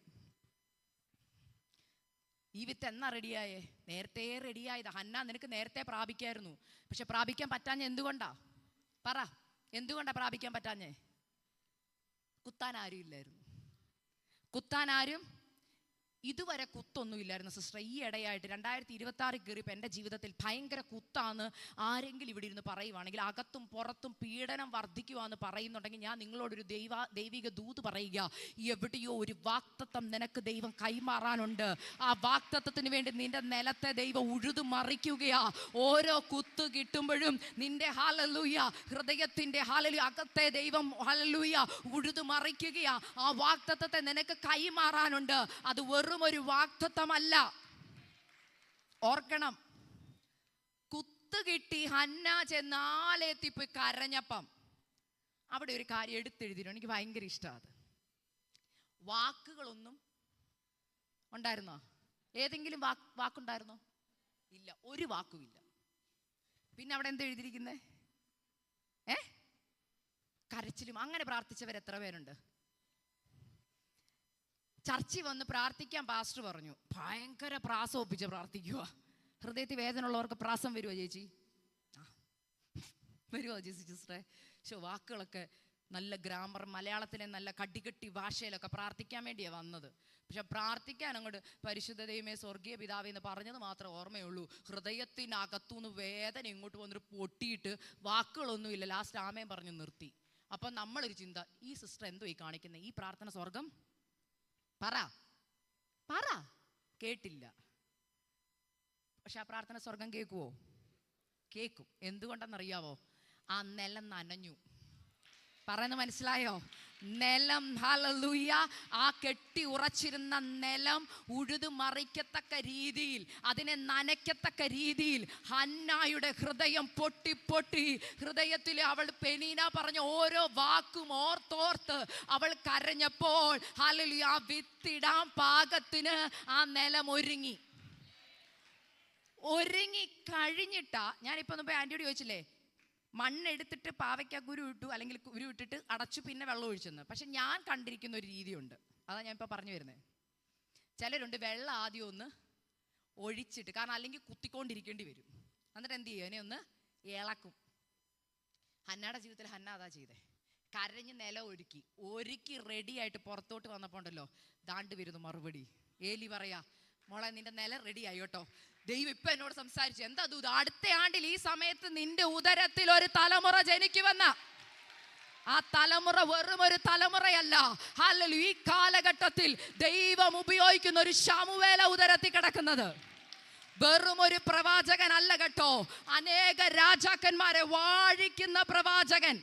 ഈ വിത്ത് എന്നാ റെഡിയായേ? നേരത്തെ റെഡിയായത്. ഹന്ന, നിനക്ക് നേരത്തെ പ്രാപിക്കായിരുന്നു. പക്ഷെ പ്രാപിക്കാൻ പറ്റാഞ്ഞ എന്തുകൊണ്ടാ? പറ, എന്തുകൊണ്ടാ പ്രാപിക്കാൻ പറ്റാഞ്ഞേ? കുത്താൻ ആരും ഇല്ലായിരുന്നു. ഇതുവരെ കുത്തൊന്നുമില്ലായിരുന്നു സിസ്റ്റർ. ഈ ഇടയായിട്ട് 2026 കയറിയപ്പോൾ എൻ്റെ ജീവിതത്തിൽ ഭയങ്കര കുത്താന്ന് ആരെങ്കിലും ഇവിടെ ഇരുന്ന് പറയുവാണെങ്കിൽ, അകത്തും പുറത്തും പീഡനം വർദ്ധിക്കുവാന്ന് പറയുന്നുണ്ടെങ്കിൽ, ഞാൻ നിങ്ങളോടൊരു ദൈവിക ദൂത് പറയുക. എവിടെയോ ഒരു വാഗ്ദത്തം നിനക്ക് ദൈവം കൈമാറാനുണ്ട്. ആ വാഗ്ദത്തത്തിന് വേണ്ടി നിന്റെ നിലത്തെ ദൈവം ഉഴുതു മറിക്കുകയാ. ഓരോ കുത്ത് കിട്ടുമ്പോഴും നിന്റെ ഹല്ലേലൂയ ഹൃദയത്തിൻ്റെ ഹല്ലേലൂയ അകത്തെ ദൈവം ഹല്ലേലൂയ ഉഴുതു മറിക്കുകയാ. ആ വാഗ്ദത്തത്തെ നിനക്ക് കൈമാറാനുണ്ട്. അത് വെറും ഒരു വാഗ്ദത്തമല്ല. ഓർക്കണം, കുത്തുകിട്ടി ഹന്ന ചെന്ന് ആലയത്തിൽ പോയി കരഞ്ഞപ്പം അവിടെ ഒരു കാര്യം എടുത്തെഴുതിയിരുന്നു. എനിക്ക് ഭയങ്കര ഇഷ്ടമാണ്. വാക്കുകളൊന്നും ഉണ്ടായിരുന്നോ? ഏതെങ്കിലും വാക്കുണ്ടായിരുന്നോ? ഇല്ല, ഒരു വാക്കുമില്ല. പിന്നെ അവിടെ എന്താ എഴുതിയിരിക്കുന്നേ? കരച്ചിലും. അങ്ങനെ പ്രാർത്ഥിച്ചവർ എത്ര പേരുണ്ട്? ചർച്ചിൽ വന്ന് പ്രാർത്ഥിക്കാൻ പാസ്റ്റർ പറഞ്ഞു. ഭയങ്കര പ്രാസം ഒപ്പിച്ച് പ്രാർത്ഥിക്കുക. ഹൃദയത്തിൽ വേദന ഉള്ളവർക്ക് പ്രാസം വരുമോ ചേച്ചി? വരുമോ ചേച്ചി സിസ്റ്ററെ? വാക്കുകളൊക്കെ നല്ല ഗ്രാമർ, മലയാളത്തിലെ നല്ല കട്ടികട്ടി ഭാഷയിലൊക്കെ പ്രാർത്ഥിക്കാൻ വേണ്ടിയാണ് വന്നത്. പക്ഷെ പ്രാർത്ഥിക്കാൻ അങ്ങോട്ട് പരിശുദ്ധ ദൈവമേ സ്വർഗീയ പിതാവേ എന്ന് പറഞ്ഞത് മാത്രമേ ഓർമ്മയുള്ളൂ. ഹൃദയത്തിനകത്തുനിന്ന് വേദന ഇങ്ങോട്ട് വന്നിട്ട് പൊട്ടിയിട്ട് വാക്കുകളൊന്നുമില്ല. ലാസ്റ്റ് ആമേൻ പറഞ്ഞു നിർത്തി. അപ്പം നമ്മളൊരു ചിന്ത, ഈ സിസ്റ്റർ എന്തോ ഈ കാണിക്കുന്നത്? ഈ പ്രാർത്ഥന സ്വർഗം പറ പറ കേട്ടില്ല. പക്ഷെ ആ പ്രാർത്ഥന സ്വർഗം കേൾക്കുവോ? കേൾക്കും. എന്തുകൊണ്ടെന്നറിയാവോ? ആ നിലം നനഞ്ഞു. പറയുന്നത് മനസ്സിലായോ? നിലം, ഹല്ലേലൂയ, ആ കെട്ടി ഉറച്ചിരുന്ന നിലം ഉഴുതു മറിക്കത്തക്ക രീതിയിൽ, അതിനെ നനയ്ക്കത്തക്ക രീതിയിൽ ഹന്നായുടെ ഹൃദയം പൊട്ടി പൊട്ടി. ഹൃദയത്തിൽ അവൾ പെനീന പറഞ്ഞ ഓരോ വാക്കും ഓർത്തോർത്ത് അവൾ കരഞ്ഞപ്പോൾ, ഹല്ലേലൂയ, ആ വിത്തിടാൻ പാകത്തിന് ആ നിലം ഒരുങ്ങി കഴിഞ്ഞിട്ടാ. ഞാനിപ്പോ ഒന്ന് പോയി ആൻറ്റിയോട് ചോദിച്ചില്ലേ, മണ്ണെടുത്തിട്ട് പാവയ്ക്ക കുരു ഇട്ടു, അല്ലെങ്കിൽ കുരു ഇട്ടിട്ട് അടച്ചു പിന്നെ വെള്ളം ഒഴിച്ചെന്ന്. പക്ഷെ ഞാൻ കണ്ടിരിക്കുന്ന ഒരു രീതിയുണ്ട്, അതാ ഞാൻ ഇപ്പോൾ പറഞ്ഞു വരുന്നത്. ചിലരുണ്ട് വെള്ളം ആദ്യം ഒന്ന് ഒഴിച്ചിട്ട്, കാരണം അല്ലെങ്കിൽ കുത്തിക്കൊണ്ടിരിക്കേണ്ടി വരും. എന്നിട്ട് എന്ത് ചെയ്യും? അതിനെ ഒന്ന് ഇളക്കും. ഹന്നയുടെ ജീവിതത്തിൽ ഹന്ന അതാ ചെയ്തേ. കരഞ്ഞ് നിലം ഒരുക്കി റെഡിയായിട്ട് പുറത്തോട്ട് വന്നപ്പോൾ ഉണ്ടല്ലോ, ദാണ്ട് വരുന്നു മറുപടി. ഏലി പറയാ, മോളെ നിന്റെ നിലം റെഡിയായി കേട്ടോ. ദൈവം ഇപ്പൊ എന്നോട് സംസാരിച്ചു. എന്താ അത്? അടുത്ത ആണ്ടിൽ ഈ സമയത്ത് നിന്റെ ഉദരത്തിൽ ഒരു തലമുറ ജനിക്കുമെന്ന. ആ തലമുറ വെറും ഒരു തലമുറയല്ല. ഹല്ലേലൂയ, ഈ കാലഘട്ടത്തിൽ ദൈവം ഉപയോഗിക്കുന്ന ഒരു ശമൂവേല ഉദരത്തിൽ കിടക്കുന്നത് വെറും ഒരു പ്രവാചകൻ അല്ല കേട്ടോ. അനേക രാജാക്കന്മാരെ വാഴിക്കുന്ന പ്രവാചകൻ.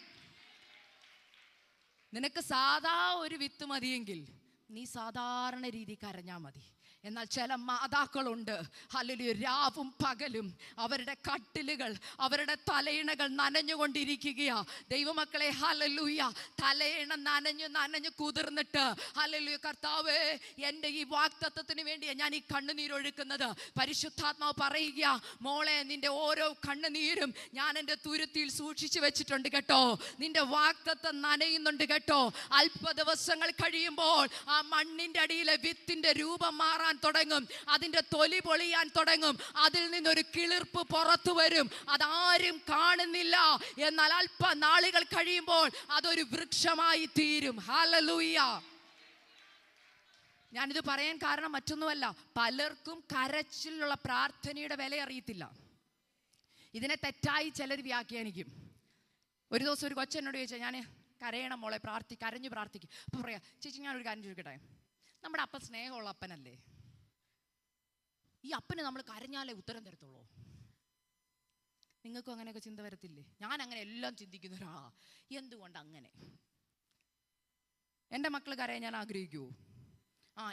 നിനക്ക് സാധാ ഒരു വിത്ത് മതിയെങ്കിൽ നീ സാധാരണ രീതി കരഞ്ഞാ മതി. എന്നാൽ ചില മാതാക്കളുണ്ട്, ഹല്ലേലൂയ, രാവും പകലും അവരുടെ കട്ടിലുകൾ, അവരുടെ തലയിണകൾ നനഞ്ഞുകൊണ്ടിരിക്കുകയാ. ദൈവമക്കളെ, ഹല്ലേലൂയ, തലയിണ നനഞ്ഞു കുതിർന്നിട്ട്, ഹല്ലേലൂയ, കർത്താവേ എൻ്റെ ഈ വാഗ്ദത്തത്തിന് വേണ്ടിയാണ് ഞാൻ ഈ കണ്ണുനീരൊഴുക്കുന്നത്. പരിശുദ്ധാത്മാവ് പറയുക, മോളെ നിന്റെ ഓരോ കണ്ണുനീരും ഞാൻ എൻ്റെ തുരുത്തിയിൽ സൂക്ഷിച്ചു വെച്ചിട്ടുണ്ട് കേട്ടോ. നിന്റെ വാഗ്ദത്തം നനയുന്നുണ്ട് കേട്ടോ. അല്പ ദിവസങ്ങൾ കഴിയുമ്പോൾ ആ മണ്ണിൻ്റെ അടിയിലെ വിത്തിന്റെ രൂപം മാറാൻ തുടങ്ങും. അതിന്റെ തൊലി പൊളിയാൻ തുടങ്ങും. അതിൽ നിന്നൊരു കിളിർപ്പ് പുറത്തു വരും. അതാരും കാണുന്നില്ല. എന്നാൽ അല്പ നാളുകൾ കഴിയുമ്പോൾ അതൊരു വൃക്ഷമായി തീരും. ഹല്ലേലൂയ. ഞാനിത് പറയാൻ കാരണം മറ്റൊന്നുമല്ല, പലർക്കും കരച്ചിലുള്ള പ്രാർത്ഥനയുടെ വില അറിയത്തില്ല. ഇതിനെ തെറ്റായി ചിലർ വ്യാഖ്യാനിക്കും. ഒരു ദിവസം ഒരു കൊച്ചെന്നോട് ചോദിച്ചാൽ, ഞാൻ കരയണം മോളെ, കരഞ്ഞു പ്രാർത്ഥിക്കും. അപ്പൊ പറയാ, ചേച്ചി ഞാനൊരു കാര്യം ചോദിക്കട്ടെ, നമ്മുടെ അപ്പൻ സ്നേഹമുള്ള അപ്പനല്ലേ? ഈ അപ്പന് നമ്മൾ കരഞ്ഞാലേ ഉത്തരം തരത്തുള്ളൂ? നിങ്ങൾക്കും അങ്ങനെയൊക്കെ ചിന്ത വരത്തില്ലേ? ഞാൻ അങ്ങനെ എല്ലാം ചിന്തിക്കുന്ന ഒരാളാ. എന്തുകൊണ്ട് അങ്ങനെ? എൻ്റെ മക്കൾ കരയാൻ ഞാൻ ആഗ്രഹിക്കുമോ?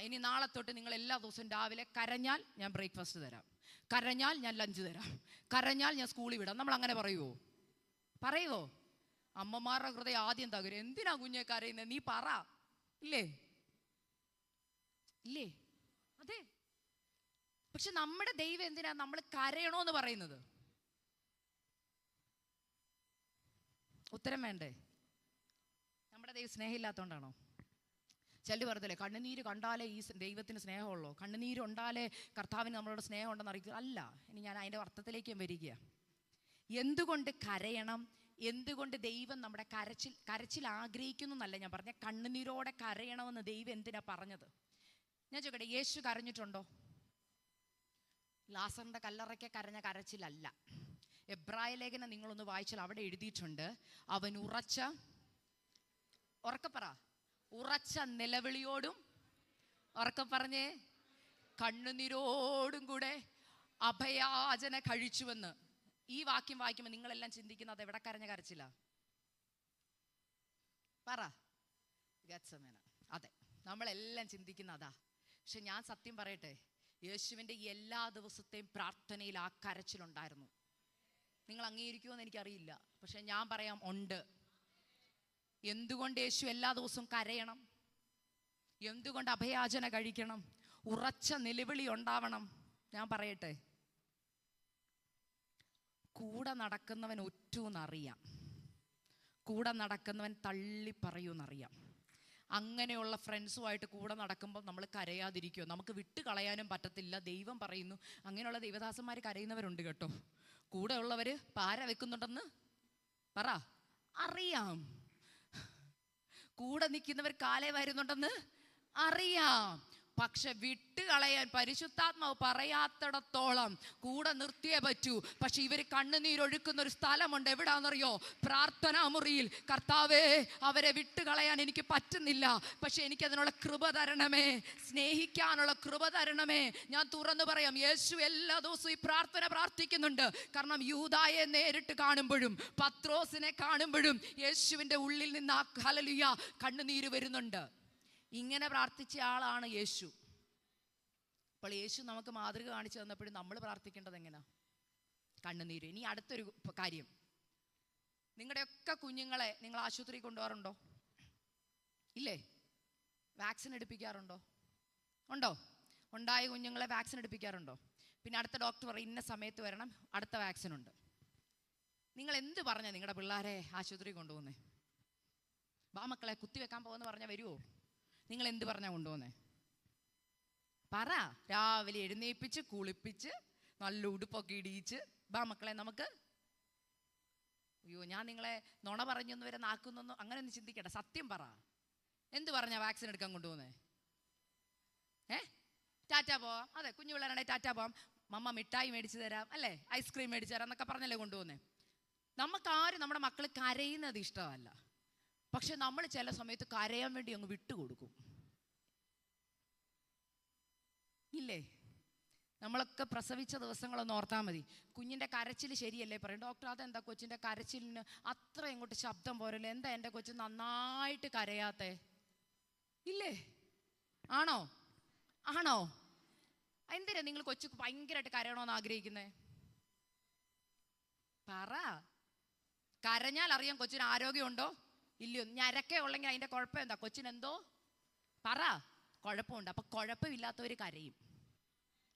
ഇനി നാളെ തൊട്ട് നിങ്ങൾ എല്ലാ ദിവസവും രാവിലെ കരഞ്ഞാൽ ഞാൻ ബ്രേക്ക്ഫാസ്റ്റ് തരാം, കരഞ്ഞാൽ ഞാൻ ലഞ്ച് തരാം, കരഞ്ഞാൽ ഞാൻ സ്കൂളിൽ വിടാം. നമ്മൾ അങ്ങനെ പറയുമോ? അമ്മമാരുടെ ഹൃദയം ആദ്യം തകരും. എന്തിനാ കുഞ്ഞെ കരയുന്നത്? നീ പറ. ഇല്ലേ? അതെ. പക്ഷെ നമ്മുടെ ദൈവം എന്തിനാ നമ്മൾ കരയണോന്ന് പറയുന്നത്? ഉത്തരം വേണ്ടേ? നമ്മുടെ ദൈവം സ്നേഹമില്ലാത്തതുകൊണ്ടാണോ? ചിലർ പറഞ്ഞല്ലേ, കണ്ണുനീര് കണ്ടാലേ ഈ ദൈവത്തിന് സ്നേഹമുള്ളൂ, കണ്ണുനീരുണ്ടാലേ കർത്താവിന് നമ്മളോട് സ്നേഹം ഉണ്ടെന്ന് അറിയിക്കുക. അല്ല. ഇനി ഞാൻ അതിൻ്റെ അർത്ഥത്തിലേക്കും വരിക. എന്തുകൊണ്ട് കരയണം? എന്തുകൊണ്ട് ദൈവം നമ്മുടെ കരച്ചിൽ ആഗ്രഹിക്കുന്നു എന്നല്ല ഞാൻ പറഞ്ഞ, കണ്ണുനീരോടെ കരയണമെന്ന് ദൈവം എന്തിനാ പറഞ്ഞത്? ഞാൻ ചോദിക്കട്ടെ, യേശു കരഞ്ഞിട്ടുണ്ടോ? ലാസറിന്റെ കല്ലറയ്ക്ക് കരഞ്ഞ കരച്ചിലല്ല. എബ്രായ ലേഖനം നിങ്ങളൊന്ന് വായിച്ചാൽ അവിടെ എഴുതിയിട്ടുണ്ട്, അവൻ ഉറച്ച നിലവിളിയോടും, ഉറക്കെ പറഞ്ഞേ, കണ്ണുനീരോടും കൂടെ അഭയാചന കഴിച്ചുവെന്ന്. ഈ വാക്യം വായിക്കുമ്പോൾ നിങ്ങളെല്ലാം ചിന്തിക്കുന്നത് എവിടെ കരഞ്ഞ കരച്ചില്ല? പറ. ഗത്സമേന. അതെ, നമ്മളെല്ലാം ചിന്തിക്കുന്ന അതാ. പക്ഷെ ഞാൻ സത്യം പറയട്ടെ, യേശുവിൻ്റെ എല്ലാ ദിവസത്തെയും പ്രാർത്ഥനയിൽ ആ കരച്ചിലുണ്ടായിരുന്നു. നിങ്ങൾ അംഗീകരിക്കുമോ എന്ന് എനിക്കറിയില്ല, പക്ഷെ ഞാൻ പറയാം, ഉണ്ട്. എന്തുകൊണ്ട് യേശു എല്ലാ ദിവസവും കരയണം? എന്തുകൊണ്ട് അഭയാചന കഴിക്കണം? ഉറച്ച നിലവിളി ഉണ്ടാവണം. ഞാൻ പറയട്ടെ, കൂടെ നടക്കുന്നവൻ ഒറ്റൂന്നറിയാം, കൂടെ നടക്കുന്നവൻ തള്ളി പറയൂന്നറിയാം. അങ്ങനെയുള്ള ഫ്രണ്ട്സുമായിട്ട് കൂടെ നടക്കുമ്പോൾ നമ്മൾ കരയാതിരിക്കുമോ? നമുക്ക് വിട്ട് കളയാനും പറ്റത്തില്ല. ദൈവം പറയുന്നു, അങ്ങനെയുള്ള ദൈവദാസന്മാർ കരയുന്നവരുണ്ട് കേട്ടോ. കൂടെ ഉള്ളവർ പാര വെക്കുന്നുണ്ടെന്ന് പറ, അറിയാം. കൂടെ നിൽക്കുന്നവർ കാലേ വരുന്നുണ്ടെന്ന് അറിയാം. പക്ഷെ വിട്ടുകളയാൻ പരിശുദ്ധാത്മാവ് പറയാത്തിടത്തോളം കൂടെ നിർത്തിയേ പറ്റൂ. പക്ഷെ ഇവര് കണ്ണുനീരൊഴുക്കുന്ന ഒരു സ്ഥലമുണ്ട്. എവിടാന്നറിയോ? പ്രാർത്ഥനാ മുറിയിൽ. കർത്താവേ, അവരെ വിട്ടുകളയാൻ എനിക്ക് പറ്റുന്നില്ല, പക്ഷെ എനിക്കതിനുള്ള കൃപ തരണമേ, സ്നേഹിക്കാനുള്ള കൃപ തരണമേ. ഞാൻ തുറന്നു പറയാം, യേശു എല്ലാ ദിവസവും ഈ പ്രാർത്ഥന പ്രാർത്ഥിക്കുന്നുണ്ട്. കാരണം യൂദായെ നേരിട്ട് കാണുമ്പോഴും പത്രോസിനെ കാണുമ്പോഴും യേശുവിൻ്റെ ഉള്ളിൽ നിന്ന് ആ ഹല്ലേലൂയ കണ്ണുനീര് വരുന്നുണ്ട്. ഇങ്ങനെ പ്രാർത്ഥിച്ച ആളാണ് യേശു. അപ്പോൾ യേശു നമുക്ക് മാതൃക കാണിച്ചു തന്നപ്പോഴും നമ്മൾ പ്രാർത്ഥിക്കേണ്ടത് എങ്ങനെയാ? കണ്ണുനീര്. ഇനി അടുത്തൊരു കാര്യം, നിങ്ങളുടെയൊക്കെ കുഞ്ഞുങ്ങളെ നിങ്ങൾ ആശുപത്രി കൊണ്ടുപോകാറുണ്ടോ? ഇല്ലേ? വാക്സിൻ എടുപ്പിക്കാറുണ്ടോ? ഉണ്ടോ? ഉണ്ടായ കുഞ്ഞുങ്ങളെ വാക്സിൻ എടുപ്പിക്കാറുണ്ടോ? പിന്നെ അടുത്ത ഡോക്ടർ പറയും ഇന്ന സമയത്ത് വരണം, അടുത്ത വാക്സിൻ ഉണ്ട്. നിങ്ങൾ എന്ത് പറഞ്ഞാൽ നിങ്ങളുടെ പിള്ളേരെ ആശുപത്രി കൊണ്ടുപോകുന്നേ? വാ മക്കളെ കുത്തിവെക്കാൻ പോകുമെന്ന് പറഞ്ഞാൽ വരുമോ? നിങ്ങൾ എന്ത് പറഞ്ഞാൽ കൊണ്ടുപോകുന്നേ? പറ. രാവിലെ എഴുന്നേൽപ്പിച്ച് കുളിപ്പിച്ച് നല്ല ഉടുപ്പൊക്കെ ഇടിയിച്ച് ബാ മക്കളെ നമുക്ക്. അയ്യോ, ഞാൻ നിങ്ങളെ നുണ പറഞ്ഞൊന്നും വരെ നാക്കുന്നൊന്നും അങ്ങനെ ഒന്നും ചിന്തിക്കട്ടെ. സത്യം പറ. എന്ത് പറഞ്ഞാ വാക്സിൻ എടുക്കാൻ കൊണ്ടുപോകുന്നേ? ടാറ്റാ പോവാം. അതെ, കുഞ്ഞു പിള്ളേരാണെ ടാറ്റാ പോവാം, മമ്മ മിഠായി മേടിച്ചു തരാം, അല്ലേ, ഐസ്ക്രീം മേടിച്ചു തരാം എന്നൊക്കെ പറഞ്ഞല്ലേ കൊണ്ടുപോകുന്നേ. നമുക്കാരും നമ്മുടെ മക്കൾ കരയുന്നത് ഇഷ്ടമല്ല. പക്ഷെ നമ്മൾ ചില സമയത്ത് കരയാൻ വേണ്ടി അങ്ങ് വിട്ടുകൊടുക്കും, ഇല്ലേ? നമ്മളൊക്കെ പ്രസവിച്ച ദിവസങ്ങളൊന്ന് ഓർത്താൽ മതി. കുഞ്ഞിൻ്റെ കരച്ചിൽ ശരിയല്ലേ പറയും ഡോക്ടർ? അതെന്താ കൊച്ചിൻ്റെ കരച്ചിലിന് അത്ര ഇങ്ങോട്ട് ശബ്ദം പോരല്ലേ? എന്താ എൻ്റെ കൊച്ചു നന്നായിട്ട് കരയാത്തേ? ഇല്ലേ? ആണോ? ആണോ? എന്തിനാ നിങ്ങൾ കൊച്ചു ഭയങ്കരമായിട്ട് കരയണമെന്ന് ആഗ്രഹിക്കുന്നേ? പറ. കരഞ്ഞാൽ അറിയാം കൊച്ചിന് ആരോഗ്യമുണ്ടോ ഇല്ലയോ. ഞരക്കെ ഉള്ളെങ്കിൽ അതിൻ്റെ കുഴപ്പം എന്താ? കൊച്ചിനെന്തോ പറ, കുഴപ്പമുണ്ട്. അപ്പൊ കുഴപ്പമില്ലാത്തവർ കരയും.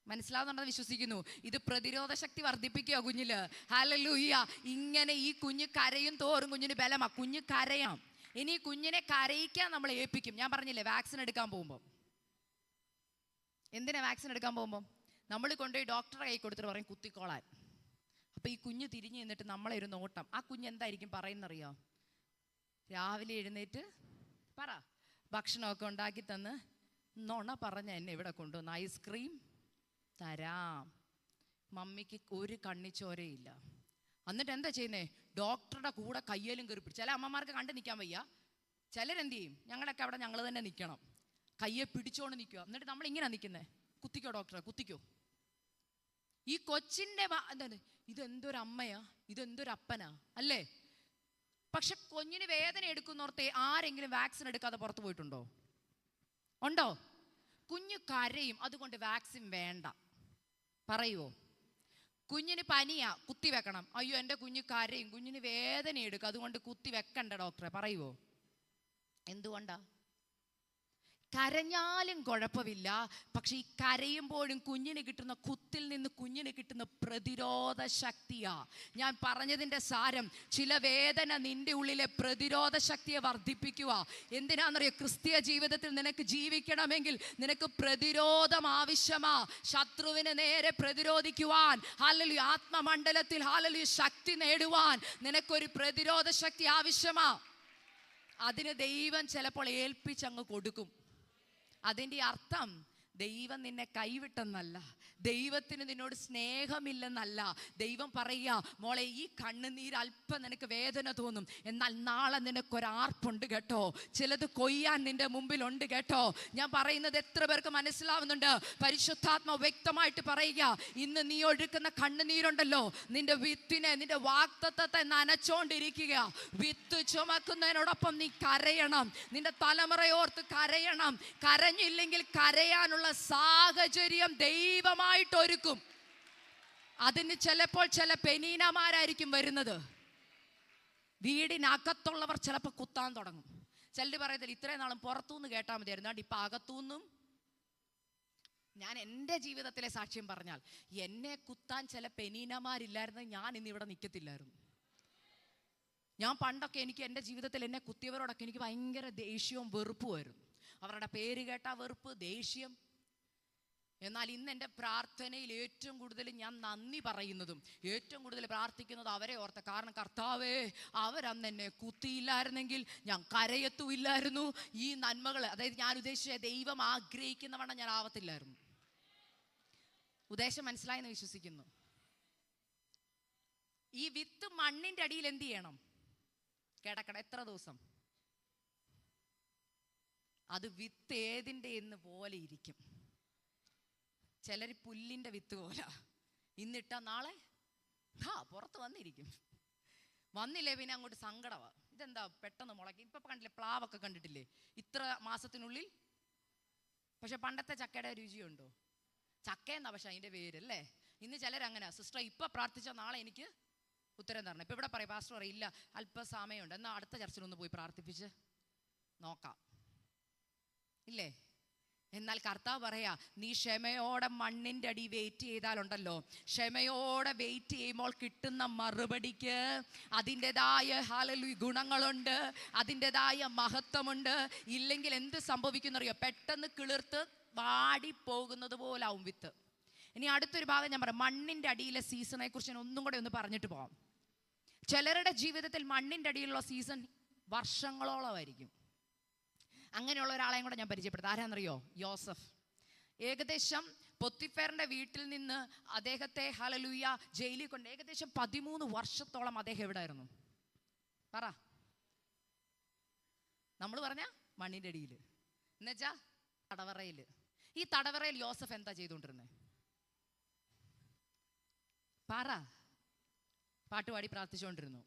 മനസ്സിലാവുന്നുണ്ടെന്ന് വിശ്വസിക്കുന്നു. ഇത് പ്രതിരോധ ശക്തി വർദ്ധിപ്പിക്കുക കുഞ്ഞില്. ഹല്ലേലൂയ. ഇങ്ങനെ ഈ കുഞ്ഞ് കരയും തോറും കുഞ്ഞിന് ബലമാ. കുഞ്ഞ് കരയാം. ഇനി കുഞ്ഞിനെ കരയിക്കാൻ നമ്മൾ ഏൽപ്പിക്കും. ഞാൻ പറഞ്ഞില്ലേ, വാക്സിൻ എടുക്കാൻ പോകുമ്പോൾ. എന്തിനാ വാക്സിൻ എടുക്കാൻ പോകുമ്പോൾ? നമ്മൾ കൊണ്ടുപോയി ഡോക്ടറെ കൈ കൊടുത്തിട്ട് പറയും കുത്തിക്കോളാൻ. അപ്പൊ ഈ കുഞ്ഞ് തിരിഞ്ഞു നിന്നിട്ട് നമ്മളെ ഒരു നോട്ടം. ആ കുഞ്ഞ് എന്തായിരിക്കും പറയുന്നറിയോ? രാവിലെ എഴുന്നേറ്റ് പറ, ഭക്ഷണമൊക്കെ ഉണ്ടാക്കി തന്ന് നുണ പറഞ്ഞ എന്നെ ഇവിടെ കൊണ്ടുവന്ന് ഐസ്ക്രീം തരാം, മമ്മിക്ക് ഒരു കണ്ണിച്ചോരയില്ല. എന്നിട്ട് എന്താ ചെയ്യുന്നേ? ഡോക്ടറുടെ കൂടെ കയ്യേലും കയറി പിടിച്ച്. ചില അമ്മമാർക്ക് കണ്ടു നിൽക്കാൻ വയ്യ. ചിലരെന്ത് ചെയ്യും? ഞങ്ങളൊക്കെ അവിടെ ഞങ്ങൾ തന്നെ നിൽക്കണം, കയ്യെ പിടിച്ചോണ്ട് നിൽക്കുക. എന്നിട്ട് നമ്മൾ ഇങ്ങനെ നിൽക്കുന്നേ, കുത്തിക്കോ ഡോക്ടറെ കുത്തിക്കോ. ഈ കൊച്ചിൻ്റെ എന്താണ്? ഇതെന്തൊരു അമ്മയാ, ഇതെന്തൊരു അപ്പനാ, അല്ലേ? പക്ഷെ കുഞ്ഞിന് വേദന എടുക്കുന്നോർത്തെ ആരെങ്കിലും വാക്സിൻ എടുക്കാതെ പുറത്തു പോയിട്ടുണ്ടോ? ഉണ്ടോ? കുഞ്ഞ് കരയും, അതുകൊണ്ട് വാക്സിൻ വേണ്ട പറയുവോ? കുഞ്ഞിന് പനിയാ, കുത്തി വെക്കണം. അയ്യോ എൻ്റെ കുഞ്ഞ് കരയും, കുഞ്ഞിന് വേദന എടുക്കും, അതുകൊണ്ട് കുത്തി വെക്കണ്ട ഡോക്ടറെ പറയുവോ? എന്തുകൊണ്ടാ? കരഞ്ഞാലും കുഴപ്പമില്ല, പക്ഷെ ഈ കരയുമ്പോഴും കുഞ്ഞിന് കിട്ടുന്ന കുത്തിൽ നിന്ന് കുഞ്ഞിന് കിട്ടുന്ന പ്രതിരോധ ശക്തിയാ. ഞാൻ പറഞ്ഞതിൻ്റെ സാരം, ചില വേദന നിന്റെ ഉള്ളിലെ പ്രതിരോധ ശക്തിയെ വർദ്ധിപ്പിക്കുക. എന്തിനാണെന്നറിയോ? ക്രിസ്തീയ ജീവിതത്തിൽ നിനക്ക് ജീവിക്കണമെങ്കിൽ നിനക്ക് പ്രതിരോധം ആവശ്യമാ. ശത്രുവിന് നേരെ പ്രതിരോധിക്കുവാൻ, ഹല്ലേലൂയ, ആത്മമണ്ഡലത്തിൽ ഹല്ലേലൂയ ശക്തി നേടുവാൻ നിനക്കൊരു പ്രതിരോധ ശക്തി ആവശ്യമാ. അതിന് ദൈവം ചിലപ്പോൾ ഏൽപ്പിച്ചങ്ങ് കൊടുക്കും. അതിൻ്റെ അർത്ഥം ദൈവം നിന്നെ കൈവിട്ടെന്നല്ല, ദൈവത്തിന് നിന്നോട് സ്നേഹമില്ലെന്നല്ല. ദൈവം പറയുക, മോളെ ഈ കണ്ണുനീര് അല്പം നിനക്ക് വേദന തോന്നും, എന്നാൽ നാളെ നിനക്കൊരാർപ്പുണ്ട് കേട്ടോ, ചിലത് കൊയ്യാൻ നിന്റെ മുമ്പിലുണ്ട് കേട്ടോ. ഞാൻ പറയുന്നത് എത്ര പേർക്ക് മനസ്സിലാവുന്നുണ്ട്? പരിശുദ്ധാത്മാവ് വ്യക്തമായിട്ട് പറയുക, ഇന്ന് നീ ഒഴുക്കുന്ന കണ്ണുനീരുണ്ടല്ലോ, നിന്റെ വിത്തിനെ, നിന്റെ വാഗ്ദത്തത്തെ നനച്ചോണ്ടിരിക്കുക. വിത്ത് ചുമക്കുന്നതിനോടൊപ്പം നീ കരയണം, നിന്റെ തലമുറയോർത്ത് കരയണം. കരഞ്ഞില്ലെങ്കിൽ കരയാനുള്ള സാഹചര്യം ദൈവമായിട്ട് ഒരുക്കും. അതിന് ചിലപ്പോൾ ചില പെനീനമാരായിരിക്കും വരുന്നത്. വീടിനകത്തുള്ളവർ ചിലപ്പോൾ കുത്താൻ തുടങ്ങും. ചിലർ പറയത്തില്ല, ഇത്രയും നാളും പുറത്തുനിന്ന് കേട്ടാൽ മതിയായിരുന്നു, ഇപ്പൊ അകത്തുനിന്നും. ഞാൻ എൻ്റെ ജീവിതത്തിലെ സാക്ഷ്യം പറഞ്ഞാൽ, എന്നെ കുത്താൻ ചില പെനീനമാരില്ലായിരുന്നു, ഞാൻ ഇന്നിവിടെ നിൽക്കത്തില്ലായിരുന്നു. ഞാൻ പണ്ടൊക്കെ എനിക്ക് എൻ്റെ ജീവിതത്തിൽ എന്നെ കുത്തിയവരോടൊക്കെ എനിക്ക് ഭയങ്കര ദേഷ്യവും വെറുപ്പുമായിരുന്നു. അവരുടെ പേര് കേട്ടാ വെറുപ്പ്, ദേഷ്യം. എന്നാൽ ഇന്ന് എൻ്റെ പ്രാർത്ഥനയിൽ ഏറ്റവും കൂടുതൽ ഞാൻ നന്ദി പറയുന്നതും ഏറ്റവും കൂടുതൽ പ്രാർത്ഥിക്കുന്നതും അവരെ ഓർത്ത. കാരണം കർത്താവേ, അവരന്ന് എന്നെ കുത്തിയില്ലായിരുന്നെങ്കിൽ ഞാൻ കരയത്തുമില്ലായിരുന്നു. ഈ നന്മകൾ, അതായത് ഞാൻ ഉദ്ദേശിച്ച ദൈവം ആഗ്രഹിക്കുന്നവണ്ണം ഞാൻ ആവത്തില്ലായിരുന്നു. ഉദ്ദേശം മനസ്സിലായെന്ന് വിശ്വസിക്കുന്നു. ഈ വിത്ത് മണ്ണിൻ്റെ അടിയിൽ എന്ത് ചെയ്യണം? കിടക്കണം. എത്ര ദിവസം? അത് വിത്ത് ഏതിൻ്റെ എന്ന് പോലെ ഇരിക്കും. ചിലർ പുല്ലിൻ്റെ വിത്ത് പോലെ, ഇന്നിട്ടാ നാളെ പുറത്ത് വന്നിരിക്കും. വന്നില്ലേ പിന്നെ അങ്ങോട്ട് സങ്കടമാണ്. ഇതെന്താ പെട്ടെന്ന് മുളയ്ക്കും. ഇപ്പം കണ്ടില്ലേ, പ്ലാവൊക്കെ കണ്ടിട്ടില്ലേ, ഇത്ര മാസത്തിനുള്ളിൽ. പക്ഷെ പണ്ടത്തെ ചക്കയുടെ രുചിയുണ്ടോ? ചക്കയെന്നാ പക്ഷെ അതിൻ്റെ പേരല്ലേ. ഇന്ന് ചിലരങ്ങനെ, സിസ്റ്റർ ഇപ്പം പ്രാർത്ഥിച്ചാൽ നാളെ എനിക്ക് ഉത്തരം തരണം. ഇപ്പം ഇവിടെ പറയും, പാസ്റ്റർ പറയും, ഇല്ല അല്പസമയമുണ്ട്, എന്നാൽ അടുത്ത ചർച്ചിലൊന്ന് പോയി പ്രാർത്ഥിപ്പിച്ച് നോക്കാം, ഇല്ലേ? എന്നാൽ കർത്താവ് പറയാ, നീ ക്ഷമയോടെ മണ്ണിൻ്റെ അടി വെയിറ്റ് ചെയ്താലുണ്ടല്ലോ, ക്ഷമയോടെ വെയിറ്റ് ചെയ്യുമ്പോൾ കിട്ടുന്ന മറുപടിക്ക് അതിൻ്റെതായ ഹല്ലേലൂയ ഗുണങ്ങളുണ്ട്, അതിൻ്റെതായ മഹത്വമുണ്ട്. ഇല്ലെങ്കിൽ എന്ത് സംഭവിക്കുന്നറിയോ? പെട്ടെന്ന് കിളിർത്ത് വാടിപ്പോകുന്നത് പോലാവും വിത്ത്. ഇനി അടുത്തൊരു ഭാഗം ഞാൻ പറയാം, മണ്ണിൻ്റെ അടിയിലെ സീസണെ കുറിച്ച് ഞാൻ ഒന്നും കൂടെ ഒന്ന് പറഞ്ഞിട്ട് പോവാം. ചിലരുടെ ജീവിതത്തിൽ മണ്ണിൻ്റെ അടിയിലുള്ള സീസൺ വർഷങ്ങളോളമായിരിക്കും. അങ്ങനെയുള്ള ഒരാളെയും കൂടെ ഞാൻ പരിചയപ്പെടുത്താം. ആരാന്നറിയോ? യോസഫ്. ഏകദേശം പൊത്തിഫേറിന്റെ വീട്ടിൽ നിന്ന് അദ്ദേഹത്തെ ഹല്ലേലൂയ ജയിലിൽ കൊണ്ട് ഏകദേശം 13 വർഷത്തോളം അദ്ദേഹം എവിടെ ആയിരുന്നു? പറ. നമ്മൾ പറഞ്ഞ മണ്ണിൻ്റെ അടിയിൽ, എന്നുവെച്ചാ തടവറയിൽ. ഈ തടവറയിൽ യോസഫ് എന്താ ചെയ്തുകൊണ്ടിരുന്നത്? പറ. പാട്ടുപാടി പ്രാർത്ഥിച്ചുകൊണ്ടിരുന്നു.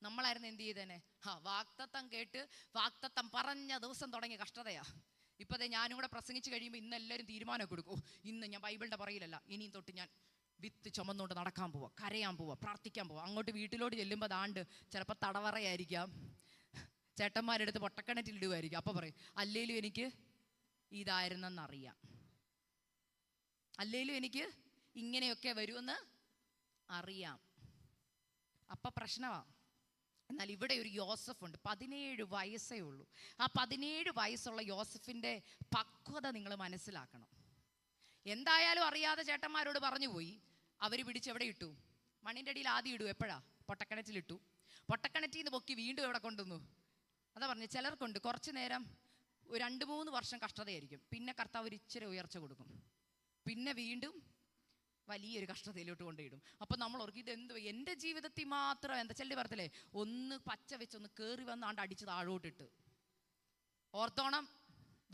നമ്മളായിരുന്നു എന്ത് ചെയ്തേനെ? വാക്തത്വം കേട്ട് വാക്തത്വം പറഞ്ഞ ദിവസം തുടങ്ങിയ കഷ്ടതയാ. ഇപ്പതേ ഞാനും കൂടെ പ്രസംഗിച്ച് കഴിയുമ്പോൾ ഇന്ന് എല്ലാവരും തീരുമാനമൊക്കെ കൊടുക്കും, ഇന്ന് ഞാൻ ബൈബിളിൻ്റെ പറയിലല്ല, ഇനിയും തൊട്ട് ഞാൻ വിത്ത് ചുമന്നുകൊണ്ട് നടക്കാൻ പോവാ, കരയാൻ പോവാ, പ്രാർത്ഥിക്കാൻ പോവാ. അങ്ങോട്ട് വീട്ടിലോട്ട് ചെല്ലുമ്പോൾ ദാണ്ട് ചിലപ്പോൾ തടവറയായിരിക്കാം, ചേട്ടന്മാരെടുത്ത് പൊട്ടക്കിണറ്റിലിടുമായിരിക്കും. അപ്പോൾ പറയും, അല്ലേലും എനിക്ക് ഇതായിരുന്നെന്നറിയാം, അല്ലേലും എനിക്ക് ഇങ്ങനെയൊക്കെ വരുമെന്ന് അറിയാം. അപ്പം പ്രശ്നമാണ്. എന്നാൽ ഇവിടെ ഒരു യോസഫ് ഉണ്ട്, 17 വയസ്സേ ഉള്ളൂ. ആ 17 വയസ്സുള്ള യോസഫിൻ്റെ പക്വത നിങ്ങൾ മനസ്സിലാക്കണം. എന്തായാലും അറിയാതെ ചേട്ടന്മാരോട് പറഞ്ഞു പോയി. അവർ പിടിച്ച് എവിടെ ഇട്ടു? മണ്ണിൻ്റെ അടിയിൽ ആദ്യം ഇടൂ. എപ്പോഴാ? പൊട്ടക്കിണറ്റിലിട്ടു. പൊട്ടക്കിണറ്റിൽ നിന്ന് പൊക്കി വീണ്ടും എവിടെ കൊണ്ടുവന്നു? അതാ പറഞ്ഞു, ചിലർക്കുണ്ട് കുറച്ച് നേരം 2-3 വർഷം കഷ്ടതയായിരിക്കും, പിന്നെ കർത്താവ് ഒരു ഇച്ചിരി ഉയർച്ച കൊടുക്കും, പിന്നെ വീണ്ടും വലിയൊരു കഷ്ടതയിലോട്ട് കൊണ്ടിടും. അപ്പം നമ്മൾ ഓർക്കും, ഇതെന്തോ എൻ്റെ ജീവിതത്തിൽ മാത്രം എന്താ? ചിലർ പറഞ്ഞില്ലേ, ഒന്ന് പച്ച വെച്ചൊന്ന് കയറി വന്നാണ്ട് അടിച്ച് താഴോട്ടിട്ട്. ഓർത്തോണം,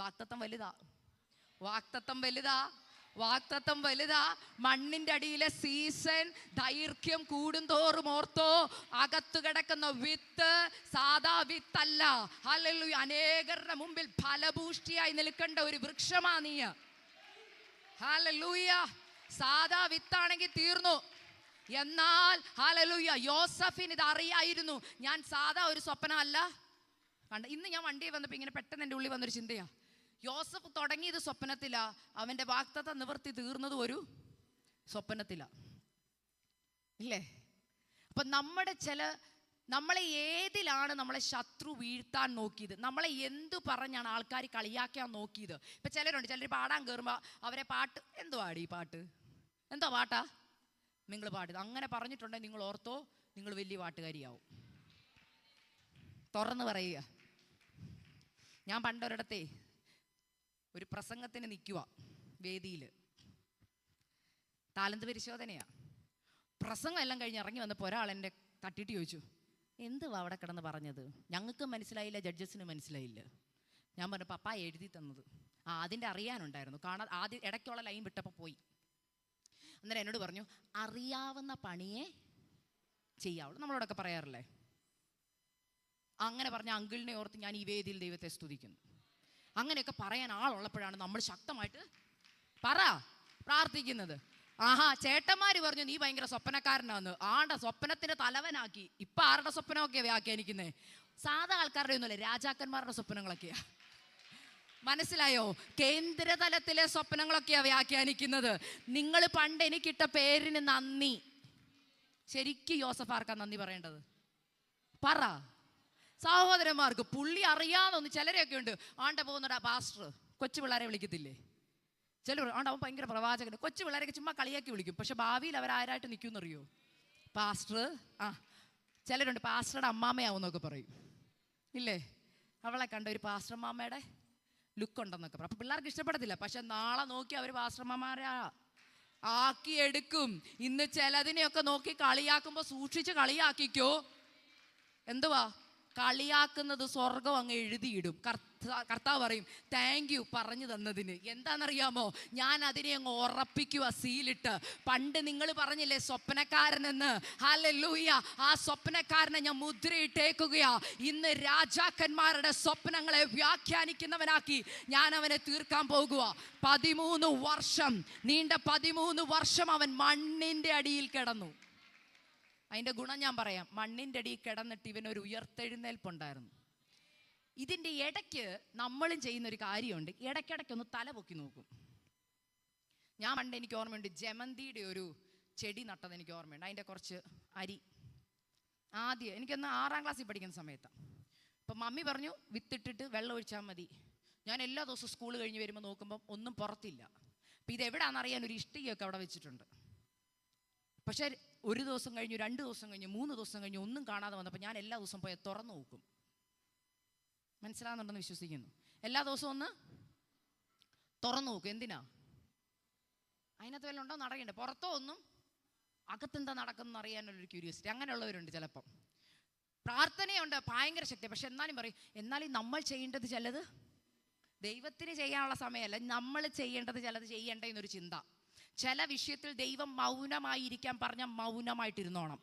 വാക്തത്വം വലുതാ, വാക്തത്വം വലുതാ, വാക്തത്വം വലുതാ. മണ്ണിൻ്റെ അടിയിലെ സീസൺ ദൈർഘ്യം കൂടുന്തോറും ഓർത്തോ, അകത്ത് കിടക്കുന്ന വിത്ത് സാധാ വിത്തല്ല. ഹല്ലേലൂയ. അനേകരുടെ മുമ്പിൽ ഫലഭൂഷ്ടിയായി നിൽക്കേണ്ട ഒരു വൃക്ഷമാ നീ. ഹല്ലേലൂയ. സാധാ വിത്താണെങ്കിൽ തീർന്നു. എന്നാൽ ഹല്ലേലൂയ, യോസഫിന് ഇത് അറിയായിരുന്നു, ഞാൻ സാധാ ഒരു സ്വപ്നമല്ല കണ്ട. ഇന്ന് ഞാൻ വണ്ടിയിൽ വന്നപ്പോൾ ഇങ്ങനെ പെട്ടെന്ന് എൻ്റെ ഉള്ളിൽ വന്നൊരു ചിന്തയാ, യോസഫ് തുടങ്ങിയത് സ്വപ്നത്തിലാ, അവൻ്റെ വാഗ്ദത്തം നിവർത്തി തീർന്നതും ഒരു സ്വപ്നത്തിലാ, ഇല്ലേ? അപ്പം നമ്മളെ ഏതിലാണ് നമ്മളെ ശത്രു വീഴ്ത്താൻ നോക്കിയത്? നമ്മളെ എന്തു പറഞ്ഞാണ് ആൾക്കാർ കളിയാക്കാൻ നോക്കിയത്? ഇപ്പം ചിലരുണ്ട്, ചിലർ പാടാൻ കയറുമ്പോൾ അവരെ പാട്ട്, എന്തോ പാടി ഈ പാട്ട്, എന്തോ പാട്ടാ നിങ്ങൾ പാടിയത്, അങ്ങനെ പറഞ്ഞിട്ടുണ്ടെങ്കിൽ നിങ്ങൾ ഓർത്തോ, നിങ്ങൾ വലിയ പാട്ടുകാരിയാവും. തുറന്ന് പറയുക. ഞാൻ പണ്ടൊരിടത്തെ ഒരു പ്രസംഗത്തിന് നിൽക്കുക വേദിയിൽ, താലന്ത് പരിശോധനയാ. പ്രസംഗം എല്ലാം കഴിഞ്ഞ് ഇറങ്ങി വന്നപ്പോൾ ഒരാൾ എന്നെ തട്ടിയിട്ട് ചോദിച്ചു, എന്തുവാ അവിടെ കിടന്ന് പറഞ്ഞത്? ഞങ്ങൾക്ക് മനസ്സിലായില്ല, ജഡ്ജസിന് മനസ്സിലായില്ല. ഞാൻ പറഞ്ഞു, പപ്പ എഴുതി തന്നത്. അതിൻ്റെ അറിയാനുണ്ടായിരുന്നു, കാണാൻ ആദ്യം ഇടയ്ക്കുള്ള ലൈൻ വിട്ടപ്പോൾ പോയി. അന്നേരം എന്നോട് പറഞ്ഞു, അറിയാവുന്ന പണിയെ ചെയ്യാവുള്ളൂ. നമ്മളോടൊക്കെ പറയാറില്ലേ? അങ്ങനെ പറഞ്ഞ അങ്കിളിനെ ഓർത്ത് ഞാൻ ഈ വേദിയിൽ ദൈവത്തെ സ്തുതിക്കുന്നു. അങ്ങനെയൊക്കെ പറയാൻ ആളുള്ളപ്പോഴാണ് നമ്മൾ ശക്തമായിട്ട് പ്രാർത്ഥിക്കുന്നത്. ആഹാ, ചേട്ടന്മാര് പറഞ്ഞു നീ ഭയങ്കര സ്വപ്നക്കാരനാന്ന്. സ്വപ്നത്തിന്റെ തലവനാക്കി. ഇപ്പൊ ആരുടെ സ്വപ്നമൊക്കെയാ വ്യാഖ്യാനിക്കുന്നേ? സാധാ ആൾക്കാരുടെ ഒന്നുമല്ല, രാജാക്കന്മാരുടെ സ്വപ്നങ്ങളൊക്കെയാ. മനസ്സിലായോ? കേന്ദ്രതലത്തിലെ സ്വപ്നങ്ങളൊക്കെയാ വ്യാഖ്യാനിക്കുന്നത്. നിങ്ങൾ പണ്ട് എനിക്കിട്ട പേരിന് നന്ദി. ശരിക്കും യോസഫ് ആർക്കാ നന്ദി പറയേണ്ടത്? പറ. സഹോദരന്മാർക്ക്. പുള്ളി അറിയാതൊന്ന് ചിലരെയൊക്കെ ഉണ്ട്, ആണ്ട പോകുന്നൊരു പാസ്റ്റർ കൊച്ചു പിള്ളേരെ വിളിക്കത്തില്ലേ? ചിലർ ആണ്ട് അവൻ ഭയങ്കര പ്രവാചകൻ, കൊച്ചു പിള്ളേരൊക്കെ ചുമ്മാ കളിയാക്കി വിളിക്കും, പക്ഷെ ഭാവിയിൽ അവരാരായിട്ട് നിൽക്കുമെന്നറിയോ? പാസ്റ്റർ. ചിലരുണ്ട് പാസ്റ്ററുടെ അമ്മാമ്മയാവുന്നൊക്കെ പറയും, ഇല്ലേ? അവളെ കണ്ട ഒരു പാസ്റ്റർ അമ്മാമ്മയുടെ ലുക്ക് ഉണ്ടെന്നൊക്കെ പറയും. അപ്പം പിള്ളേർക്ക് ഇഷ്ടപ്പെടത്തില്ല, പക്ഷെ നാളെ നോക്കി അവർ പാസ്റ്റർ അമ്മമാരാ ആക്കിയെടുക്കും. ഇന്ന് ചിലതിനെയൊക്കെ നോക്കി കളിയാക്കുമ്പോൾ സൂക്ഷിച്ച് കളിയാക്കിക്കോ. എന്തുവാ കളിയാക്കുന്നത്? സ്വർഗം അങ്ങ് എഴുതിയിടും. കർത്താവ് പറയും താങ്ക് യു പറഞ്ഞു തന്നതിന്. എന്താണെന്നറിയാമോ? ഞാൻ അതിനെ അങ്ങ് ഉറപ്പിക്കുക സീലിട്ട്. പണ്ട് നിങ്ങൾ പറഞ്ഞില്ലേ സ്വപ്നക്കാരനെന്ന്, ഹല്ലേലൂയ, ആ സ്വപ്നക്കാരനെ ഞാൻ മുദ്രയിട്ടേക്കുകയാ. ഇന്ന് രാജാക്കന്മാരുടെ സ്വപ്നങ്ങളെ വ്യാഖ്യാനിക്കുന്നവനാക്കി ഞാൻ അവനെ തീർക്കാൻ പോകുക. 13 വർഷം നീണ്ട 13 വർഷം അവൻ മണ്ണിന്റെ അടിയിൽ കിടന്നു. അതിൻ്റെ ഗുണം ഞാൻ പറയാം. മണ്ണിൻ്റെ അടിയിൽ കിടന്നിട്ട് ഇവനൊരു ഉയർത്തെഴുന്നേൽപ്പുണ്ടായിരുന്നു. ഇതിൻ്റെ ഇടയ്ക്ക് നമ്മളും ചെയ്യുന്നൊരു കാര്യമുണ്ട്. ഇടയ്ക്കിടയ്ക്കൊന്ന് തല പൊക്കി നോക്കും. ഞാൻ പണ്ട് എനിക്ക് ഓർമ്മയുണ്ട്, ജമന്തിയുടെ ഒരു ചെടി നട്ടത് എനിക്ക് ഓർമ്മയുണ്ട്. അതിൻ്റെ കുറച്ച് അരി ആദ്യം എനിക്കൊന്ന് 6ാം ക്ലാസ്സിൽ പഠിക്കുന്ന സമയത്താണ്. അപ്പം മമ്മി പറഞ്ഞു വിത്തിട്ടിട്ട് വെള്ളം ഒഴിച്ചാൽ മതി. ഞാൻ എല്ലാ ദിവസവും സ്കൂൾ കഴിഞ്ഞ് വരുമ്പോൾ നോക്കുമ്പം ഒന്നും പുറത്തില്ല. അപ്പം ഇതെവിടാണെന്നറിയാൻ ഒരു ഇഷ്ടികയൊക്കെ അവിടെ വെച്ചിട്ടുണ്ട്. പക്ഷേ ഒരു ദിവസം കഴിഞ്ഞു, 2 ദിവസം കഴിഞ്ഞു, 3 ദിവസം കഴിഞ്ഞു, ഒന്നും കാണാതെ വന്നപ്പോൾ ഞാൻ എല്ലാ ദിവസവും പോയി തുറന്നു നോക്കും. മനസ്സിലാകുന്നുണ്ടെന്ന് വിശ്വസിക്കുന്നു. എല്ലാ ദിവസവും ഒന്ന് തുറന്നു നോക്കും. എന്തിനാ? അതിനകത്ത് വല്ലതും ഉണ്ടോ നടക്കണ്ടേ? പുറത്തോ ഒന്നും അകത്തെന്താ നടക്കുന്നത് അറിയാനുള്ളൊരു ക്യൂരിയോസിറ്റി. അങ്ങനെയുള്ളവരുണ്ട്. ചിലപ്പം പ്രാർത്ഥനയുണ്ട് ഭയങ്കര ശക്തി, പക്ഷെ എന്നാലും പറയും എന്നാലും നമ്മൾ ചെയ്യേണ്ടത് ചിലത് ദൈവത്തിന് ചെയ്യാനുള്ള സമയമല്ല, നമ്മൾ ചെയ്യേണ്ടത് ചിലത് ചെയ്യണ്ടേ എന്നൊരു ചിന്ത. ചില വിഷയത്തിൽ ദൈവം മൗനമായിരിക്കാൻ പറഞ്ഞാൽ മൗനമായിട്ടിരുന്നോണം.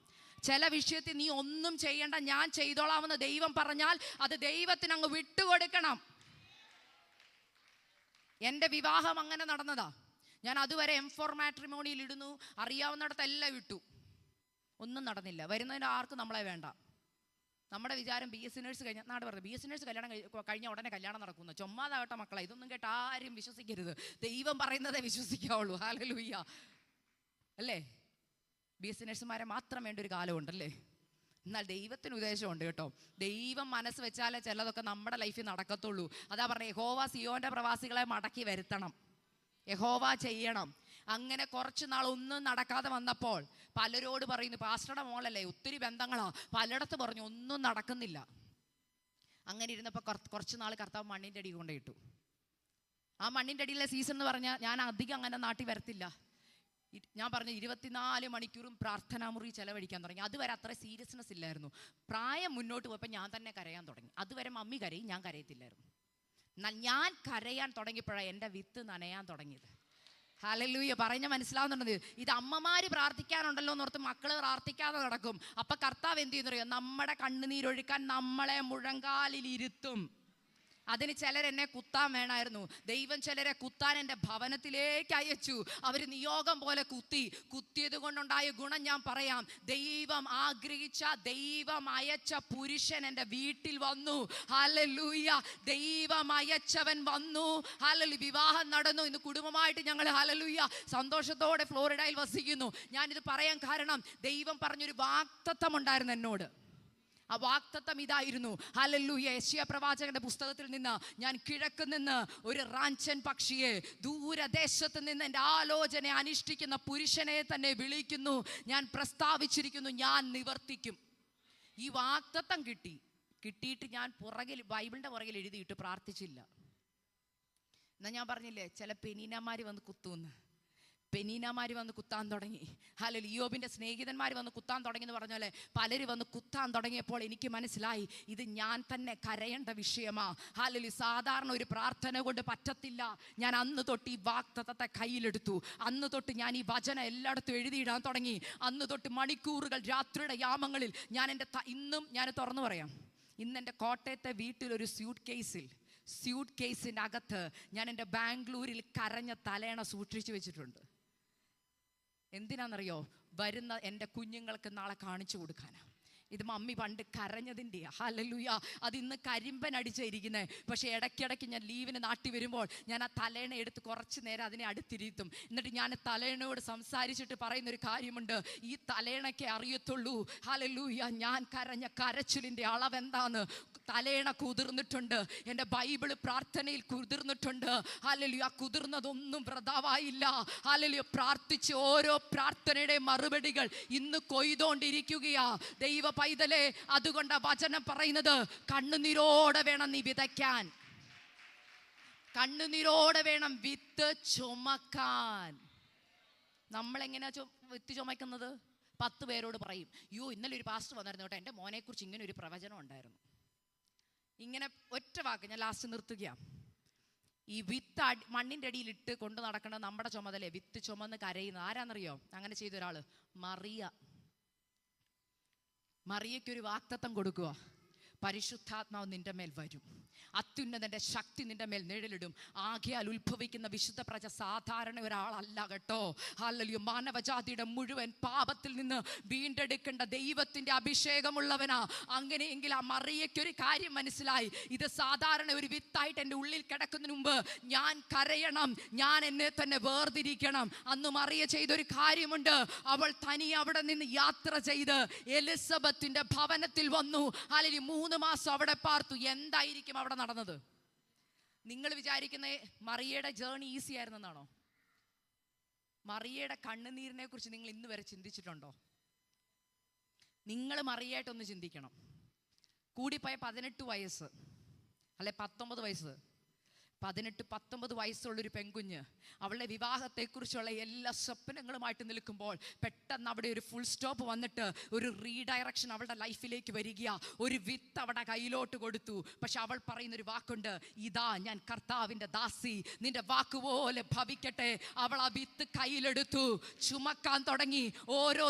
ചില വിഷയത്തിൽ നീ ഒന്നും ചെയ്യണ്ട, ഞാൻ ചെയ്തോളാമെന്ന് ദൈവം പറഞ്ഞാൽ അത് ദൈവത്തിന് അങ്ങ് വിട്ടുകൊടുക്കണം. എൻ്റെ വിവാഹം അങ്ങനെ നടന്നതാ. ഞാൻ അതുവരെ M4 മാട്രിമോണിയിൽ ഇടുന്നു, അറിയാവുന്നിടത്തെല്ലാം വിട്ടു, ഒന്നും നടന്നില്ല. വരുന്നതിന് ആർക്കും നമ്മളെ വേണ്ട. നമ്മുടെ വിചാരം BSc നേഴ്സ് കഴിഞ്ഞ നാട് പറഞ്ഞു BSc നേഴ്സ് കല്യാണം കഴിഞ്ഞ ഉടനെ കല്യാണം നടക്കുന്നു. ചുമ്മാതാകട്ടെ മക്കളെ, ഇതൊന്നും കേട്ട് ആരും വിശ്വസിക്കരുത്. ദൈവം പറയുന്നതേ വിശ്വസിക്കാവുള്ളൂ. ഹല്ലേലൂയ, അല്ലേ? BSc നേഴ്സുമാരെ മാത്രം വേണ്ട ഒരു കാലമുണ്ടല്ലേ? എന്നാൽ ദൈവത്തിന് ഉദ്ദേശമുണ്ട് കേട്ടോ. ദൈവം മനസ്സ് വെച്ചാലേ ചിലതൊക്കെ നമ്മുടെ ലൈഫിൽ നടക്കത്തുള്ളൂ. അതാ പറഞ്ഞ യഹോവ സിയോന്റെ പ്രവാസികളെ മടക്കി വരുത്തണം, യഹോവ ചെയ്യണം. അങ്ങനെ കുറച്ച് നാൾ ഒന്നും നടക്കാതെ വന്നപ്പോൾ പലരോട് പറയുന്നു, പാസ്റ്ററുടെ മോളല്ലേ, ഒത്തിരി ബന്ധങ്ങളാ, പലയിടത്ത് പറഞ്ഞു ഒന്നും നടക്കുന്നില്ല. അങ്ങനെ ഇരുന്നപ്പോൾ കുറച്ച് നാൾ കർത്താവ് മണ്ണിൻ്റെ അടി കൊണ്ടിട്ടു. ആ മണ്ണിൻ്റെ അടിയിലെ സീസൺ എന്ന് പറഞ്ഞാൽ ഞാൻ അധികം അങ്ങനെ നാട്ടിൽ വരത്തില്ല. ഞാൻ പറഞ്ഞു 24 മണിക്കൂറും പ്രാർത്ഥനാ മുറി ചെലവഴിക്കാൻ തുടങ്ങി. അതുവരെ അത്ര സീരിയസ്നെസ് ഇല്ലായിരുന്നു. പ്രായം മുന്നോട്ട് പോയപ്പോൾ ഞാൻ തന്നെ കരയാൻ തുടങ്ങി. അതുവരെ മമ്മി കരയും, ഞാൻ കരയത്തില്ലായിരുന്നു. എന്നാൽ ഞാൻ കരയാൻ തുടങ്ങിയപ്പോഴാണ് എൻ്റെ വിത്ത് നനയാൻ തുടങ്ങിയത്. ഹല്ലേലൂയ, പറഞ്ഞ മനസ്സിലാവുന്നുണ്ട്. ഇത് അമ്മമാര് പ്രാർത്ഥിക്കാനുണ്ടല്ലോ എന്നോർത്ത് മക്കള് പ്രാർത്ഥിക്കാതെ നടക്കും. അപ്പൊ കർത്താവ് എന്ത് ചെയ്യുന്നറിയോ? നമ്മുടെ കണ്ണുനീരൊഴുക്കാൻ നമ്മളെ മുഴങ്കാലിൽ ഇരുത്തും. അതിന് ചിലരെന്നെ കുത്താൻ വേണമായിരുന്നു. ദൈവം ചിലരെ കുത്താൻ എൻ്റെ ഭവനത്തിലേക്ക് അയച്ചു. അവർ നിയോഗം പോലെ കുത്തിയത് കൊണ്ടുണ്ടായ ഗുണം ഞാൻ പറയാം. ദൈവം ആഗ്രഹിച്ച, ദൈവം അയച്ച പുരുഷൻ എൻ്റെ വീട്ടിൽ വന്നു. ഹല്ലേലൂയ, ദൈവം അയച്ചവൻ വന്നു. ഹല്ലേലൂയ, വിവാഹം നടന്നു. ഇന്ന് കുടുംബമായിട്ട് ഞങ്ങൾ ഹല്ലേലൂയ സന്തോഷത്തോടെ ഫ്ലോറിഡയിൽ വസിക്കുന്നു. ഞാനിത് പറയാൻ കാരണം ദൈവം പറഞ്ഞൊരു വാഗ്ദത്തം ഉണ്ടായിരുന്നു എന്നോട്. ആ വാഗ്ദത്തം ഇതായിരുന്നു. ഹല്ലേലൂയ, യെശയ്യാ പ്രവാചകന്റെ പുസ്തകത്തിൽ നിന്ന് ഞാൻ കിഴക്ക് നിന്ന് ഒരു റാഞ്ചൻ പക്ഷിയെ, ദൂരദേശത്ത് നിന്ന് എൻ്റെ ആലോചന അനുഷ്ഠിക്കുന്ന പുരുഷനെ തന്നെ വിളിക്കുന്നു. ഞാൻ പ്രസ്താവിച്ചിരിക്കുന്നു, ഞാൻ നിവർത്തിക്കും. ഈ വാഗ്ദത്തം കിട്ടിയിട്ട് ഞാൻ ബൈബിളിൻ്റെ പുറകിൽ എഴുതിയിട്ട് പ്രാർത്ഥിച്ചില്ല. എന്നാൽ ഞാൻ പറഞ്ഞില്ലേ ചില പെനീനമാര് വന്ന് കുത്തുമെന്ന്. പെനീനമാര് വന്ന് കുത്താൻ തുടങ്ങി. ഹല്ലേലൂയ, ഇയ്യോബിന്റെ സ്നേഹിതന്മാർ വന്ന് കുത്താൻ തുടങ്ങി എന്ന് പറഞ്ഞ പോലെ പലര് വന്ന് കുത്താൻ തുടങ്ങിയപ്പോൾ എനിക്ക് മനസ്സിലായി ഇത് ഞാൻ തന്നെ കരയേണ്ട വിഷയമാ. ഹല്ലേലൂയ, സാധാരണ ഒരു പ്രാർത്ഥന കൊണ്ട് പറ്റത്തില്ല. ഞാൻ അന്ന് തൊട്ട് ഈ വാഗ്ദത്തത്തെ കയ്യിലെടുത്തു. അന്ന് തൊട്ട് ഞാൻ ഈ വചനം എല്ലായിടത്തും എഴുതിയിടാൻ തുടങ്ങി. അന്ന് തൊട്ട് മണിക്കൂറുകൾ രാത്രിയുടെ യാമങ്ങളിൽ ഞാൻ എൻ്റെ ഇന്നും ഞാൻ തുറന്നു പറയാം, ഇന്ന് എൻ്റെ കോട്ടയത്തെ വീട്ടിലൊരു സ്യൂട്ട് കേസിൻ്റെ അകത്ത് ഞാൻ എൻ്റെ ബാംഗ്ലൂരിൽ കരഞ്ഞ തലേണ സൂക്ഷിച്ചു വെച്ചിട്ടുണ്ട്. എന്തിനാണെന്നറിയോ? വരുന്ന എൻ്റെ കുഞ്ഞുങ്ങൾക്ക് നാളെ കാണിച്ചു കൊടുക്കാനാണ്. ഇത് മമ്മി പണ്ട് കരഞ്ഞതിൻ്റെയാ. ഹല്ലേലൂയ. അത് ഇന്ന് കരിമ്പൻ അടിച്ചായിരിക്കുന്നത്. പക്ഷേ ഇടയ്ക്കിടയ്ക്ക് ഞാൻ ലീവിന് നാട്ടിൽ വരുമ്പോൾ ഞാൻ ആ തലേണ എടുത്ത് കുറച്ച് നേരം അതിനെ അടുത്തിരുത്തും. എന്നിട്ട് ഞാൻ തലേണയോട് സംസാരിച്ചിട്ട് പറയുന്നൊരു കാര്യമുണ്ട്, ഈ തലേണയ്ക്ക് അറിയത്തുള്ളൂ ഹല്ലേലൂയ ഞാൻ കരഞ്ഞ കരച്ചിലിൻ്റെ അളവെന്താന്ന്. തലേണ കുതിർന്നിട്ടുണ്ട്, എൻ്റെ ബൈബിള് പ്രാർത്ഥനയിൽ കുതിർന്നിട്ടുണ്ട്. ഹല്ലേലൂയ. കുതിർന്നതൊന്നും വ്രതാവായില്ല. ഹല്ലേലൂയ. പ്രാർത്ഥിച്ച് ഓരോ പ്രാർത്ഥനയുടെ മറുപടികൾ ഇന്ന് കൊയ്തോണ്ടിരിക്കുകയാ ദൈവ പൈതലേ. അതുകൊണ്ട് വചനം പറയുന്നത് കണ്ണുനീരോടെ വേണം നീ വിതയ്ക്കാൻ, കണ്ണുനീരോടെ വേണം വിത്ത് ചുമക്കാൻ. നമ്മളെങ്ങനെയാ വിത്ത് ചുമക്കുന്നത്? 10 പേരോട് പറയും, യോ ഇന്നലെ ഒരു പാസ്റ്റർ വന്നിരുന്നു കേട്ടോ, എൻ്റെ മോനെക്കുറിച്ച് ഇങ്ങനെ ഒരു പ്രവചനം ഉണ്ടായിരുന്നു. ഇങ്ങനെ ഒറ്റ വാക്ക് ഞാൻ ലാസ്റ്റ് നിർത്തുകയാണ്. ഈ വിത്ത് മണ്ണിൻ്റെ അടിയിൽ ഇട്ട് കൊണ്ട് നടക്കേണ്ടത് നമ്മുടെ ചുമതലേ. വിത്ത് ചുമന്ന് കരയുന്നത് ആരാന്നറിയോ? അങ്ങനെ ചെയ്ത ഒരാള് മറിയയ്ക്കൊരു വാഗ്ദത്തം കൊടുക്കുക, പരിശുദ്ധാത്മാവ് നിന്റെ മേൽ വരും, അത്യുന്നതന്റെ ശക്തി നിന്റെ മേൽ നിഴലിടും. ആകയാൽ ഉത്ഭവിക്കുന്ന വിശുദ്ധ പ്രജ സാധാരണ ഒരാളല്ല കേട്ടോ. ഹല്ലേലൂയ. മാനവജാതിയുടെ മുഴുവൻ പാപത്തിൽ നിന്ന് വീണ്ടെടുക്കേണ്ട ദൈവത്തിന്റെ അഭിഷേകമുള്ളവനാ. അങ്ങനെയെങ്കിൽ ആ മറിയയ്ക്കൊരു കാര്യം മനസ്സിലായി, ഇത് സാധാരണ ഒരു വിത്തായിട്ട് എൻ്റെ ഉള്ളിൽ കിടക്കുന്നതിന് മുമ്പ് ഞാൻ കരയണം, ഞാൻ എന്നെ തന്നെ വേർതിരിക്കണം. അന്ന് മറിയ ചെയ്തൊരു കാര്യമുണ്ട്, അവൾ തനിയെ അവിടെ നിന്ന് യാത്ര ചെയ്ത് എലിസബത്തിന്റെ ഭവനത്തിൽ വന്നു. അല്ലെങ്കിൽ 3 മാസം അവിടെ പാർത്തു. എന്തായിരിക്കും അവിടെ നടന്നത്? നിങ്ങൾ വിചാരിക്കുന്ന മറിയയുടെ ജേർണി ഈസി ആയിരുന്നെന്നാണോ? മറിയയുടെ കണ്ണുനീരിനെ കുറിച്ച് നിങ്ങൾ ഇന്ന് വരെ ചിന്തിച്ചിട്ടുണ്ടോ? നിങ്ങൾ മറിയായിട്ടൊന്ന് ചിന്തിക്കണം. കൂടിപ്പോയ 18 വയസ്സ് അല്ലെ 19 വയസ്സ്, 18-19 വയസ്സുള്ളൊരു പെൺകുഞ്ഞ് അവളുടെ വിവാഹത്തെക്കുറിച്ചുള്ള എല്ലാ സ്വപ്നങ്ങളുമായിട്ട് നിൽക്കുമ്പോൾ പെട്ടെന്ന് അവിടെ ഒരു ഫുൾ സ്റ്റോപ്പ് വന്നിട്ട് ഒരു റീഡയറക്ഷൻ അവളുടെ ലൈഫിലേക്ക് വരിക. ഒരു വിത്ത് അവിടെ കയ്യിലോട്ട് കൊടുത്തു. പക്ഷെ അവൾ പറയുന്നൊരു വാക്കുണ്ട്, ഇതാ ഞാൻ കർത്താവിൻ്റെ ദാസി, നിന്റെ വാക്കുപോലെ ഭവിക്കട്ടെ. അവൾ ആ വിത്ത് കയ്യിലെടുത്തു, ചുമക്കാൻ തുടങ്ങി. ഓരോ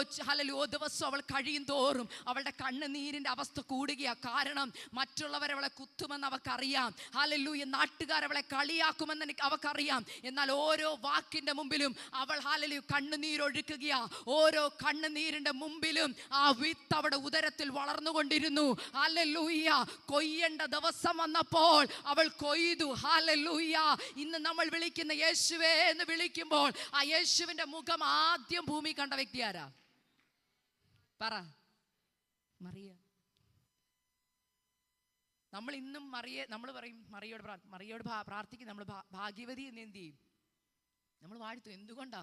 ദിവസം അവൾ കഴിയും തോറും അവളുടെ കണ്ണുനീരിൻ്റെ അവസ്ഥ കൂടുകയാ. കാരണം മറ്റുള്ളവരവളെ കുത്തുമെന്ന് അവൾക്കറിയാം. ഹല്ലേലൂയ. നാട്ടുകാരവളെ കളിയാക്കുമെന്ന് അവക്കറിയാം. എന്നാൽ ഓരോ വാക്കിന്റെ മുമ്പിലും അവൾ ഹല്ലേലൂയ കണ്ണുനീരൊഴുക്കുകയാ. ഓരോ കണ്ണുനീരിന്റെ മുമ്പിലും ആ വിത്ത് അവിടെ ഉദരത്തിൽ വളർന്നുകൊണ്ടിരുന്നു. ഹല്ലേലൂയ. കൊയ്യേണ്ട ദിവസം വന്നപ്പോൾ അവൾ കൊയ്തു. ഹല്ലേലൂയ. ഇന്ന് നമ്മൾ വിളിക്കുന്ന യേശുവേ എന്ന് വിളിക്കുമ്പോൾ ആ യേശുവിന്റെ മുഖം ആദ്യം ഭൂമി കണ്ട വ്യക്തി ആരാ? പറ. മറിയ. നമ്മൾ ഇന്നും നമ്മൾ പറയും മറിയോട് പ്രാർത്ഥിക്കും, നമ്മൾ ഭാഗ്യവതി എന്ന് എന്ത് ചെയ്യും? നമ്മൾ വാഴ്ത്തും. എന്തുകൊണ്ടാ?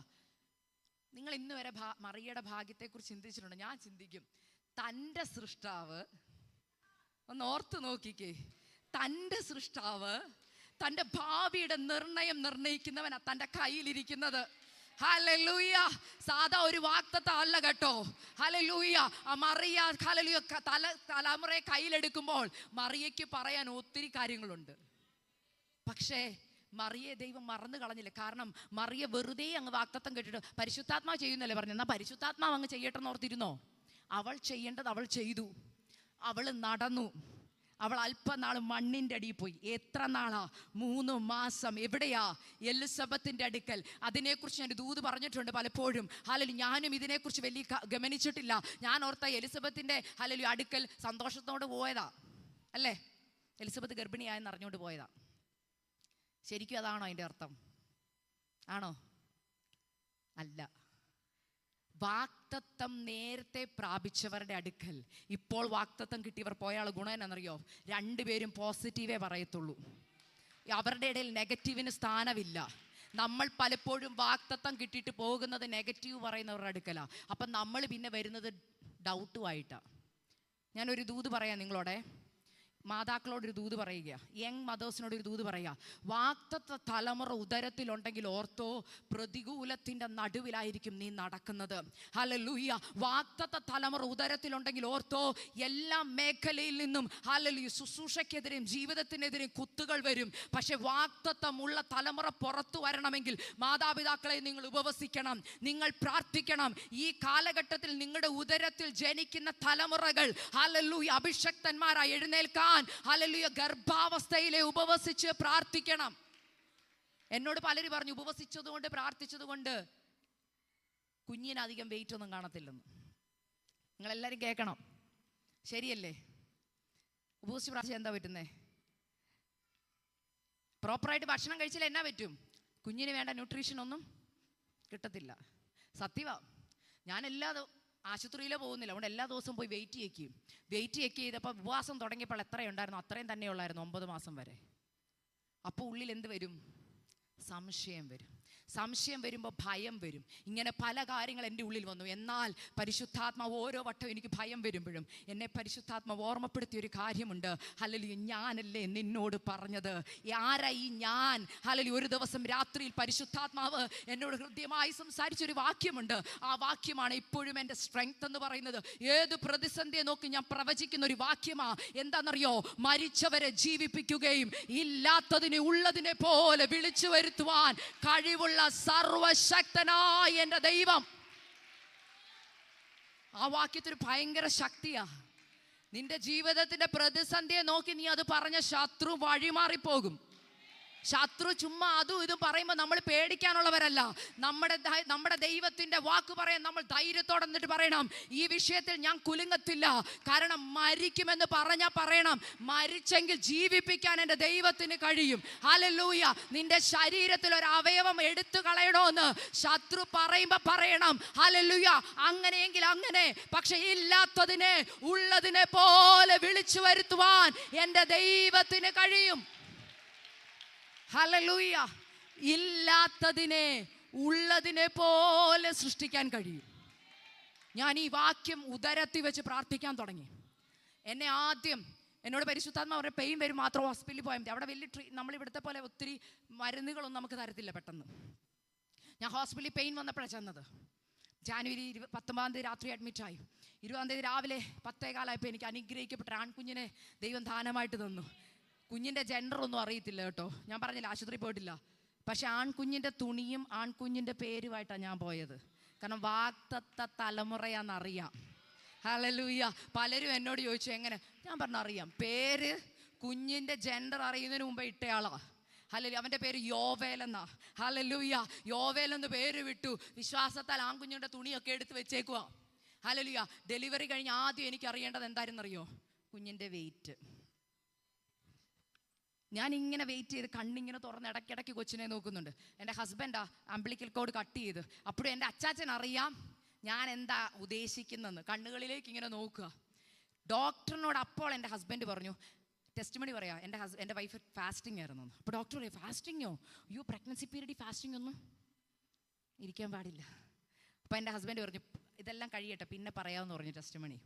നിങ്ങൾ ഇന്ന് വരെ മറിയയുടെ ഭാഗ്യത്തെക്കുറിച്ച് ചിന്തിച്ചിട്ടുണ്ടോ? ഞാൻ ചിന്തിക്കും, തൻ്റെ സൃഷ്ടാവ്, ഒന്ന് ഓർത്ത് നോക്കിക്കേ, തൻ്റെ സൃഷ്ടാവ് തൻ്റെ ഭാവിയുടെ നിർണയം നിർണയിക്കുന്നവനാ തൻ്റെ കയ്യിലിരിക്കുന്നത്. ഹല്ലേലൂയ. സാധാ ഒരു വാഗ്ദത്തം അല്ല കേട്ടോ. ഹല്ലേലൂയ. മറിയ ഹല്ലേലൂയ തലമുറയെ കയ്യിലെടുക്കുമ്പോൾ മറിയയ്ക്ക് പറയാൻ ഒത്തിരി കാര്യങ്ങളുണ്ട്. പക്ഷേ മറിയെ ദൈവം മറന്നു കളഞ്ഞില്ല. കാരണം മറിയ വെറുതെ അങ്ങ് വാഗ്ദത്തം കേട്ടിട്ട് പരിശുദ്ധാത്മാവ് ചെയ്യുന്നല്ലേ പറഞ്ഞു. എന്നാൽ പരിശുദ്ധാത്മാവ് അങ്ങ് ചെയ്യട്ടെന്ന് ഓർത്തിരുന്നോ? അവൾ ചെയ്യേണ്ടത് അവൾ ചെയ്തു. അവൾ നടന്നു. അവൾ അല്പനാൾ മണ്ണിൻ്റെ അടിയിൽ പോയി. എത്ര നാളാ? 3 മാസം. എവിടെയാ? എലിസബത്തിന്റെ അടുക്കൽ. അതിനെക്കുറിച്ച് ഞാൻ ദൂത് പറഞ്ഞിട്ടുണ്ട് പലപ്പോഴും. ഹല്ലേലൂയ. ഞാനും ഇതിനെക്കുറിച്ച് വലിയ ഗമനിച്ചിട്ടില്ല. ഞാൻ ഓർത്ത എലിസബത്തിന്റെ ഹല്ലേലൂയ അടുക്കൽ സന്തോഷത്തോടെ പോയതാ അല്ലേ? എലിസബത്ത് ഗർഭിണിയായെന്ന് അറിഞ്ഞുകൊണ്ട് പോയതാ. ശരിക്കും അതാണോ അതിൻ്റെ അർത്ഥം? ആണോ? അല്ല. വാഗ്ദത്തം നേരത്തെ പ്രാപിച്ചവരുടെ അടുക്കൽ ഇപ്പോൾ വാഗ്ദത്തം കിട്ടിയവർ പോയാൽ ഗുണം എന്നറിയോ? 2 പേരും പോസിറ്റീവേ പറയത്തുള്ളൂ. അവരുടെ ഇടയിൽ നെഗറ്റീവിന് സ്ഥാനമില്ല. നമ്മൾ പലപ്പോഴും വാഗ്ദത്തം കിട്ടിയിട്ട് പോകുന്നത് നെഗറ്റീവ് പറയുന്നവരുടെ അടുക്കലാ. അപ്പം നമ്മൾ പിന്നെ വരുന്നത് ഡൗട്ടുമായിട്ടാണ്. ഞാനൊരു ദൂത് പറയാം നിങ്ങളോടെ. മാതാക്കളോടൊരു ദൂത് പറയുക, യങ് മദേഴ്സിനോടൊരു ദൂത് പറയുക. വാഗ്ദത്ത തലമുറ ഉദരത്തിലുണ്ടെങ്കിൽ ഓർത്തോ, പ്രതികൂലത്തിൻ്റെ നടുവിലായിരിക്കും നീ നടക്കുന്നത്. ഹല്ലേലൂയ. വാഗ്ദത്ത തലമുറ ഉദരത്തിലുണ്ടെങ്കിൽ ഓർത്തോ, എല്ലാ മേഖലയിൽ നിന്നും ഹല്ലേലൂയ ശുശ്രൂഷയ്ക്കെതിരെയും ജീവിതത്തിനെതിരെയും കുത്തുകൾ വരും. പക്ഷെ വാഗ്ദത്തമുള്ള തലമുറ പുറത്തു വരണമെങ്കിൽ മാതാപിതാക്കളെ നിങ്ങൾ ഉപവസിക്കണം, നിങ്ങൾ പ്രാർത്ഥിക്കണം. ഈ കാലഘട്ടത്തിൽ നിങ്ങളുടെ ഉദരത്തിൽ ജനിക്കുന്ന തലമുറകൾ ഹല്ലേലൂയ അഭിഷക്തന്മാരായി എഴുന്നേൽക്കാൻ ഹല്ലേലൂയ ഗർഭാവസ്ഥയിലെ ഉപവസിച്ച് പ്രാർത്ഥിക്കണം. എന്നോട് പലരും പറഞ്ഞു ഉപവസിച്ചതുകൊണ്ട് പ്രാർത്ഥിച്ചതുകൊണ്ട് കുഞ്ഞിനധികം വെയിറ്റ് ഒന്നും കാണത്തില്ലെന്ന്. നിങ്ങളെല്ലാവരും കേൾക്കണം. ശരിയല്ലേ? ഉപവസിച്ച് പ്രാർത്ഥിച്ചാൽ എന്താ പറ്റുന്നേ? പ്രോപ്പറായിട്ട് ഭക്ഷണം കഴിച്ചാൽ എന്നാ പറ്റും? കുഞ്ഞിന് വേണ്ട ന്യൂട്രീഷൻ ഒന്നും കിട്ടത്തില്ല. സത്യവാ. ഞാൻ ആശുപത്രിയിലോ പോകുന്നില്ല, അതുകൊണ്ട് എല്ലാ ദിവസവും പോയി വെയിറ്റ് ചെക്ക് ചെയ്തപ്പോൾ ഉപവാസം തുടങ്ങിയപ്പോൾ എത്രയുണ്ടായിരുന്നു അത്രയും തന്നെ ഉള്ളായിരുന്നു 9 മാസം വരെ. അപ്പോൾ ഉള്ളിൽ എന്ത് വരും? സംശയം വരും. സംശയം വരുമ്പോൾ ഭയം വരും. ഇങ്ങനെ പല കാര്യങ്ങൾ എൻ്റെ ഉള്ളിൽ വന്നു. എന്നാൽ പരിശുദ്ധാത്മാവ് ഓരോ വട്ടം എനിക്ക് ഭയം വരുമ്പോഴും എന്നെ പരിശുദ്ധാത്മാവ് ഓർമ്മപ്പെടുത്തിയൊരു കാര്യമുണ്ട്. ഹല്ലേലൂയ, ഞാനല്ലേ നിന്നോട് പറഞ്ഞത്? ആരാ ഈ ഞാൻ? ഹല്ലേലൂയ. ഒരു ദിവസം രാത്രിയിൽ പരിശുദ്ധാത്മാവ് എന്നോട് ഹൃദ്യമായി സംസാരിച്ചൊരു വാക്യമുണ്ട്. ആ വാക്യമാണ് ഇപ്പോഴും എൻ്റെ സ്ട്രെങ്ത് എന്ന് പറയുന്നത്. ഏത് പ്രതിസന്ധിയെ നോക്കി ഞാൻ പ്രവചിക്കുന്ന ഒരു വാക്യമാ. എന്താണെന്നറിയോ? മരിച്ചവരെ ജീവിപ്പിക്കുകയും ഇല്ലാത്തതിനെ ഉള്ളതിനെ പോലെ വിളിച്ചു വരുത്തുവാൻ കഴിവുള്ള സർവശക്തനായ എൻ്റെ ദൈവം. ആ വാക്യത്തിന് ഭയങ്കര ശക്തിയാ. നിന്റെ ജീവിതത്തിന്റെ പ്രതിസന്ധിയെ നോക്കി നീ അത് പറഞ്ഞ ശത്രു വഴിമാറിപ്പോകും. ശത്രു ചുമ്മാ അതും ഇതും പറയുമ്പോൾ നമ്മൾ പേടിക്കാനുള്ളവരല്ല. നമ്മുടെ ദൈവത്തിന്റെ വാക്ക് പറയാൻ നമ്മൾ ധൈര്യത്തോടെ എന്നിട്ട് പറയണം, ഈ വിഷയത്തിൽ ഞാൻ കുലുങ്ങത്തില്ല. കാരണം മരിക്കുമെന്ന് പറഞ്ഞാൽ പറയണം, മരിച്ചെങ്കിൽ ജീവിപ്പിക്കാൻ എൻ്റെ ദൈവത്തിന് കഴിയും. ഹല്ലേലൂയ. നിന്റെ ശരീരത്തിൽ ഒരു അവയവം എടുത്തു കളയണമെന്ന് ശത്രു പറയുമ്പോൾ പറയണം, ഹല്ലേലൂയ. അങ്ങനെയെങ്കിൽ അങ്ങനെ, പക്ഷെ ഇല്ലാത്തതിനെ ഉള്ളതിനെ പോലെ വിളിച്ചു വരുത്തുവാൻ എൻ്റെ ദൈവത്തിന് കഴിയും. ഹല്ലേലൂയ. ഇല്ലാത്തതിനെ ഉള്ളതിനെ പോലെ സൃഷ്ടിക്കാൻ കഴിയും. ഞാൻ ഈ വാക്യം ഉദരത്തിൽ വെച്ച് പ്രാർത്ഥിക്കാൻ തുടങ്ങി. എന്നോട് പരിശുദ്ധാത്മാവ് പറഞ്ഞ പെയിൻ വരും മാത്രം ഹോസ്പിറ്റലിൽ പോയാൽ മതി. അവിടെ വലിയ നമ്മളിവിടുത്തെ പോലെ ഒത്തിരി മരുന്നുകളൊന്നും നമുക്ക് തരത്തില്ല പെട്ടെന്ന്. ഞാൻ ഹോസ്പിറ്റലിൽ പെയിൻ വന്നപ്പോഴാണ് ചെന്നത്. ജാനുവരി 19 രാത്രി അഡ്മിറ്റായി. 20 രാവിലെ 10:15 എനിക്ക് അനുഗ്രഹിക്കപ്പെട്ട ആൺകുഞ്ഞിനെ ദൈവം ദാനമായിട്ട് തന്നു. കുഞ്ഞിൻ്റെ ജെൻഡർ ഒന്നും അറിയത്തില്ല കേട്ടോ. ഞാൻ പറഞ്ഞില്ല, ആശുപത്രി പോയിട്ടില്ല. പക്ഷെ ആൺകുഞ്ഞിൻ്റെ തുണിയും ആൺകുഞ്ഞിൻ്റെ പേരുമായിട്ടാണ് ഞാൻ പോയത്. കാരണം വാഗ്ദത്ത തലമുറയാണെന്നറിയാം. ഹല്ലേലൂയ. പലരും എന്നോട് ചോദിച്ചു എങ്ങനെ. ഞാൻ പറഞ്ഞു അറിയാം. പേര് കുഞ്ഞിൻ്റെ ജെൻഡർ അറിയുന്നതിന് മുമ്പേ ഇട്ടയാളാ. ഹല്ലേലൂയ. അവൻ്റെ പേര് യോവേൽ എന്നാ. ഹല്ലേലൂയ. യോവേൽ എന്ന് പേര് വിട്ടു. വിശ്വാസത്താൽ ആൺകുഞ്ഞിൻ്റെ തുണിയൊക്കെ എടുത്ത് വെച്ചേക്കുക. ഹല്ലേലൂയ. ഡെലിവറി കഴിഞ്ഞ് ആദ്യം എനിക്ക് അറിയേണ്ടത് എന്തായിരുന്നറിയോ? കുഞ്ഞിൻ്റെ വെയിറ്റ്. ഞാൻ ഇങ്ങനെ വെയിറ്റ് ചെയ്ത് കണ്ണിങ്ങനെ തുറന്ന് ഇടയ്ക്കിടയ്ക്ക് കൊച്ചിനെ നോക്കുന്നുണ്ട്. എൻ്റെ ഹസ്ബൻഡാ അംബ്ലിക്കൽ കോഡ് കട്ട് ചെയ്ത്. അപ്പോഴും എൻ്റെ അച്ചാച്ചൻ അറിയാം ഞാൻ എന്താ ഉദ്ദേശിക്കുന്നെന്ന്. കണ്ണുകളിലേക്ക് ഇങ്ങനെ നോക്കുക. ഡോക്ടറിനോട് അപ്പോൾ എൻ്റെ ഹസ്ബൻഡ് പറഞ്ഞു, ടെസ്റ്റ് മണി പറയാം, എൻ്റെ വൈഫ് ഫാസ്റ്റിംഗ് ആയിരുന്നു. അപ്പോൾ ഡോക്ടർ പറയും, ഫാസ്റ്റിങ്ങോ? അയ്യോ, പ്രഗ്നൻസി പീരീഡ് ഫാസ്റ്റിംഗ് ഒന്നും ഇരിക്കാൻ പാടില്ല. അപ്പോൾ എൻ്റെ ഹസ്ബൻഡ് പറഞ്ഞു, ഇതെല്ലാം കഴിയട്ടെ പിന്നെ പറയാമെന്ന് പറഞ്ഞു ടെസ്റ്റ് മണി.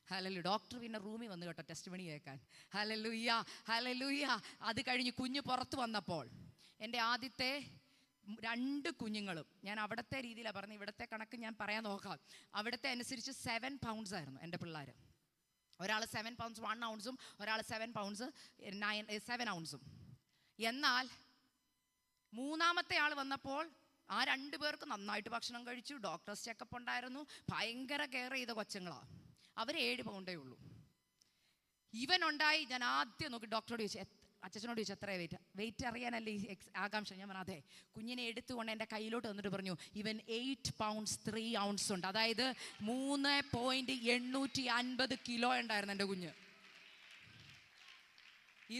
ഹല്ലേലൂയ. ഡോക്ടർ പിന്നെ റൂമിൽ വന്ന് കേട്ടോ ടെസ്റ്റ് മണി കേൾക്കാൻ. Hallelujah, hallelujah. അത് കഴിഞ്ഞ് കുഞ്ഞ് പുറത്ത് വന്നപ്പോൾ എൻ്റെ ആദ്യത്തെ 2 കുഞ്ഞുങ്ങളും, ഞാൻ അവിടുത്തെ രീതിയിലാണ് പറഞ്ഞത്, ഇവിടുത്തെ കണക്ക് ഞാൻ പറയാൻ നോക്കാം. അവിടുത്തെ അനുസരിച്ച് 7 പൗണ്ട്സ് ആയിരുന്നു എൻ്റെ പിള്ളേർ. ഒരാൾ 7 പൗണ്ട്സ് 1 ഔൺസും ഒരാൾ 7 പൗണ്ട്സ് 7 ഔൺസും. എന്നാൽ 3ാമത്തെ ആൾ വന്നപ്പോൾ ആ 2 പേർക്ക് നന്നായിട്ട് ഭക്ഷണം കഴിച്ചു. ഡോക്ടേഴ്സ് ചെക്കപ്പ് ഉണ്ടായിരുന്നു. ഭയങ്കര കെയർ ചെയ്ത കൊച്ചുങ്ങളാണ്. അവർ 7 പൗണ്ടേ ഉള്ളൂ. ഇവനുണ്ടായി. ഞാൻ ആദ്യം നോക്കി ഡോക്ടറോട് ചോദിച്ചു, അച്ഛനോട് ചോദിച്ചു എത്രയാണ് വെയിറ്റ് അറിയാനല്ലേ ഈ ആകാംക്ഷ. ഞാൻ പറഞ്ഞു അതെ. കുഞ്ഞിനെ എടുത്തുകൊണ്ട് എൻ്റെ കയ്യിലോട്ട് വന്നിട്ട് പറഞ്ഞു, ഇവൻ 8 പൗണ്ട്സ് 3 ഔൺസ് ഉണ്ട്. അതായത് 3.850 കിലോ ഉണ്ടായിരുന്നു എൻ്റെ കുഞ്ഞ്.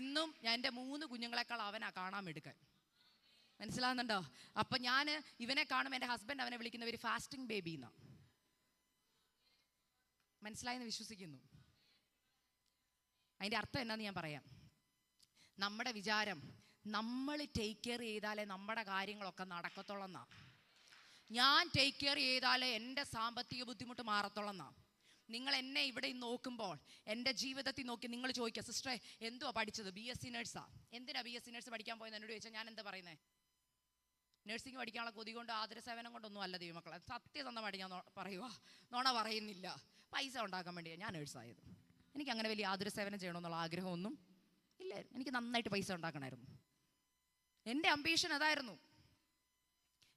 ഇന്നും ഞാൻ എൻ്റെ 3 കുഞ്ഞുങ്ങളെക്കാൾ അവനാ കാണാൻ എടുക്കാൻ. മനസ്സിലാകുന്നുണ്ടോ? അപ്പം ഞാൻ ഇവനെ കാണുമ്പോൾ എൻ്റെ ഹസ്ബൻഡ് അവനെ വിളിക്കുന്ന ഒരു ഫാസ്റ്റിംഗ് ബേബി എന്നാ. മനസ്സിലായെന്ന് വിശ്വസിക്കുന്നു. അതിൻ്റെ അർത്ഥം എന്നാന്ന് ഞാൻ പറയാം. നമ്മുടെ വിചാരം നമ്മൾ ടേക്ക് കെയർ ചെയ്താലേ നമ്മുടെ കാര്യങ്ങളൊക്കെ നടക്കത്തുള്ളെന്നാ. ഞാൻ ടേക്ക് കെയർ ചെയ്താലേ എൻ്റെ സാമ്പത്തിക ബുദ്ധിമുട്ട് മാറത്തുള്ളെന്നാ. നിങ്ങൾ എന്നെ ഇവിടെ നോക്കുമ്പോൾ എൻ്റെ ജീവിതത്തിൽ നോക്കി നിങ്ങൾ ചോദിക്കുക, സിസ്റ്ററെ എന്തുവാ പഠിച്ചത്? BSc നേഴ്സാ. എന്തിനാ BSc നേഴ്സ് പഠിക്കാൻ പോയെന്ന് എന്നോട് ചോദിച്ചാൽ ഞാൻ എന്താ പറയുന്നത്? നഴ്സിംഗ് പഠിക്കാനുള്ള കൊതി കൊണ്ട് ആതുരസേവനം കൊണ്ടൊന്നും അല്ല ദൈവമക്കളെ. സത്യസന്ധമായിട്ട് ഞാൻ പറയുക, നോണ പറയുന്നില്ല. പൈസ ഉണ്ടാക്കാൻ വേണ്ടിയാണ് ഞാൻ നേഴ്സായത്. എനിക്ക് അങ്ങനെ വലിയ ആതുരസേവനം ചെയ്യണമെന്നുള്ള ആഗ്രഹമൊന്നും ഇല്ലായിരുന്നു. എനിക്ക് നന്നായിട്ട് പൈസ ഉണ്ടാക്കണമായിരുന്നു. എൻ്റെ അംബീഷൻ അതായിരുന്നു.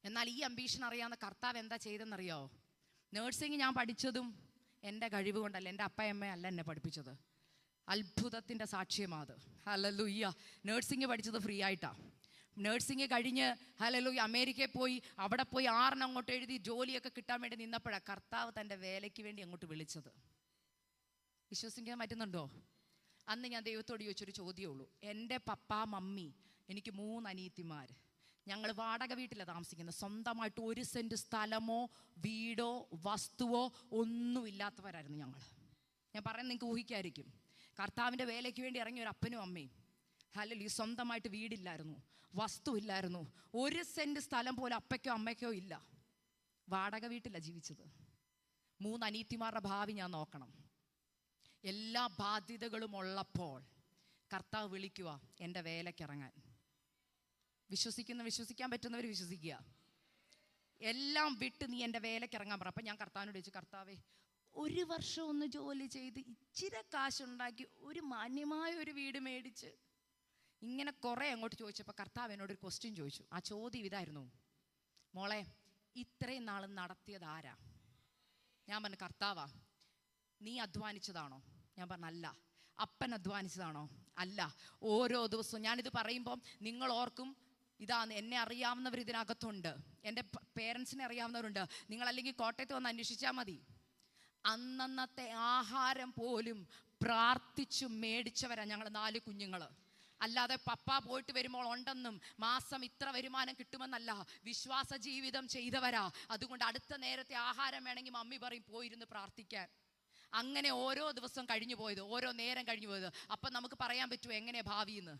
എന്നാൽ ഈ അംബീഷൻ അറിയാവുന്ന കർത്താവ് എന്താ ചെയ്തെന്നറിയോ? നേഴ്സിംഗ് ഞാൻ പഠിച്ചതും എൻ്റെ കഴിവ് കൊണ്ടല്ല, എൻ്റെ അപ്പയമ്മ അല്ല എന്നെ പഠിപ്പിച്ചത്. അത്ഭുതത്തിൻ്റെ സാക്ഷ്യമാത്. ഹല്ലേലൂയ. നേഴ്സിംഗ് പഠിച്ചത് ഫ്രീ ആയിട്ടാണ്. നേഴ്സിംഗ് കഴിഞ്ഞ് ഹല്ലേലൂയ അമേരിക്കയിൽ പോയി അവിടെ പോയി 6 അങ്ങോട്ട് എഴുതി ജോലിയൊക്കെ കിട്ടാൻ വേണ്ടി നിന്നപ്പോഴാണ് കർത്താവ് തൻ്റെ വേലയ്ക്ക് വേണ്ടി അങ്ങോട്ട് വിളിച്ചത്. വിശ്വസിക്കാൻ പറ്റുന്നുണ്ടോ? അന്ന് ഞാൻ ദൈവത്തോട് ചോദിച്ചൊരു ചോദ്യമേ ഉള്ളൂ. എൻ്റെ പപ്പ, മമ്മി, എനിക്ക് 3 അനിയത്തിമാർ, ഞങ്ങൾ വാടക വീട്ടിലാണ് താമസിക്കുന്നത്. സ്വന്തമായിട്ട് 1 സെൻറ്റ് സ്ഥലമോ വീടോ വസ്തുവോ ഒന്നുമില്ലാത്തവരായിരുന്നു ഞങ്ങൾ. ഞാൻ പറയുന്നത് നിങ്ങൾക്ക് ഊഹിക്കായിരിക്കും. കർത്താവിൻ്റെ വേലയ്ക്ക് വേണ്ടി ഇറങ്ങിയ ഒരു അപ്പനും അമ്മയും. ഹല്ലേലൂയ. സ്വന്തമായിട്ട് വീടില്ലായിരുന്നു, വസ്തു ഇല്ലായിരുന്നു, 1 സെൻറ്റ് സ്ഥലം പോലും അപ്പയ്ക്കോ അമ്മയ്ക്കോ ഇല്ല. വാടക വീട്ടിലാണ് ജീവിച്ചത്. 3 അനിയത്തിമാരുടെ ഭാവി ഞാൻ നോക്കണം. എല്ലാ ബാധ്യതകളും ഉള്ളപ്പോൾ കർത്താവ് വിളിക്കുക എൻ്റെ വേലയ്ക്കിറങ്ങാൻ. വിശ്വസിക്കാൻ പറ്റുന്നവർ വിശ്വസിക്കുക. എല്ലാം വിട്ട് നീ എൻ്റെ വേലയ്ക്കിറങ്ങാൻ പറ. അപ്പം ഞാൻ കർത്താവിനോട് ചോദിച്ചു, കർത്താവേ 1 വർഷം ഒന്ന് ജോലി ചെയ്ത് ഇച്ചിരി കാശുണ്ടാക്കി ഒരു മാന്യമായ ഒരു വീട് മേടിച്ച്, ഇങ്ങനെ കുറേ അങ്ങോട്ട് ചോദിച്ചപ്പോൾ കർത്താവ് എന്നോടൊരു ക്വസ്റ്റ്യൻ ചോദിച്ചു. ആ ചോദ്യം ഇതായിരുന്നു, മോളെ ഇത്രയും നാൾ നടത്തിയത് ആരാ? ഞാൻ പറഞ്ഞു, കർത്താവാ. നീ അധ്വാനിച്ചതാണോ? ഞാൻ പറഞ്ഞു, അല്ല. അപ്പൻ അധ്വാനിച്ചതാണോ? അല്ല. ഓരോ ദിവസവും ഞാനിത് പറയുമ്പം നിങ്ങൾ ഓർക്കും, ഇതാണ് എന്നെ അറിയാവുന്നവർ ഇതിനകത്തുണ്ട്, എൻ്റെ പേരൻസിനെ അറിയാവുന്നവരുണ്ട്. നിങ്ങളല്ലെങ്കിൽ കോട്ടയത്ത് വന്ന് അന്വേഷിച്ചാൽ മതി. അന്നന്നത്തെ ആഹാരം പോലും പ്രാർത്ഥിച്ചു മേടിച്ചവരാ ഞങ്ങൾ 4 കുഞ്ഞുങ്ങൾ. അല്ലാതെ പപ്പ പോയിട്ട് വരുമ്പോൾ ഉണ്ടെന്നും മാസം ഇത്ര വരുമാനം കിട്ടുമെന്നല്ല, വിശ്വാസ ജീവിതം ചെയ്തവരാ. അതുകൊണ്ട് അടുത്ത നേരത്തെ ആഹാരം വേണമെങ്കിൽ മമ്മി പറയും പോയിരുന്ന് പ്രാർത്ഥിക്കാൻ. അങ്ങനെ ഓരോ ദിവസം കഴിഞ്ഞു പോയത്, ഓരോ നേരം കഴിഞ്ഞു പോയത്. അപ്പം നമുക്ക് പറയാൻ പറ്റുമോ എങ്ങനെയാ ഭാവിയെന്ന്?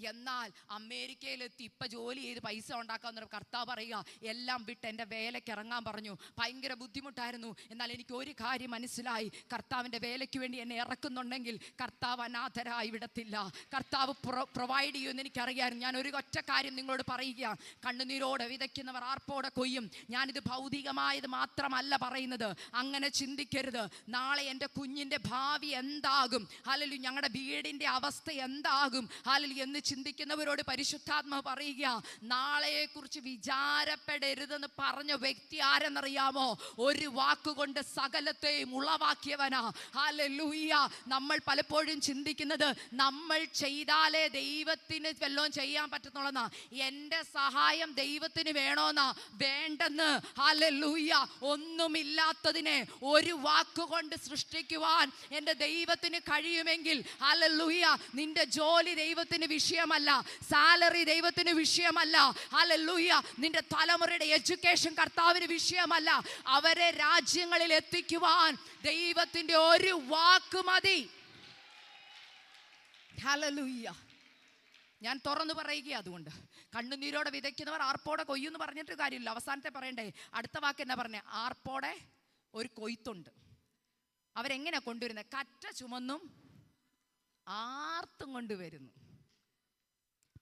എന്നാൽ അമേരിക്കയിലെത്തി ഇപ്പം ജോലി ചെയ്ത് പൈസ ഉണ്ടാക്കാവുന്ന കർത്താവ് പറയുക എല്ലാം വിട്ട് എൻ്റെ വേലയ്ക്ക് ഇറങ്ങാൻ പറഞ്ഞു. ഭയങ്കര ബുദ്ധിമുട്ടായിരുന്നു. എന്നാൽ എനിക്ക് ഒരു കാര്യം മനസ്സിലായി, കർത്താവിൻ്റെ വേലയ്ക്ക് വേണ്ടി എന്നെ ഇറക്കുന്നുണ്ടെങ്കിൽ കർത്താവ് അനാഥരായി വിടത്തില്ല. കർത്താവ് പ്രൊവൈഡ് ചെയ്യുമെന്ന് എനിക്കറിയാമായിരുന്നു. ഞാൻ ഒരു ഒറ്റ കാര്യം നിങ്ങളോട് പറയുക, കണ്ണുനീരോടെ വിതയ്ക്കുന്നവർ ആർപ്പോടെ കൊയ്യും. ഞാനിത് ഭൗതികമായത് മാത്രമല്ല പറയുന്നത്. അങ്ങനെ ചിന്തിക്കരുത്. നാളെ എൻ്റെ കുഞ്ഞിൻ്റെ ഭാവി എന്താകും, ഹല്ലേലൂയ, ഞങ്ങളുടെ വീടിൻ്റെ അവസ്ഥ എന്താകും, ഹല്ലേലൂയ എന്ന് ചിന്തിക്കുന്നവരോട് പരിശുദ്ധാത്മാവ് പറയുക, നാളെയെക്കുറിച്ച് വിചാരപ്പെടരുതെന്ന് പറഞ്ഞ വ്യക്തി ആരെന്നറിയാമോ? ഒരു വാക്കുകൊണ്ട് സകലത്തെയും ഉളവാക്കിയവനാ. ഹല്ലേലൂയ. നമ്മൾ പലപ്പോഴും ചിന്തിക്കുന്നത് നമ്മൾ ചെയ്താലേ ദൈവത്തിന് വല്ലതും ചെയ്യാൻ പറ്റുന്നുള്ളതാ. എൻ്റെ സഹായം ദൈവത്തിന് വേണോന്നാ? വേണ്ടെന്ന്. ഹല്ലേലൂയ. ഒന്നുമില്ലാത്തതിനെ ഒരു വാക്കുകൊണ്ട് സൃഷ്ടിക്കുവാൻ എൻ്റെ ദൈവത്തിന് കഴിയുമെങ്കിൽ, ഹല്ലേലൂയ, നിന്റെ ജോലി ദൈവത്തിന് വിഷയമല്ല, സാലറി ദൈവത്തിന് വിഷയമല്ല, ഹല്ലേലൂയ, നിന്റെ തലമുറയുടെ എഡ്യൂക്കേഷൻ കർത്താവിന് വിഷയമല്ല. അവരെ രാജ്യങ്ങളിൽ എത്തിക്കുവാൻ ദൈവത്തിന്റെ ഒരു വാക്ക് മതി. ഹല്ലേലൂയ. ഞാൻ തുറന്നു പറയുക. അതുകൊണ്ട് കണ്ണുനീരോടെ വിതയ്ക്കുന്നവർ ആർപ്പോടെ കൊയ്യുമെന്ന് പറഞ്ഞിട്ട് കാര്യമില്ല. അവസാനത്തെ പറയണ്ടേ? അടുത്ത വാക്ക് എന്നാ പറഞ്ഞേ? ആർപ്പോടെ ഒരു കൊയ്ത്തുണ്ട്. അവരെങ്ങനെ കൊണ്ടുവരുന്നത്? കറ്റ ചുമന്നും ആർത്തും കൊണ്ടുവരുന്നു.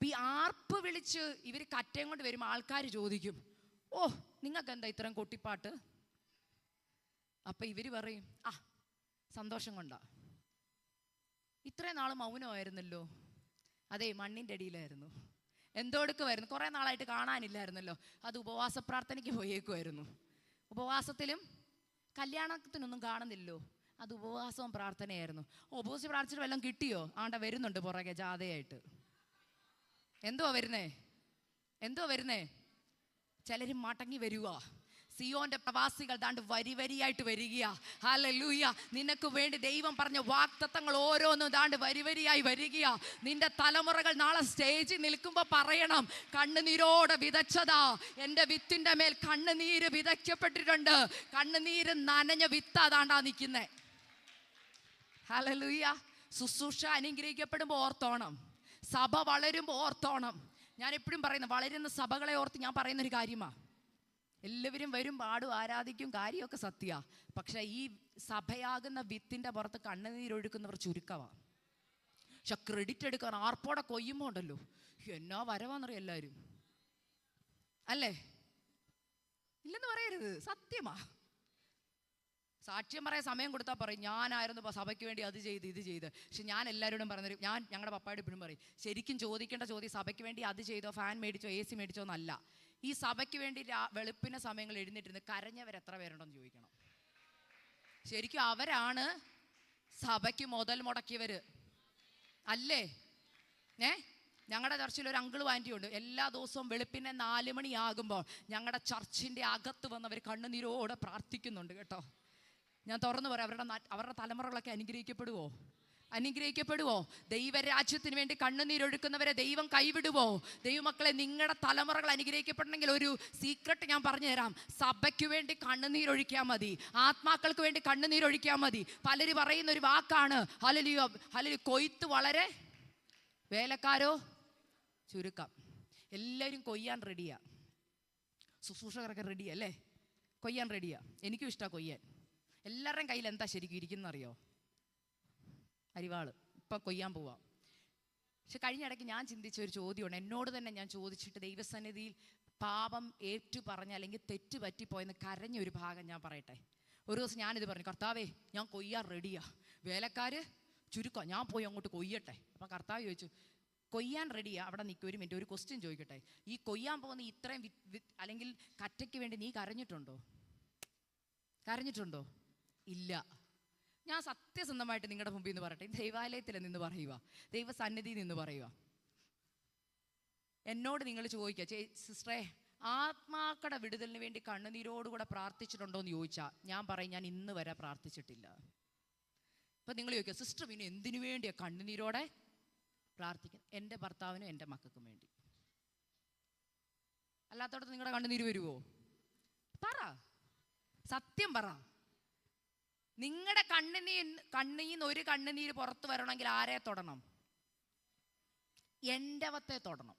ഈ ആർപ്പ് വിളിച്ച് ഇവർ കറ്റയും കൊണ്ട് വരുമ്പോൾ ആൾക്കാർ ചോദിക്കും, ഓ നിങ്ങൾക്ക് എന്താ ഇത്രയും കൊട്ടിപ്പാട്ട്? അപ്പം ഇവർ പറയും, സന്തോഷം കൊണ്ടാ. ഇത്രയും നാൾ മൗനമായിരുന്നല്ലോ. അതെ, മണ്ണിൻ്റെ അടിയിലായിരുന്നു. എന്തോടുക്കുമായിരുന്നു? കുറേ നാളായിട്ട് കാണാനില്ലായിരുന്നല്ലോ. അത് ഉപവാസ പ്രാർത്ഥനയ്ക്ക് പോയേക്കുമായിരുന്നു. ഉപവാസത്തിലും കല്യാണത്തിനൊന്നും കാണുന്നില്ലല്ലോ. അത് ഉപവാസവും പ്രാർത്ഥനയായിരുന്നു. ഉപവാസം പ്രാർത്ഥിച്ചിട്ട് വല്ലതും കിട്ടിയോ? ആണ്ട വരുന്നുണ്ട് പുറകെ ജാഥയായിട്ട്. എന്തോ വരുന്നേ? ചിലർ മടങ്ങി വരുക. സിയോന്റെ പ്രവാസികൾ ദാണ്ട് വരി വരിയായിട്ട് വരികയാ. ഹല്ലേലൂയ. നിനക്ക് വേണ്ടി ദൈവം പറഞ്ഞ വാഗ്ദത്തങ്ങൾ ഓരോന്നും ദാണ്ട് വരി വരിയായി വരികയാ. നിന്റെ തലമുറകൾ നാളെ സ്റ്റേജിൽ നിൽക്കുമ്പോൾ പറയണം, കണ്ണുനീരോടെ വിതച്ചതാ, എൻ്റെ വിത്തിന്റെ മേൽ കണ്ണുനീര് വിതയ്ക്കപ്പെട്ടിട്ടുണ്ട്. കണ്ണുനീര് നനഞ്ഞ വിത്താ ദാണ്ടാ നിൽക്കുന്നേ. ഹല്ലേലൂയ. ശുശ്രൂഷ അനുഗ്രഹിക്കപ്പെടുമ്പോൾ ഓർത്തോണം, സഭ വളരുമ്പോൾ ഓർത്തോണം. ഞാൻ എപ്പോഴും പറയുന്നത്, വളരുന്ന സഭകളെ ഓർത്ത് ഞാൻ പറയുന്നൊരു കാര്യമാണ്. എല്ലാവരും വരും, പാടും, ആരാധിക്കും, കാര്യമൊക്കെ സത്യ. പക്ഷെ ഈ സഭയാകുന്ന വിത്തിൻ്റെ പുറത്ത് കണ്ണുനീരൊഴുക്കുന്നവർ ചുരുക്കമാണ്. പക്ഷെ ക്രെഡിറ്റ് എടുക്കാൻ ആർപ്പോടെ കൊയ്യുമ്പോൾ ഉണ്ടല്ലോ, എന്നാ വരവാന്നറിയാം എല്ലാവരും. അല്ലേ? ഇല്ലെന്ന് പറയരുത്, സത്യമാ. സാക്ഷ്യം പറയാൻ സമയം കൊടുത്താൽ പറയും, ഞാനായിരുന്നു സഭയ്ക്ക് വേണ്ടി അത് ചെയ്ത് ഇത് ചെയ്ത്. പക്ഷെ ഞാൻ എല്ലാവരോടും പറഞ്ഞൊരു, ഞാൻ ഞങ്ങളുടെ പപ്പായോട് എപ്പോഴും പറയും, ശരിക്കും ചോദിക്കേണ്ട ചോദ്യം സഭയ്ക്ക് വേണ്ടി അത് ചെയ്തോ, ഫാൻ മേടിച്ചോ, AC മേടിച്ചോ എന്നല്ല. ഈ സഭയ്ക്ക് വേണ്ടി വെളുപ്പിന് സമയങ്ങൾ എഴുന്നേറ്റിരുന്ന് കരഞ്ഞവർ എത്ര പേരുണ്ടെന്ന് ചോദിക്കണം. ശരിക്കും അവരാണ് സഭയ്ക്ക് മുതൽ മുടക്കിയവർ അല്ലേ? ഞങ്ങളുടെ ചർച്ചിൽ ഒരു അങ്കിളും ആൻറ്റിയും ഉണ്ട്. എല്ലാ ദിവസവും വെളുപ്പിനെ 4 മണിയാകുമ്പോൾ ഞങ്ങളുടെ ചർച്ചിൻ്റെ അകത്ത് വന്നവർ കണ്ണുനീരോടെ പ്രാർത്ഥിക്കുന്നുണ്ട് കേട്ടോ. ഞാൻ തുറന്നു പറയാം, അവരുടെ തലമുറകളൊക്കെ അനുഗ്രഹിക്കപ്പെടുവോ? അനുഗ്രഹിക്കപ്പെടുവോ? ദൈവരാജ്യത്തിന് വേണ്ടി കണ്ണുനീരൊഴുക്കുന്നവരെ ദൈവം കൈവിടുവോ? ദൈവമക്കളെ, നിങ്ങളുടെ തലമുറകൾ അനുഗ്രഹിക്കപ്പെടണമെങ്കിൽ ഒരു സീക്രട്ട് ഞാൻ പറഞ്ഞു തരാം. സഭയ്ക്ക് വേണ്ടി കണ്ണുനീരൊഴിക്കാൻ മതി, ആത്മാക്കൾക്ക് വേണ്ടി കണ്ണുനീരൊഴിക്കാൻ മതി. പലര് പറയുന്ന ഒരു വാക്കാണ് ഹല്ലേലൂയ, ഹല്ലേലൂയ, കൊയ്ത്ത് വളരെ വേലക്കാരോ ചുരുക്കം. എല്ലാവരും കൊയ്യാൻ റെഡിയാ, ശുശ്രൂഷകരൊക്കെ റെഡിയാ അല്ലേ? കൊയ്യാൻ റെഡിയാ. എനിക്കും ഇഷ്ടമാണ് കൊയ്യാൻ. എല്ലാവരുടെയും കയ്യിൽ എന്താ ശരിക്കും ഇരിക്കുന്നറിയോ? അരിവാള്. ഇപ്പം കൊയ്യാൻ പോവാം. പക്ഷെ കഴിഞ്ഞ ഇടയ്ക്ക് ഞാൻ ചിന്തിച്ച ഒരു ചോദ്യമാണ്, എന്നോട് തന്നെ ഞാൻ ചോദിച്ചിട്ട് ദൈവസന്നിധിയിൽ പാപം ഏറ്റു പറഞ്ഞ അല്ലെങ്കിൽ തെറ്റ് പറ്റിപ്പോയെന്ന് കരഞ്ഞ ഒരു ഭാഗം ഞാൻ പറയട്ടെ. ഒരു ദിവസം ഞാനിത് പറഞ്ഞു, കർത്താവേ ഞാൻ കൊയ്യാൻ റെഡിയാ, വേലക്കാര് ചുരുക്കം, ഞാൻ പോയി അങ്ങോട്ട് കൊയ്യട്ടെ. അപ്പം കർത്താവ് ചോദിച്ചു, കൊയ്യാൻ റെഡിയാ, അവിടെ നിൽക്കും, ഒരു മിനിറ്റ്, ഒരു ക്വസ്റ്റ്യൻ ചോദിക്കട്ടെ. ഈ കൊയ്യാൻ പോകുന്ന ഇത്രയും അല്ലെങ്കിൽ കറ്റയ്ക്ക് വേണ്ടി നീ കരഞ്ഞിട്ടുണ്ടോ? കരഞ്ഞിട്ടുണ്ടോ? ഇല്ല. ഞാൻ സത്യസന്ധമായിട്ട് നിങ്ങളുടെ മുമ്പിൽ നിന്ന് പറയട്ടെ, ദൈവാലയത്തിൽ നിന്ന് പറയുക, ദൈവസന്നിധിയിൽ നിന്ന് പറയുക. എന്നോട് നിങ്ങൾ ചോദിക്കുക, സിസ്റ്ററെ ആത്മാക്കളുടെ വിടുതലിന് വേണ്ടി കണ്ണുനീരോടുകൂടെ പ്രാർത്ഥിച്ചിട്ടുണ്ടോ എന്ന് ചോദിച്ചാൽ ഞാൻ പറയും, ഞാൻ ഇന്ന് വരെ പ്രാർത്ഥിച്ചിട്ടില്ല. ഇപ്പം നിങ്ങൾ ചോദിക്കുക, സിസ്റ്റർ പിന്നെ എന്തിനു വേണ്ടിയാണ് കണ്ണുനീരോടെ പ്രാർത്ഥിക്കുന്നത്? എൻ്റെ ഭർത്താവിനും എൻ്റെ മക്കൾക്കും വേണ്ടി. അല്ലാത്തടത്ത് നിങ്ങളുടെ കണ്ണുനീര് വരുമോ? പറ, സത്യം പറ. നിങ്ങളുടെ കണ്ണീന്ന് ഒരു കണ്ണുനീര് പുറത്തു വരണമെങ്കിൽ ആരെ തൊടണം? എൻ്റെ വത്തെ തൊടണം.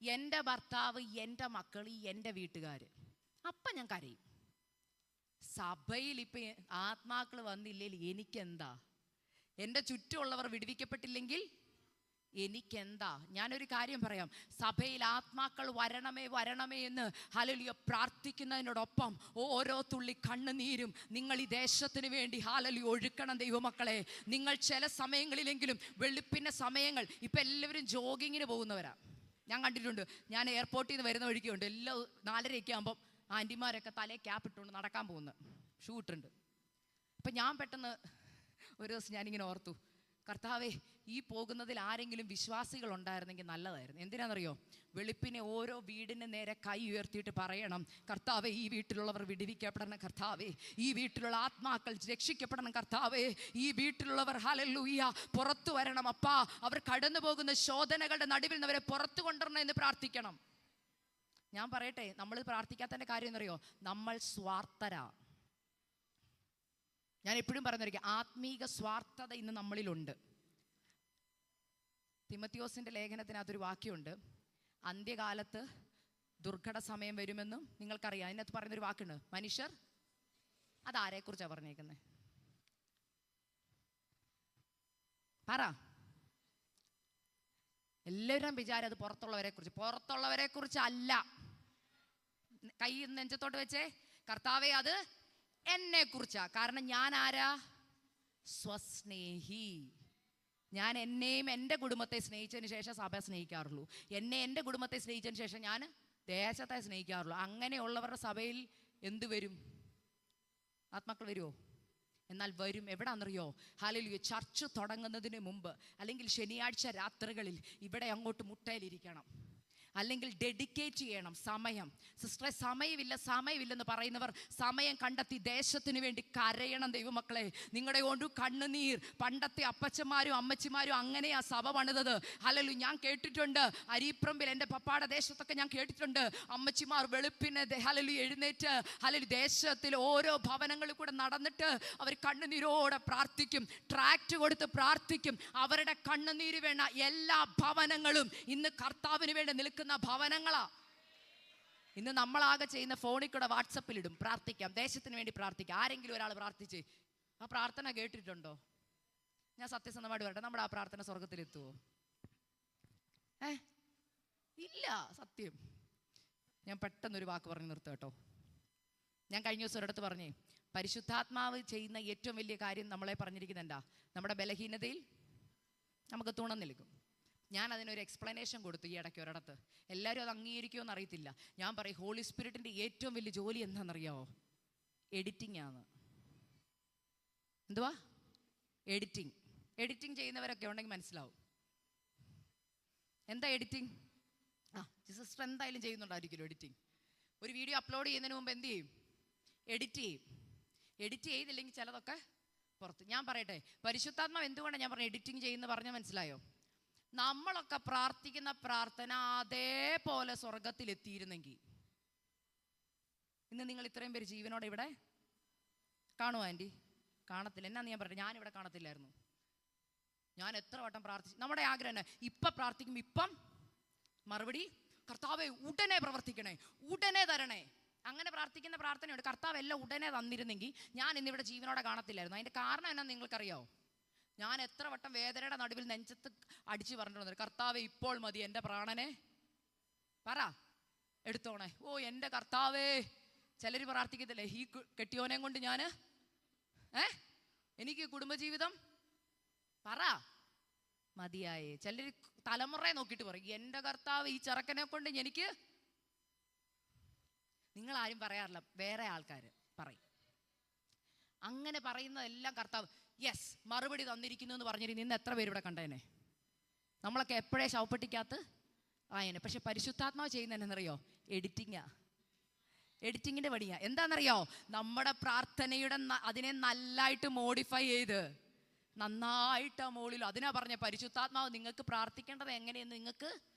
എൻ്റെ ഭർത്താവ്, എൻ്റെ മക്കൾ, എൻ്റെ വീട്ടുകാർ. അപ്പം ഞാൻ കരയും. സഭയിൽ ഇപ്പം ആത്മാക്കൾ വന്നില്ലെങ്കിൽ എനിക്കെന്താ? എൻ്റെ ചുറ്റുമുള്ളവർ വിടുവിക്കപ്പെട്ടില്ലെങ്കിൽ എനിക്കെന്താ? ഞാനൊരു കാര്യം പറയാം, സഭയിൽ ആത്മാക്കൾ വരണമേ വരണമേ എന്ന് ഹല്ലേലൂയ പ്രാർത്ഥിക്കുന്നതിനോടൊപ്പം ഓരോ തുള്ളി കണ്ണുനീരും നിങ്ങൾ ഈ ദേശത്തിന് വേണ്ടി ഹല്ലേലൂയ ഒഴുക്കണം ദൈവമക്കളെ. നിങ്ങൾ ചില സമയങ്ങളിലെങ്കിലും വെളുപ്പിൻ്റെ സമയങ്ങൾ, ഇപ്പം എല്ലാവരും ജോഗിങ്ങിന് പോകുന്നവരാ ഞാൻ കണ്ടിട്ടുണ്ട്. ഞാൻ എയർപോർട്ടിൽ നിന്ന് വരുന്ന വഴിക്കുണ്ട്, എല്ലാം 4:30 ആകുമ്പം ആൻറ്റിമാരൊക്കെ തലേ ക്യാപ്പ് ഇട്ടുകൊണ്ട് നടക്കാൻ പോകുന്നു, ഷൂ ഇട്ടുണ്ട്. അപ്പം ഞാൻ പെട്ടെന്ന് ഒരു ദിവസം ഞാനിങ്ങനെ ഓർത്തു, കർത്താവേ ഈ പോകുന്നതിൽ ആരെങ്കിലും വിശ്വാസികൾ ഉണ്ടായിരുന്നെങ്കിൽ നല്ലതായിരുന്നു. എന്തിനാണെന്നറിയോ? വെളുപ്പിനെ ഓരോ വീടിന് നേരെ കൈ ഉയർത്തിയിട്ട് പറയണം, കർത്താവേ ഈ വീട്ടിലുള്ളവർ വിടുവിക്കപ്പെടണം, കർത്താവേ ഈ വീട്ടിലുള്ള ആത്മാക്കൾ രക്ഷിക്കപ്പെടണം, കർത്താവേ ഈ വീട്ടിലുള്ളവർ ഹല്ലേലൂയ പുറത്തു വരണം അപ്പാ, അവർ കടന്നു പോകുന്ന ശോധനകളുടെ നടുവിൽ നിന്ന് അവരെ പുറത്തു കൊണ്ടുവരണം എന്ന് പ്രാർത്ഥിക്കണം. ഞാൻ പറയട്ടെ, നമ്മൾ പ്രാർത്ഥിക്കാത്തതിൻ്റെ കാര്യം എന്നറിയോ? നമ്മൾ സ്വാർത്ഥരാ. ഞാൻ എപ്പോഴും പറയുന്നതായിരിക്കും, ആത്മീക സ്വാർത്ഥത ഇന്ന് നമ്മളിലുണ്ട്. തിമത്തിയോസിൻ്റെ ലേഖനത്തിനകത്തൊരു വാക്യമുണ്ട്, അന്ത്യകാലത്ത് ദുർഘട സമയം വരുമെന്നും നിങ്ങൾക്കറിയാം. അതിനകത്ത് പറയുന്നൊരു വാക്കുണ്ട്, മനുഷ്യർ. അതാരെക്കുറിച്ചാണ് പറഞ്ഞേക്കുന്നത്? പറ. എല്ലാവരും വിചാരം അത് പുറത്തുള്ളവരെ കുറിച്ചല്ല. കൈ നെഞ്ചത്തോട്ട് വെച്ചേ, കർത്താവേ അത് എന്നെ കുറിച്ചാ. കാരണം ഞാൻ ആരാ? സ്വസ്നേഹി. ഞാൻ എന്നെയും എൻ്റെ കുടുംബത്തെ സ്നേഹിച്ചതിന് ശേഷം സഭ സ്നേഹിക്കാറുള്ളൂ. എൻ്റെ കുടുംബത്തെ സ്നേഹിച്ചതിന് ശേഷം ഞാൻ ദേശത്തെ സ്നേഹിക്കാറുള്ളൂ. അങ്ങനെയുള്ളവരുടെ സഭയിൽ എന്ത് വരും? ആത്മാക്കൾ വരുമോ? എന്നാൽ വരും. എവിടാണെന്നറിയോ? ഹല്ലേലൂയ, ചർച്ച് തുടങ്ങുന്നതിന് മുമ്പ് അല്ലെങ്കിൽ ശനിയാഴ്ച രാത്രികളിൽ ഇവിടെ അങ്ങോട്ട് മുട്ടയിലിരിക്കണം, അല്ലെങ്കിൽ ഡെഡിക്കേറ്റ് ചെയ്യണം സമയം. സിസ്റ്ററെ സമയമില്ലെന്ന് പറയുന്നവർ സമയം കണ്ടെത്തി ദേശത്തിന് വേണ്ടി കരയണം ദൈവമക്കളെ. നിങ്ങളുടെ കൊണ്ട് കണ്ണുനീർ. പണ്ടത്തെ അപ്പച്ചന്മാരും അമ്മച്ചിമാരും അങ്ങനെയാ സഭ പണിതത്. ഹല്ലേലൂയ, ഞാൻ കേട്ടിട്ടുണ്ട് അരീപ്രമ്പിൽ, എൻ്റെ പപ്പാടെ ദേശത്തൊക്കെ ഞാൻ കേട്ടിട്ടുണ്ട്, അമ്മച്ചിമാർ വെളുപ്പിന് ഹല്ലേലൂയ എഴുന്നേറ്റ് ഹല്ലേലൂയ ദേശത്തിൽ ഓരോ ഭവനങ്ങളിൽ കൂടെ നടന്നിട്ട് അവർ കണ്ണുനീരോടെ പ്രാർത്ഥിക്കും, ട്രാക്റ്റ് കൊടുത്ത് പ്രാർത്ഥിക്കും. അവരുടെ കണ്ണുനീര് വേണ്ട എല്ലാ ഭവനങ്ങളും ഇന്ന് കർത്താവിന് വേണ്ടി നിൽക്കുന്ന ഭവനങ്ങളാ. ഇന്ന് നമ്മളാകെ ചെയ്യുന്ന ഫോണിൽ കൂടെ വാട്സപ്പിലിടും, പ്രാർത്ഥിക്കാം, ദേശത്തിന് വേണ്ടി പ്രാർത്ഥിക്കാം. ആരെങ്കിലും ഒരാൾ പ്രാർത്ഥിച്ച് ആ പ്രാർത്ഥന കേട്ടിട്ടുണ്ടോ? ഞാൻ സത്യസന്ധമായിട്ട് പറയട്ടെ, നമ്മുടെ ആ പ്രാർത്ഥന സ്വർഗത്തിലെത്തുവോ? ഇല്ല. സത്യം. ഞാൻ പെട്ടെന്നൊരു വാക്ക് പറഞ്ഞ് നിർത്തുക കേട്ടോ. ഞാൻ കഴിഞ്ഞ ദിവസം ഒരിടത്ത് പറഞ്ഞേ, പരിശുദ്ധാത്മാവ് ചെയ്യുന്ന ഏറ്റവും വലിയ കാര്യം നമ്മളെ പറഞ്ഞിരിക്കുന്നത് എന്താ? നമ്മുടെ ബലഹീനതയിൽ നമുക്ക് തുണ നൽകും. ഞാൻ അതിനൊരു എക്സ്പ്ലനേഷൻ കൊടുത്തു ഈ ഇടയ്ക്ക് ഒരിടത്ത്. എല്ലാവരും അത് അംഗീകരിക്കുമോ അറിയത്തില്ല. ഞാൻ പറയും, ഹോളി സ്പിരിറ്റിൻ്റെ ഏറ്റവും വലിയ ജോലി എന്താണെന്നറിയാമോ? എഡിറ്റിംഗ് ആണ്. എന്തുവാ? എഡിറ്റിംഗ് ചെയ്യുന്നവരൊക്കെ ഉണ്ടെങ്കിൽ മനസ്സിലാവും എന്താ എഡിറ്റിംഗ്. സിസ്റ്റർ എന്തായാലും ചെയ്യുന്നുണ്ടായിരിക്കുമല്ലോ എഡിറ്റിംഗ്. ഒരു വീഡിയോ അപ്ലോഡ് ചെയ്യുന്നതിന് മുമ്പ് എന്ത് ചെയ്യും? എഡിറ്റ് ചെയ്യും. എഡിറ്റ് ചെയ്തില്ലെങ്കിൽ ചിലതൊക്കെ പുറത്ത്. ഞാൻ പറയട്ടെ, പരിശുദ്ധാത്മാവ് എന്തുകൊണ്ടാണ് ഞാൻ പറഞ്ഞ എഡിറ്റിംഗ് ചെയ്യുന്ന പറഞ്ഞാൽ മനസ്സിലായോ? നമ്മളൊക്കെ പ്രാർത്ഥിക്കുന്ന പ്രാർത്ഥന അതേപോലെ സ്വർഗത്തിലെത്തിയിരുന്നെങ്കിൽ ഇന്ന് നിങ്ങൾ ഇത്രയും പേര് ജീവനോടെ ഇവിടെ കാണുമോ? ആൻറ്റി കാണത്തില്ല. എന്നാന്ന് ഞാൻ പറയട്ടെ, ഞാനിവിടെ കാണത്തില്ലായിരുന്നു. ഞാൻ എത്ര വട്ടം പ്രാർത്ഥിച്ചു. നമ്മുടെ ആഗ്രഹം തന്നെ ഇപ്പം പ്രാർത്ഥിക്കും, ഇപ്പം മറുപടി കർത്താവേ ഉടനെ പ്രവർത്തിക്കണേ, ഉടനെ തരണേ. അങ്ങനെ പ്രാർത്ഥിക്കുന്ന പ്രാർത്ഥനയുണ്ട്. കർത്താവ് എല്ലാം ഉടനെ തന്നിരുന്നെങ്കിൽ ഞാൻ ഇന്നിവിടെ ജീവനോടെ കാണത്തില്ലായിരുന്നു. അതിൻ്റെ കാരണം എന്നാന്ന് നിങ്ങൾക്കറിയാമോ? ഞാൻ എത്ര വട്ടം വേദനയുടെ നടുവിൽ നെഞ്ചത്ത് അടിച്ചു പറഞ്ഞിട്ടുണ്ട്, കർത്താവേ ഇപ്പോൾ മതി, എൻ്റെ പ്രാണനെ പറ എടുത്തോണേ. ഓ എൻ്റെ കർത്താവേ. ചിലർ പ്രാർത്ഥിക്കത്തില്ലേ, ഈ കെട്ടിയോനെ കൊണ്ട് ഞാൻ എനിക്ക് കുടുംബജീവിതം പറ മതിയായേ. ചിലർ തലമുറയെ നോക്കിയിട്ട് പറയും, എൻ്റെ കർത്താവ് ഈ ചെറുക്കനെ കൊണ്ട് എനിക്ക്. നിങ്ങളാരും പറയാറില്ല, വേറെ ആൾക്കാർ പറയും. അങ്ങനെ പറയുന്നതെല്ലാം കർത്താവ് യെസ് മറുപടി തന്നിരിക്കുന്നു എന്ന് പറഞ്ഞിരുന്നു. ഇന്ന് എത്ര പേര് ഇവിടെ കണ്ടേനെ? നമ്മളൊക്കെ എപ്പോഴേ ശവപ്പെട്ടിക്കകത്ത് ആയനെ. പക്ഷെ പരിശുദ്ധാത്മാവ് ചെയ്യുന്ന എന്നറിയോ? എഡിറ്റിങ്ങാ, എഡിറ്റിങ്ങിന്റെ പണിയാ. എന്താണെന്നറിയോ? നമ്മുടെ പ്രാർത്ഥനയുടെ അതിനെ നല്ലതായിട്ട് മോഡിഫൈ ചെയ്ത് നന്നായിട്ട് മോളിൽ. അതിനാ പറഞ്ഞ പരിശുദ്ധാത്മാവ് നിങ്ങൾക്ക് പ്രാർത്ഥിക്കേണ്ടത് എങ്ങനെയെന്ന് നിങ്ങൾക്ക്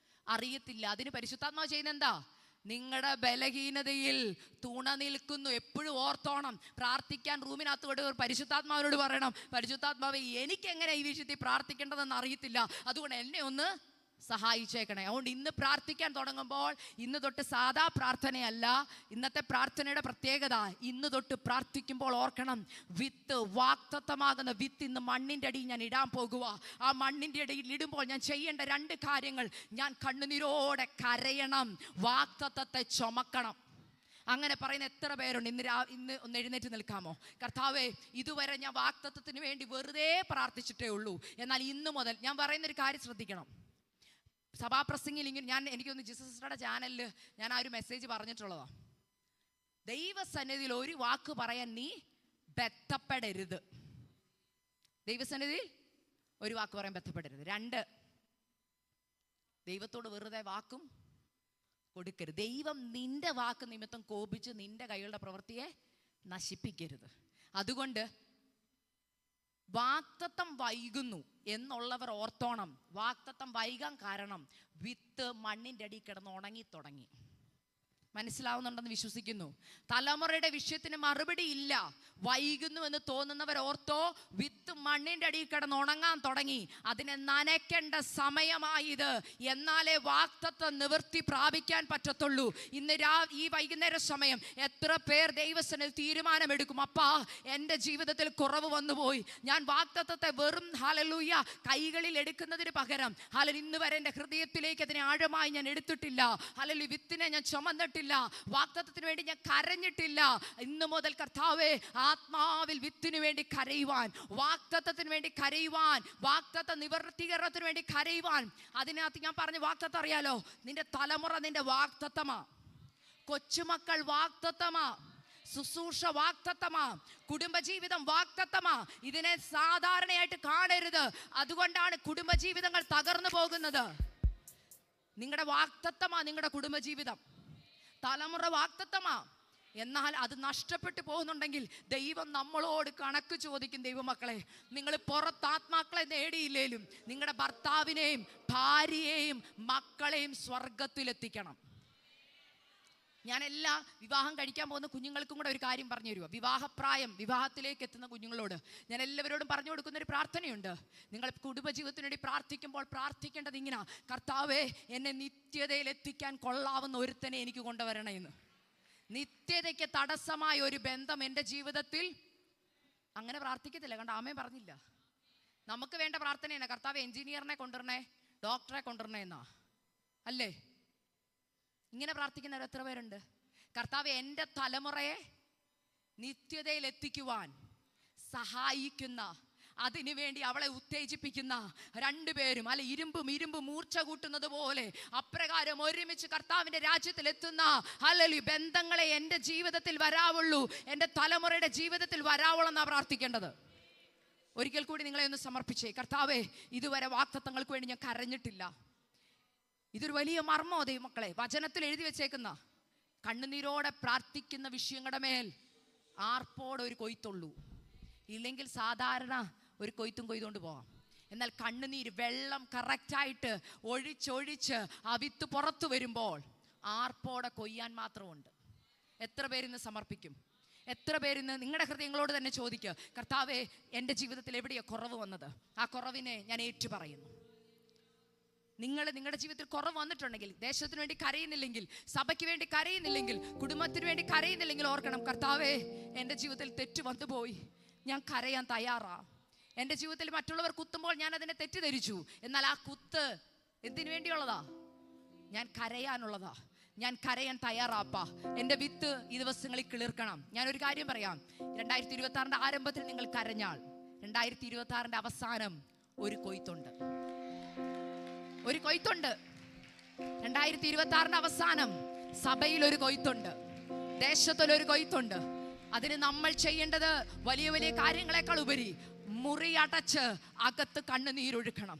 അറിയത്തില്ല. അതിന് പരിശുദ്ധാത്മാവ് ചെയ്യുന്ന എന്താ? നിങ്ങളുടെ ബലഹീനതയിൽ തുണ നിൽക്കുന്നു. എപ്പോഴും ഓർത്തോണം. പ്രാർത്ഥിക്കാൻ റൂമിനകത്ത് വിട്ട് പരിശുദ്ധാത്മാവിനോട് പറയണം, പരിശുദ്ധാത്മാവേ എനിക്കെങ്ങനെ ഈ വിഷയത്തിൽ പ്രാർത്ഥിക്കേണ്ടതെന്ന് അറിയത്തില്ല, അതുകൊണ്ട് എന്നെ ഒന്ന് സഹായിച്ചേക്കണേ. അതുകൊണ്ട് ഇന്ന് പ്രാർത്ഥിക്കാൻ തുടങ്ങുമ്പോൾ ഇന്ന് തൊട്ട് സാധാ പ്രാർത്ഥനയല്ല. ഇന്നത്തെ പ്രാർത്ഥനയുടെ പ്രത്യേകത, ഇന്ന് തൊട്ട് പ്രാർത്ഥിക്കുമ്പോൾ ഓർക്കണം, വിത്ത് വാക്തത്വമാകുന്ന വിത്ത് ഇന്ന് മണ്ണിൻ്റെ അടിയിൽ ഞാൻ ഇടാൻ പോകുക. ആ മണ്ണിൻ്റെ അടിയിൽ ഇടുമ്പോൾ ഞാൻ ചെയ്യേണ്ട 2 കാര്യങ്ങൾ. ഞാൻ കണ്ണുനീരോടെ കരയണം, വാക്തത്വത്തെ ചുമക്കണം. അങ്ങനെ പറയുന്ന എത്ര പേരുണ്ട്? ഇന്ന് ഒന്ന് എഴുന്നേറ്റ് നിൽക്കാമോ? കർത്താവേ ഇതുവരെ ഞാൻ വാക്തത്വത്തിന് വേണ്ടി വെറുതെ പ്രാർത്ഥിച്ചിട്ടേ ഉള്ളൂ. എന്നാൽ ഇന്നു മുതൽ ഞാൻ പറയുന്നൊരു കാര്യം ശ്രദ്ധിക്കണം. സഭാപ്രസംഗിൽ ഇങ്ങനെ എനിക്കൊന്ന് ജിസസിസ്റ്ററുടെ ചാനലിൽ ഞാൻ ആ ഒരു മെസ്സേജ് പറഞ്ഞിട്ടുള്ളതാണ്. ദൈവസന്നിധിയിൽ ഒരു വാക്ക് പറയാൻ നീ ബന്ധപ്പെടരുത്. ദൈവസന്നിധിയിൽ ഒരു വാക്ക് പറയാൻ ബന്ധപ്പെടരുത്. 2, ദൈവത്തോട് വെറുതെ വാക്കും കൊടുക്കരുത്. ദൈവം നിന്റെ വാക്ക് നിമിത്തം കോപിച്ച് നിന്റെ കൈകളുടെ പ്രവൃത്തിയെ നശിപ്പിക്കരുത്. അതുകൊണ്ട് വാക്തത്വം വൈകുന്നു എന്നുള്ളവർ ഓർത്തോണം. വാക്തത്വം വൈകാൻ കാരണം വിത്ത് മണ്ണിൻ്റെ അടിയിൽ കിടന്ന് ഉണങ്ങി തുടങ്ങി. മനസ്സിലാവുന്നുണ്ടെന്ന് വിശ്വസിക്കുന്നു. തലമുറയുടെ വിഷയത്തിന് മറുപടി ഇല്ല. വൈകുന്നു എന്ന് തോന്നുന്നവർ ഓർത്തോ, വിത്ത് മണ്ണിൻ്റെ അടിയിൽ കിടന്ന് ഉണങ്ങാൻ തുടങ്ങി. അതിനെ നനയ്ക്കേണ്ട സമയമായത്. എന്നാലേ വാക്തത്വം നിവൃത്തി പ്രാപിക്കാൻ പറ്റത്തുള്ളൂ. ഇന്ന് ഈ വൈകുന്നേര സമയം എത്ര പേർ ദൈവസന്നിധിയിൽ തീരുമാനമെടുക്കും, അപ്പാ എൻ്റെ ജീവിതത്തിൽ കുറവ് വന്നുപോയി, ഞാൻ വാക്തത്വത്തെ വെറും ഹല്ലേലൂയ കൈകളിൽ എടുക്കുന്നതിന് പകരം ഇന്ന് വരെ എൻ്റെ ഹൃദയത്തിലേക്ക് അതിനെ ആഴമായി ഞാൻ എടുത്തിട്ടില്ല, ഹല്ലേലൂയ വിത്തിനെ ഞാൻ ചുമന്നിട്ടില്ല, വാക്തത്വത്തിന് വേണ്ടി ഞാൻ കരഞ്ഞിട്ടില്ല. ഇന്ന് മുതൽ കർത്താവേ ആത്മാവിൽ വിത്തിനു വേണ്ടി കരയുവാൻ, വാക്തത്വത്തിന് വേണ്ടി കരയുവാൻ, വാക്തത്വ നിവർത്തീകരണത്തിന് വേണ്ടി കരയുവാൻ. അതിനകത്ത് ഞാൻ പറഞ്ഞ വാക്തത്വം അറിയാലോ, നിന്റെ തലമുറ നിന്റെ വാക്തത്വമാ, കൊച്ചുമക്കൾ വാക്തത്വമാ, ശുശ്രൂഷ വാക്തത്വമാ, കുടുംബജീവിതം വാക്തത്വമാ. ഇതിനെ സാധാരണയായിട്ട് കാണരുത്. അതുകൊണ്ടാണ് കുടുംബജീവിതങ്ങൾ തകർന്നു പോകുന്നത്. നിങ്ങളുടെ വാക്തത്വമാ നിങ്ങളുടെ കുടുംബജീവിതം, തലമുറ വാക്തത്വമാ. എന്നാൽ അത് നഷ്ടപ്പെട്ടു പോകുന്നുണ്ടെങ്കിൽ ദൈവം നമ്മളോട് കണക്ക് ചോദിക്കും. ദൈവമക്കളെ, നിങ്ങൾ പുറത്താത്മാക്കളെ നേടിയില്ലേലും നിങ്ങളുടെ ഭർത്താവിനെയും ഭാര്യയെയും മക്കളെയും സ്വർഗത്തിലെത്തിക്കണം. ഞാൻ എല്ലാ വിവാഹം കഴിക്കാൻ പോകുന്ന കുഞ്ഞുങ്ങൾക്കും കൂടെ ഒരു കാര്യം പറഞ്ഞു തരുക. വിവാഹപ്രായം, വിവാഹത്തിലേക്ക് എത്തുന്ന കുഞ്ഞുങ്ങളോട് ഞാൻ എല്ലാവരോടും പറഞ്ഞു കൊടുക്കുന്ന ഒരു പ്രാർത്ഥനയുണ്ട്. നിങ്ങൾ കുടുംബജീവിതത്തിന് വേണ്ടി പ്രാർത്ഥിക്കുമ്പോൾ പ്രാർത്ഥിക്കേണ്ടത് ഇങ്ങനെ: കർത്താവേ എന്നെ നിത്യതയിൽ എത്തിക്കാൻ കൊള്ളാവുന്ന ഒരുത്തനെ എനിക്ക് കൊണ്ടുവരണമെന്ന്. നിത്യതയ്ക്ക് തടസ്സമായ ഒരു ബന്ധം എൻ്റെ ജീവിതത്തിൽ. അങ്ങനെ പ്രാർത്ഥിക്കത്തില്ല, കണ്ട ആമേ പറഞ്ഞില്ല. നമുക്ക് വേണ്ട പ്രാർത്ഥനയാണ് കർത്താവ് എഞ്ചിനീയറിനെ കൊണ്ടുവരണേ, ഡോക്ടറെ കൊണ്ടുവരണേ എന്നാ, അല്ലേ? ഇങ്ങനെ പ്രാർത്ഥിക്കുന്നവർ എത്ര പേരുണ്ട്? കർത്താവ് എൻ്റെ തലമുറയെ നിത്യതയിൽ എത്തിക്കുവാൻ സഹായിക്കുന്ന, അതിനുവേണ്ടി അവളെ ഉത്തേജിപ്പിക്കുന്ന 2 പേരും ഇരുമ്പ് മൂർച്ച കൂട്ടുന്നത് പോലെ അപ്രകാരം ഒരുമിച്ച് കർത്താവിൻ്റെ രാജ്യത്തിൽ എത്തുന്ന ഹല്ലേലൂയ ബന്ധങ്ങളെ എൻ്റെ ജീവിതത്തിൽ വരാവുള്ളൂ, എൻ്റെ തലമുറയുടെ ജീവിതത്തിൽ വരാവുള്ളൂ എന്നാണ് പ്രാർത്ഥിക്കേണ്ടത്. ഒരിക്കൽ കൂടി നിങ്ങളെ ഒന്ന് സമർപ്പിച്ചേ. കർത്താവേ, ഇതുവരെ വാക്തത്വങ്ങൾക്ക് വേണ്ടി ഞാൻ കരഞ്ഞിട്ടില്ല. ഇതൊരു വലിയ മർമ്മോ ദൈവമക്കളെ, വചനത്തിൽ എഴുതി വെച്ചേക്കുന്ന കണ്ണുനീരോടെ പ്രാർത്ഥിക്കുന്ന വിഷയങ്ങളുടെ മേൽ ആർപ്പോടെ ഒരു കൊയ്ത്തുള്ളൂ. ഇല്ലെങ്കിൽ സാധാരണ ഒരു കൊയ്ത്തും കൊയ്തുകൊണ്ട് പോവാം. എന്നാൽ കണ്ണുനീര്, വെള്ളം കറക്റ്റായിട്ട് ഒഴിച്ചൊഴിച്ച് ആ വിത്ത് പുറത്തു വരുമ്പോൾ ആർപ്പോടെ കൊയ്യാൻ മാത്രമുണ്ട്. എത്ര പേരിന്ന് സമർപ്പിക്കും? എത്ര പേരിന്ന് നിങ്ങളുടെ ഹൃദയങ്ങളോട് തന്നെ ചോദിക്കുക, കർത്താവേ, എൻ്റെ ജീവിതത്തിൽ എവിടെയാണ് കുറവ് വന്നത്? ആ കുറവിനെ ഞാൻ ഏറ്റു പറയുന്നു. നിങ്ങളുടെ ജീവിതത്തിൽ കുറവ് വന്നിട്ടുണ്ടെങ്കിൽ, ദേശത്തിന് വേണ്ടി കരയുന്നില്ലെങ്കിൽ, സഭയ്ക്ക് വേണ്ടി കരയുന്നില്ലെങ്കിൽ, കുടുംബത്തിന് വേണ്ടി കരയുന്നില്ലെങ്കിൽ, ഓർക്കണം, കർത്താവേ, എൻ്റെ ജീവിതത്തിൽ തെറ്റ് വന്നുപോയി, ഞാൻ കരയാൻ തയ്യാറാ. എൻ്റെ ജീവിതത്തിൽ മറ്റുള്ളവർ കുത്തുമ്പോൾ ഞാൻ അതിനെ തെറ്റിദ്ധരിച്ചു. എന്നാൽ ആ കുത്ത് എന്തിനു വേണ്ടിയുള്ളതാ? ഞാൻ കരയാനുള്ളതാ. ഞാൻ കരയാൻ തയ്യാറാപ്പാ. എൻ്റെ വിത്ത് ഈ ദിവസങ്ങളിൽ കിളിർക്കണം. ഞാനൊരു കാര്യം പറയാം, 2026 ആരംഭത്തിൽ നിങ്ങൾ കരഞ്ഞാൽ 2026 അവസാനം ഒരു കൊയ്ത്തുണ്ട്. ഒരു കൊയ്ത്തുണ്ട്. 2026 അവസാനം സഭയിൽ ഒരു കൊയ്ത്തുണ്ട്, ദേശത്തിലൊരു കൊയ്ത്തുണ്ട്. അതിന് നമ്മൾ ചെയ്യേണ്ടത് വലിയ വലിയ കാര്യങ്ങളെക്കാൾ ഉപരി മുറി അടച്ച് അകത്ത് കണ്ണുനീരൊഴുക്കണം.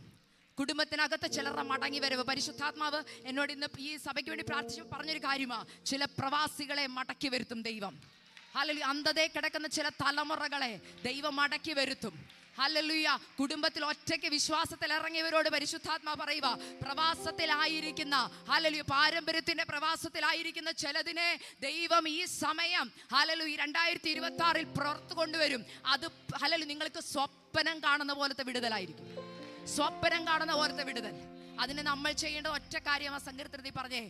കുടുംബത്തിനകത്ത് ചിലരുടെ മടങ്ങി വരവ്. പരിശുദ്ധാത്മാവ് എന്നോട് ഇന്ന് ഈ സഭയ്ക്ക് വേണ്ടി പ്രാർത്ഥിച്ച് പറഞ്ഞൊരു കാര്യമാ, ചില പ്രവാസികളെ മടക്കി വരുത്തും ദൈവം. ഹല്ലേലൂയ. അന്ധതയെ കിടക്കുന്ന ചില തലമുറകളെ ദൈവം മടക്കി വരുത്തും. ഹല്ലേലൂയ. കുടുംബത്തിൽ ഒറ്റയ്ക്ക് വിശ്വാസത്തിൽ ഇറങ്ങിയവരോട് പരിശുദ്ധാത്മാവ് പറയുക, പ്രവാസത്തിലായിരിക്കുന്ന, ഹല്ലേലൂയ, പാരമ്പര്യത്തിന്റെ പ്രവാസത്തിലായിരിക്കുന്ന ചിലതിനെ ദൈവം ഈ സമയം, ഹല്ലേലൂയ, 2026 പുറത്തു കൊണ്ടുവരും. അത് ഹല്ലേലൂയ നിങ്ങൾക്ക് സ്വപ്നം കാണുന്ന പോലത്തെ വിടുതലായിരിക്കും. സ്വപ്നം കാണുന്ന പോലത്തെ വിടുതൽ. അതിന് നമ്മൾ ചെയ്യേണ്ട ഒറ്റ കാര്യം ആ സങ്കീർത്തനത്തിൽ പറഞ്ഞേ,